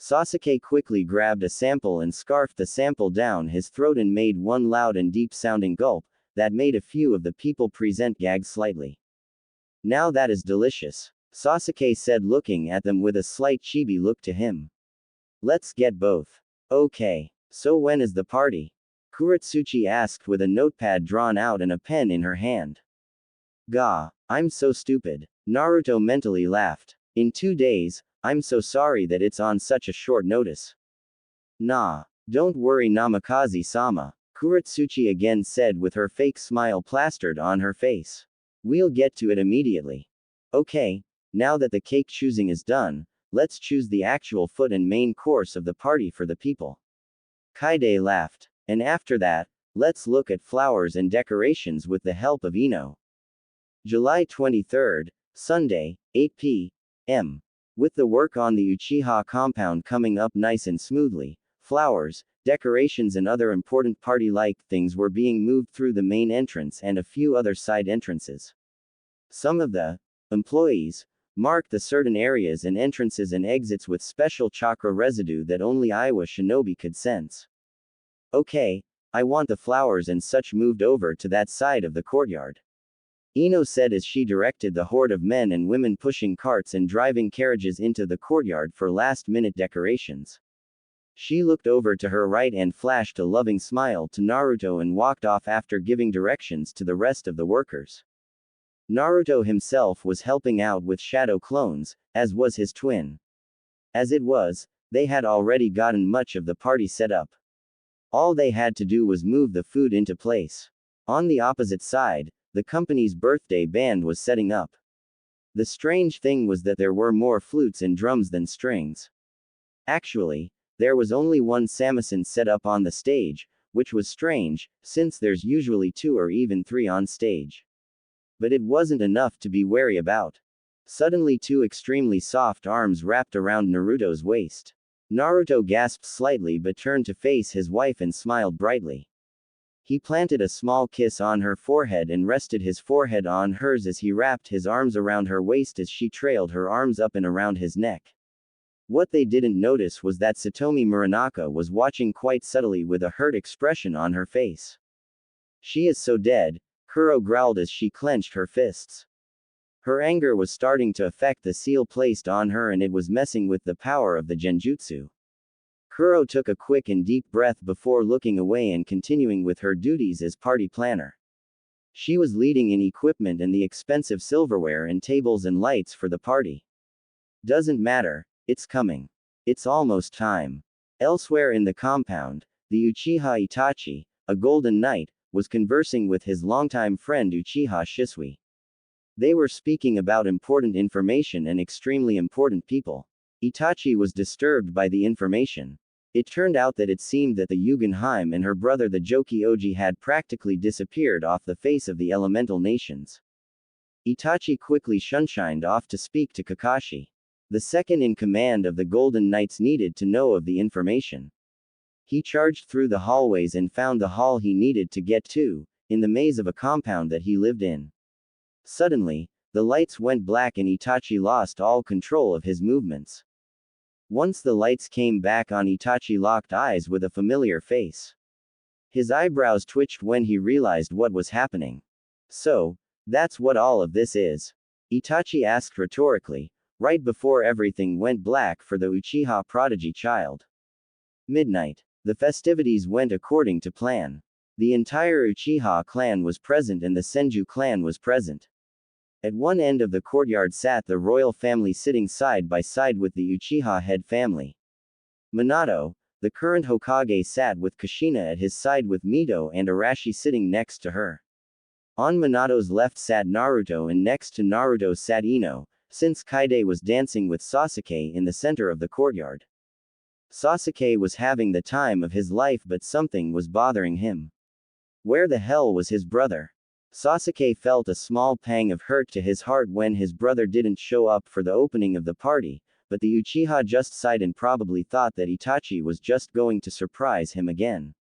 Sasuke quickly grabbed a sample and scarfed the sample down his throat and made one loud and deep-sounding gulp, that made a few of the people present gag slightly. Now that is delicious, Sasuke said looking at them with a slight chibi look to him. Let's get both. Okay. So when is the party? Kurotsuchi asked with a notepad drawn out and a pen in her hand. Gah, I'm so stupid. Naruto mentally laughed. In 2 days, I'm so sorry that it's on such a short notice. Nah. Don't worry Namikaze-sama, Kurotsuchi again said with her fake smile plastered on her face. We'll get to it immediately. Okay, now that the cake choosing is done, let's choose the actual foot and main course of the party for the people. Kaide laughed. And after that, let's look at flowers and decorations with the help of Ino. July 23rd, Sunday, 8 p.m. With the work on the Uchiha compound coming up nice and smoothly, flowers, Decorations and other important party-like things were being moved through the main entrance and a few other side entrances. Some of the employees marked the certain areas and entrances and exits with special chakra residue that only Iwa Shinobi could sense. Okay, I want the flowers and such moved over to that side of the courtyard, Ino said as she directed the horde of men and women pushing carts and driving carriages into the courtyard for last-minute decorations. She looked over to her right and flashed a loving smile to Naruto and walked off after giving directions to the rest of the workers. Naruto himself was helping out with shadow clones, as was his twin. As it was, they had already gotten much of the party set up. All they had to do was move the food into place. On the opposite side, the company's birthday band was setting up. The strange thing was that there were more flutes and drums than strings. Actually, there was only one samisen set up on the stage, which was strange, since there's usually 2 or even 3 on stage. But it wasn't enough to be wary about. Suddenly 2 extremely soft arms wrapped around Naruto's waist. Naruto gasped slightly but turned to face his wife and smiled brightly. He planted a small kiss on her forehead and rested his forehead on hers as he wrapped his arms around her waist as she trailed her arms up and around his neck. What they didn't notice was that Satomi Muranaka was watching quite subtly with a hurt expression on her face. She is so dead, Kuro growled as she clenched her fists. Her anger was starting to affect the seal placed on her and it was messing with the power of the genjutsu. Kuro took a quick and deep breath before looking away and continuing with her duties as party planner. She was leading in equipment and the expensive silverware and tables and lights for the party. Doesn't matter, it's coming. It's almost time. Elsewhere in the compound, the Uchiha Itachi, a golden knight, was conversing with his longtime friend Uchiha Shisui. They were speaking about important information and extremely important people. Itachi was disturbed by the information. It turned out that it seemed that the Yugenheim and her brother the Joki Oji had practically disappeared off the face of the elemental nations. Itachi quickly shunshined off to speak to Kakashi. The second in command of the Golden Knights needed to know of the information. He charged through the hallways and found the hall he needed to get to, in the maze of a compound that he lived in. Suddenly, the lights went black and Itachi lost all control of his movements. Once the lights came back on, Itachi locked eyes with a familiar face. His eyebrows twitched when he realized what was happening. So, that's what all of this is? Itachi asked rhetorically, right before everything went black for the Uchiha prodigy child. Midnight. The festivities went according to plan. The entire Uchiha clan was present and the Senju clan was present. At one end of the courtyard sat the royal family sitting side by side with the Uchiha head family. Minato, the current Hokage, sat with Kushina at his side with Mito and Arashi sitting next to her. On Minato's left sat Naruto and next to Naruto sat Ino, since Kaide was dancing with Sasuke in the center of the courtyard. Sasuke was having the time of his life but something was bothering him. Where the hell was his brother? Sasuke felt a small pang of hurt to his heart when his brother didn't show up for the opening of the party, but the Uchiha just sighed and probably thought that Itachi was just going to surprise him again.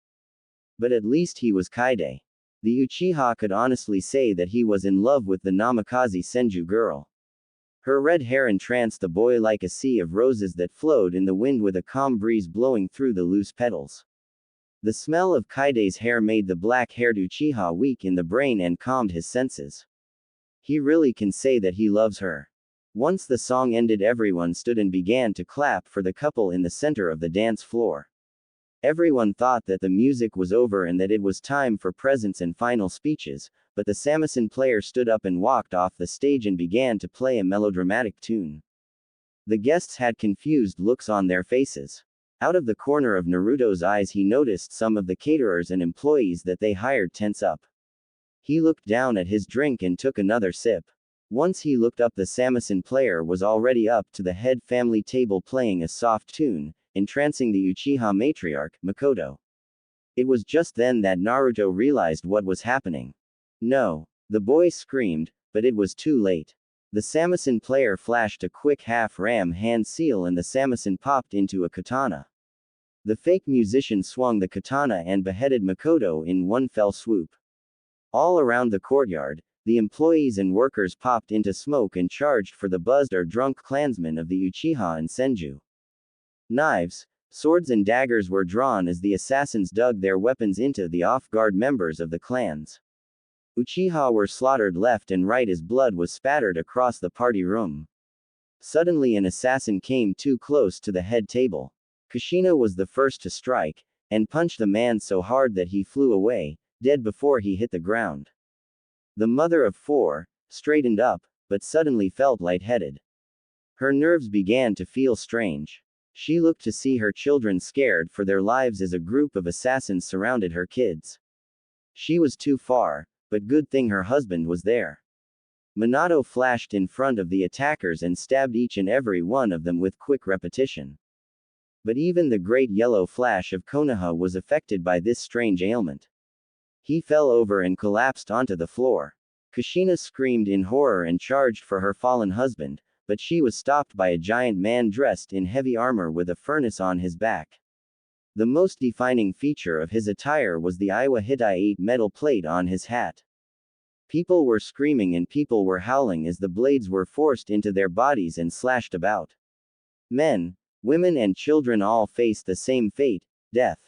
But at least he was Kaide. The Uchiha could honestly say that he was in love with the Namikaze Senju girl. Her red hair entranced the boy like a sea of roses that flowed in the wind with a calm breeze blowing through the loose petals. The smell of Kaide's hair made the black-haired Uchiha weak in the brain and calmed his senses. He really can say that he loves her. Once the song ended, everyone stood and began to clap for the couple in the center of the dance floor. Everyone thought that the music was over and that it was time for presents and final speeches, but the samisen player stood up and walked off the stage and began to play a melodramatic tune. The guests had confused looks on their faces. Out of the corner of Naruto's eyes he noticed some of the caterers and employees that they hired tense up. He looked down at his drink and took another sip. Once he looked up, the samisen player was already up to the head family table playing a soft tune, entrancing the Uchiha matriarch, Makoto. It was just then that Naruto realized what was happening. No! The boy screamed, but it was too late. The samisen player flashed a quick half-ram hand seal and the samisen popped into a katana. The fake musician swung the katana and beheaded Makoto in one fell swoop. All around the courtyard, the employees and workers popped into smoke and charged for the buzzed or drunk clansmen of the Uchiha and Senju. Knives, swords and daggers were drawn as the assassins dug their weapons into the off-guard members of the clans. Uchiha were slaughtered left and right as blood was spattered across the party room. Suddenly an assassin came too close to the head table. Kushina was the first to strike, and punched the man so hard that he flew away, dead before he hit the ground. The mother of four straightened up, but suddenly felt lightheaded. Her nerves began to feel strange. She looked to see her children scared for their lives as a group of assassins surrounded her kids. She was too far, but good thing her husband was there. Minato flashed in front of the attackers and stabbed each and every one of them with quick repetition. But even the great yellow flash of Konoha was affected by this strange ailment. He fell over and collapsed onto the floor. Kushina screamed in horror and charged for her fallen husband, but she was stopped by a giant man dressed in heavy armor with a furnace on his back. The most defining feature of his attire was the Iwa Hitai 8 metal plate on his hat. People were screaming and people were howling as the blades were forced into their bodies and slashed about. Men, women and children all faced the same fate, death.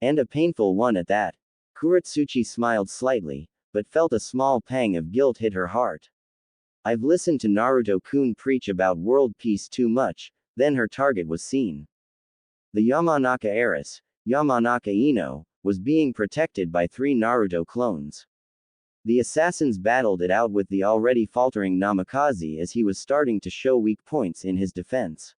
And a painful one at that. Kurotsuchi smiled slightly, but felt a small pang of guilt hit her heart. I've listened to Naruto-kun preach about world peace too much, then her target was seen. The Yamanaka heiress, Yamanaka Ino, was being protected by 3 Naruto clones. The assassins battled it out with the already faltering Namikaze as he was starting to show weak points in his defense.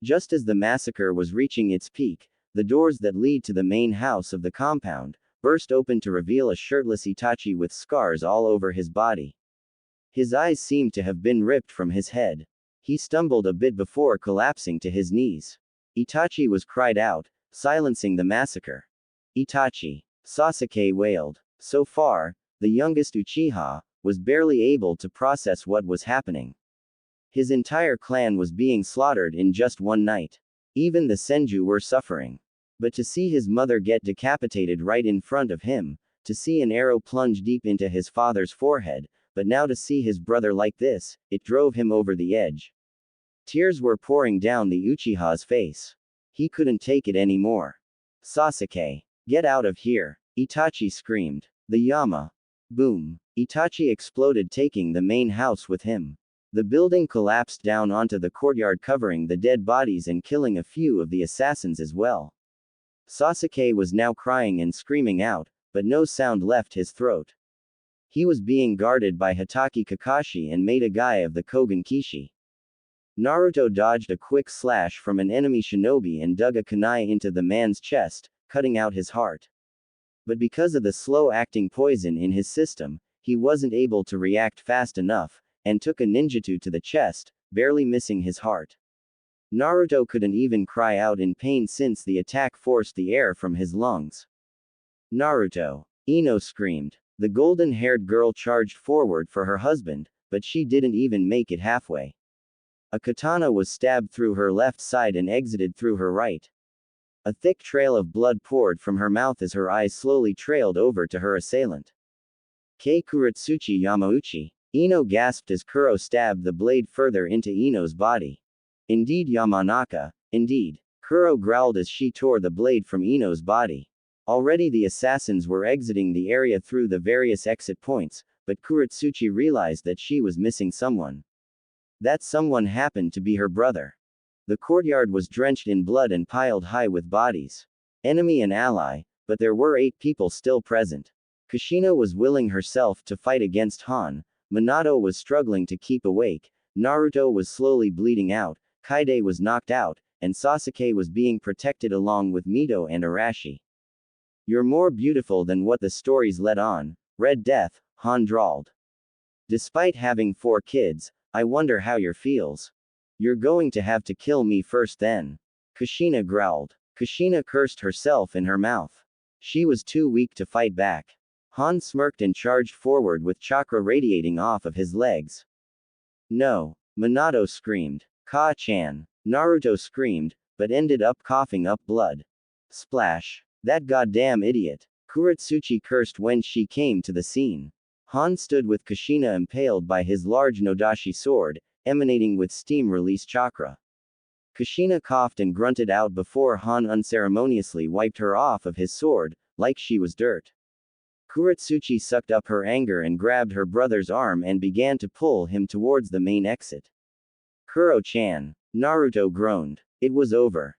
Just as the massacre was reaching its peak, the doors that lead to the main house of the compound burst open to reveal a shirtless Itachi with scars all over his body. His eyes seemed to have been ripped from his head. He stumbled a bit before collapsing to his knees. Itachi was cried out, silencing the massacre. Itachi! Sasuke wailed. So far, the youngest Uchiha was barely able to process what was happening. His entire clan was being slaughtered in just one night. Even the Senju were suffering. But to see his mother get decapitated right in front of him, to see an arrow plunge deep into his father's forehead, but now to see his brother like this, it drove him over the edge. Tears were pouring down the Uchiha's face. He couldn't take it anymore. Sasuke! Get out of here! Itachi screamed. The Yama. Boom. Itachi exploded, taking the main house with him. The building collapsed down onto the courtyard, covering the dead bodies and killing a few of the assassins as well. Sasuke was now crying and screaming out, but no sound left his throat. He was being guarded by Hatake Kakashi and Maeda Guy of the Kogen Kishi. Naruto dodged a quick slash from an enemy shinobi and dug a kunai into the man's chest, cutting out his heart. But because of the slow-acting poison in his system, he wasn't able to react fast enough, and took a ninjutsu to the chest, barely missing his heart. Naruto couldn't even cry out in pain since the attack forced the air from his lungs. Naruto! Ino screamed. The golden-haired girl charged forward for her husband, but she didn't even make it halfway. A katana was stabbed through her left side and exited through her right. A thick trail of blood poured from her mouth as her eyes slowly trailed over to her assailant. Kei Kurotsuchi Yamauchi! Ino gasped as Kuro stabbed the blade further into Ino's body. Indeed, Yamanaka, indeed. Kuro growled as she tore the blade from Ino's body. Already the assassins were exiting the area through the various exit points, but Kurotsuchi realized that she was missing someone. That someone happened to be her brother. The courtyard was drenched in blood and piled high with bodies. Enemy and ally, but there were 8 people still present. Kushina was willing herself to fight against Han, Minato was struggling to keep awake, Naruto was slowly bleeding out, Kaide was knocked out, and Sasuke was being protected along with Mito and Arashi. You're more beautiful than what the stories led on, Red Death, Han drawled. Despite having 4 kids, I wonder how your feels. You're going to have to kill me first then. Kushina growled. Kushina cursed herself in her mouth. She was too weak to fight back. Han smirked and charged forward with chakra radiating off of his legs. No! Minato screamed. Ka-chan! Naruto screamed, but ended up coughing up blood. Splash. That goddamn idiot. Kurotsuchi cursed when she came to the scene. Han stood with Kushina impaled by his large Nodashi sword, emanating with steam release chakra. Kushina coughed and grunted out before Han unceremoniously wiped her off of his sword, like she was dirt. Kurotsuchi sucked up her anger and grabbed her brother's arm and began to pull him towards the main exit. Kuro-chan. Naruto groaned. It was over.